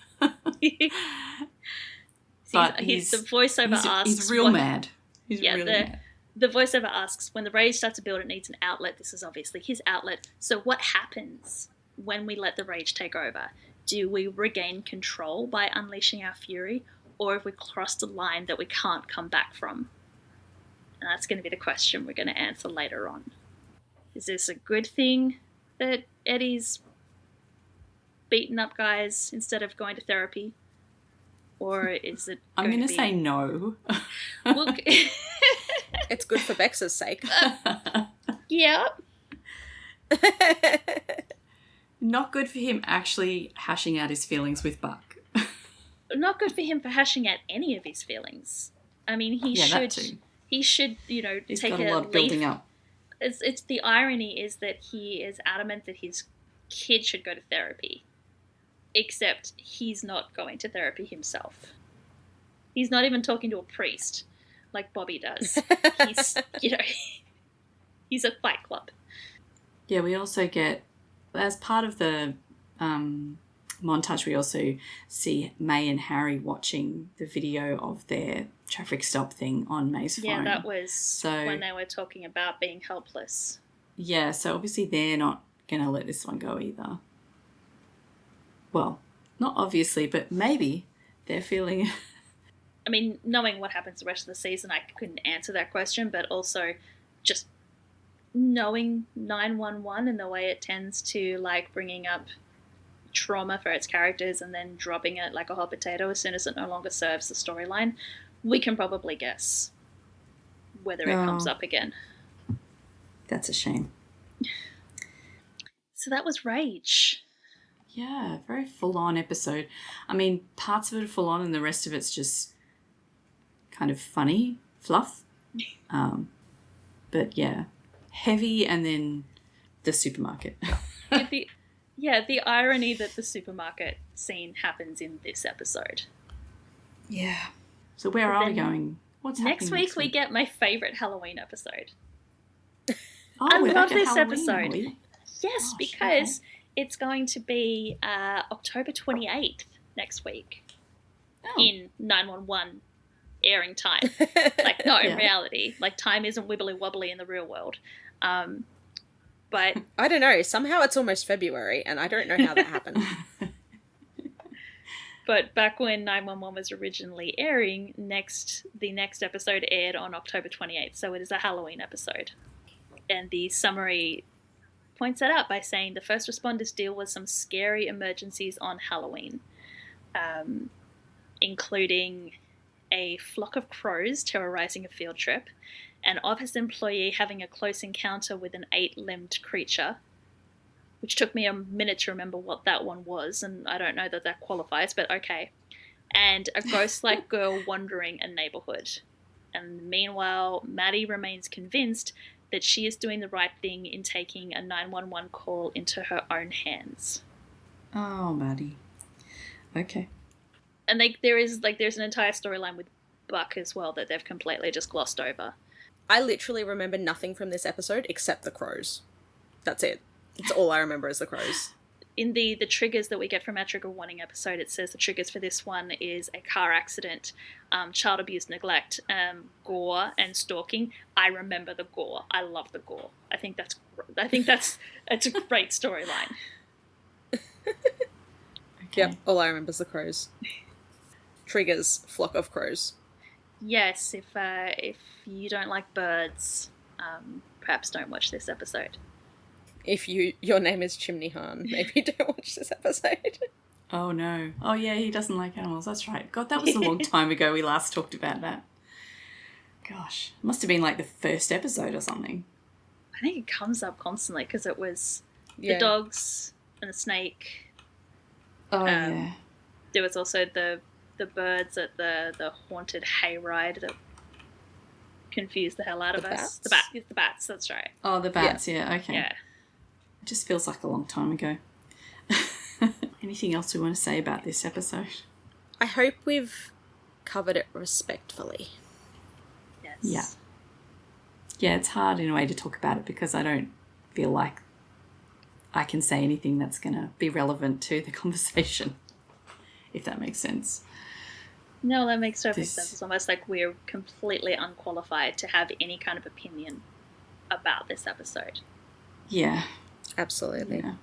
But he's the voiceover asks. He's real mad. He's really mad. The voiceover asks, when the rage starts to build, it needs an outlet. This is obviously his outlet. So what happens when we let the rage take over? Do we regain control by unleashing our fury, or have we crossed a line that we can't come back from? And that's going to be the question we're going to answer later on. Is this a good thing that Eddie's beating up guys instead of going to therapy? Or is it I'm going to say no. Look, It's good for Bex's sake. yeah. Not good for him actually hashing out his feelings with Buck. Not good for him for hashing out any of his feelings. I mean, he that too. should, He's take got a lot building up. It's the irony is that he is adamant that his kid should go to therapy, except he's not going to therapy himself. He's not even talking to a priest like Bobby does. He's, he's a Fight Club. Yeah, we also get, as part of the montage, we also see May and Harry watching the video of their traffic stop thing on May's phone. Yeah, that was when they were talking about being helpless. Yeah, so obviously they're not going to let this one go either. Well, not obviously, but maybe they're feeling... I mean, knowing what happens the rest of the season, I couldn't answer that question, but also just knowing 911 and the way it tends to, like, bringing up trauma for its characters and then dropping it like a hot potato as soon as it no longer serves the storyline, we can probably guess whether it comes up again. That's a shame. So that was Rage. Yeah, very full-on episode. I mean, parts of it are full-on and the rest of it's just kind of funny fluff. But yeah, heavy, and then the supermarket. The irony that the supermarket scene happens in this episode. Yeah. So where are we going? What's happening Next week we get my favourite Halloween episode. Oh, I we're love back at this Halloween, episode. are we? Yes, Gosh, because it's going to be October 28th next week in 911 airing time. Like, no, in reality. Like, time isn't wibbly wobbly in the real world. But I don't know. Somehow it's almost February, and I don't know how that happened. But back when 911 was originally airing, the next episode aired on October 28th, so it is a Halloween episode. And the summary points that out by saying the first responders deal with some scary emergencies on Halloween, including a flock of crows terrorizing a field trip, an office employee having a close encounter with an 8-limbed creature, which took me a minute to remember what that one was, and I don't know that qualifies, but okay, and a ghost-like girl wandering a neighborhood. And meanwhile, Maddie remains convinced that she is doing the right thing in taking a 911 call into her own hands. Oh, Maddie. Okay. And there's an entire storyline with Buck as well that they've completely just glossed over. I literally remember nothing from this episode except the crows. That's it. That's all I remember is the crows. In the triggers that we get from our trigger warning episode, it says the triggers for this one is a car accident, child abuse, neglect, gore, and stalking. I remember the gore. I love the gore. I think that's a great storyline. Okay. Yep, all I remember is the crows. Triggers, flock of crows. Yes, if you don't like birds, perhaps don't watch this episode. If your name is Chimney Han, maybe don't watch this episode. Oh, no. Oh, yeah, he doesn't like animals. That's right. God, that was a long time ago we last talked about that. Gosh. It must have been like the first episode or something. I think it comes up constantly because it was the Yeah. dogs and the snake. Oh, yeah. There was also the birds at the haunted hayride that confused the hell out of The us. bats? The bats, that's right. Oh, the bats, yeah, okay. Yeah. It just feels like a long time ago. Anything else we want to say about this episode? I hope we've covered it respectfully. Yes. Yeah. Yeah, it's hard in a way to talk about it because I don't feel like I can say anything that's going to be relevant to the conversation, if that makes sense. No, that makes perfect sense. It's almost like we're completely unqualified to have any kind of opinion about this episode. Yeah. Absolutely. Yeah.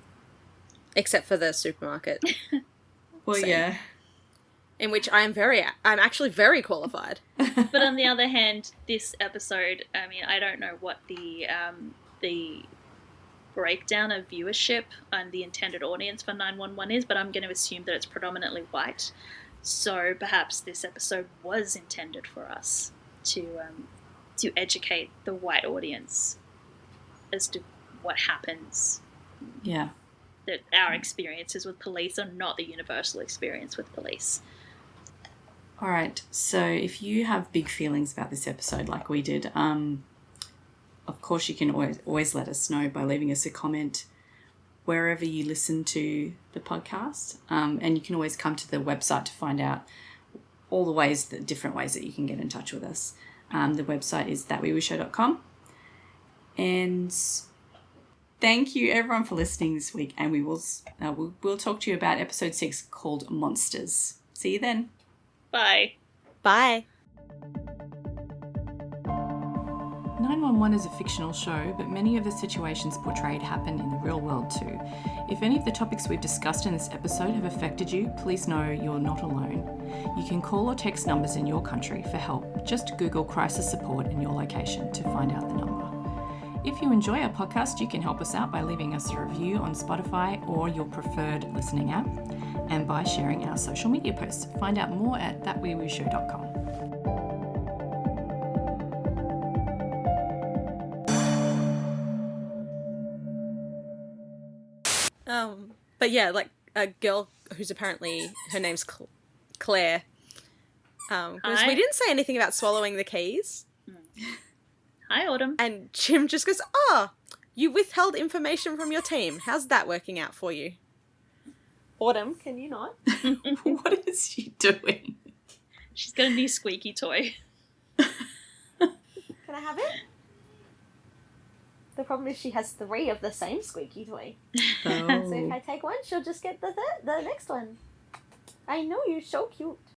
Except for the supermarket, Well, Same. yeah. in which I'm actually very qualified. But on the other hand, this episode, I mean, I don't know what the breakdown of viewership and the intended audience for 911 is, but I'm going to assume that it's predominantly white. So perhaps this episode was intended for us to educate the white audience as to what happens. Yeah. That our experiences with police are not the universal experience with police. All right. So if you have big feelings about this episode like we did, of course you can always let us know by leaving us a comment wherever you listen to the podcast. And you can always come to the website to find out all the different ways that you can get in touch with us. The website is thatweewooshow.com. And thank you everyone for listening this week. And we'll talk to you about episode 6 called Monsters. See you then. Bye. Bye. 911 is a fictional show, but many of the situations portrayed happen in the real world too. If any of the topics we've discussed in this episode have affected you, please know you're not alone. You can call or text numbers in your country for help. Just Google crisis support in your location to find out the number. If you enjoy our podcast, you can help us out by leaving us a review on Spotify or your preferred listening app, and by sharing our social media posts. Find out more at thatweewooshow.com. But yeah, like a girl who's apparently, her name's Claire. Because Hi. we didn't say anything about swallowing the keys. Hi, Autumn. And Jim just goes, you withheld information from your team. How's that working out for you? Autumn, can you not? What is she doing? She's got a new squeaky toy. Can I have it? The problem is she has 3 of the same squeaky toy. So if I take one, she'll just get the next one. I know, you're so cute.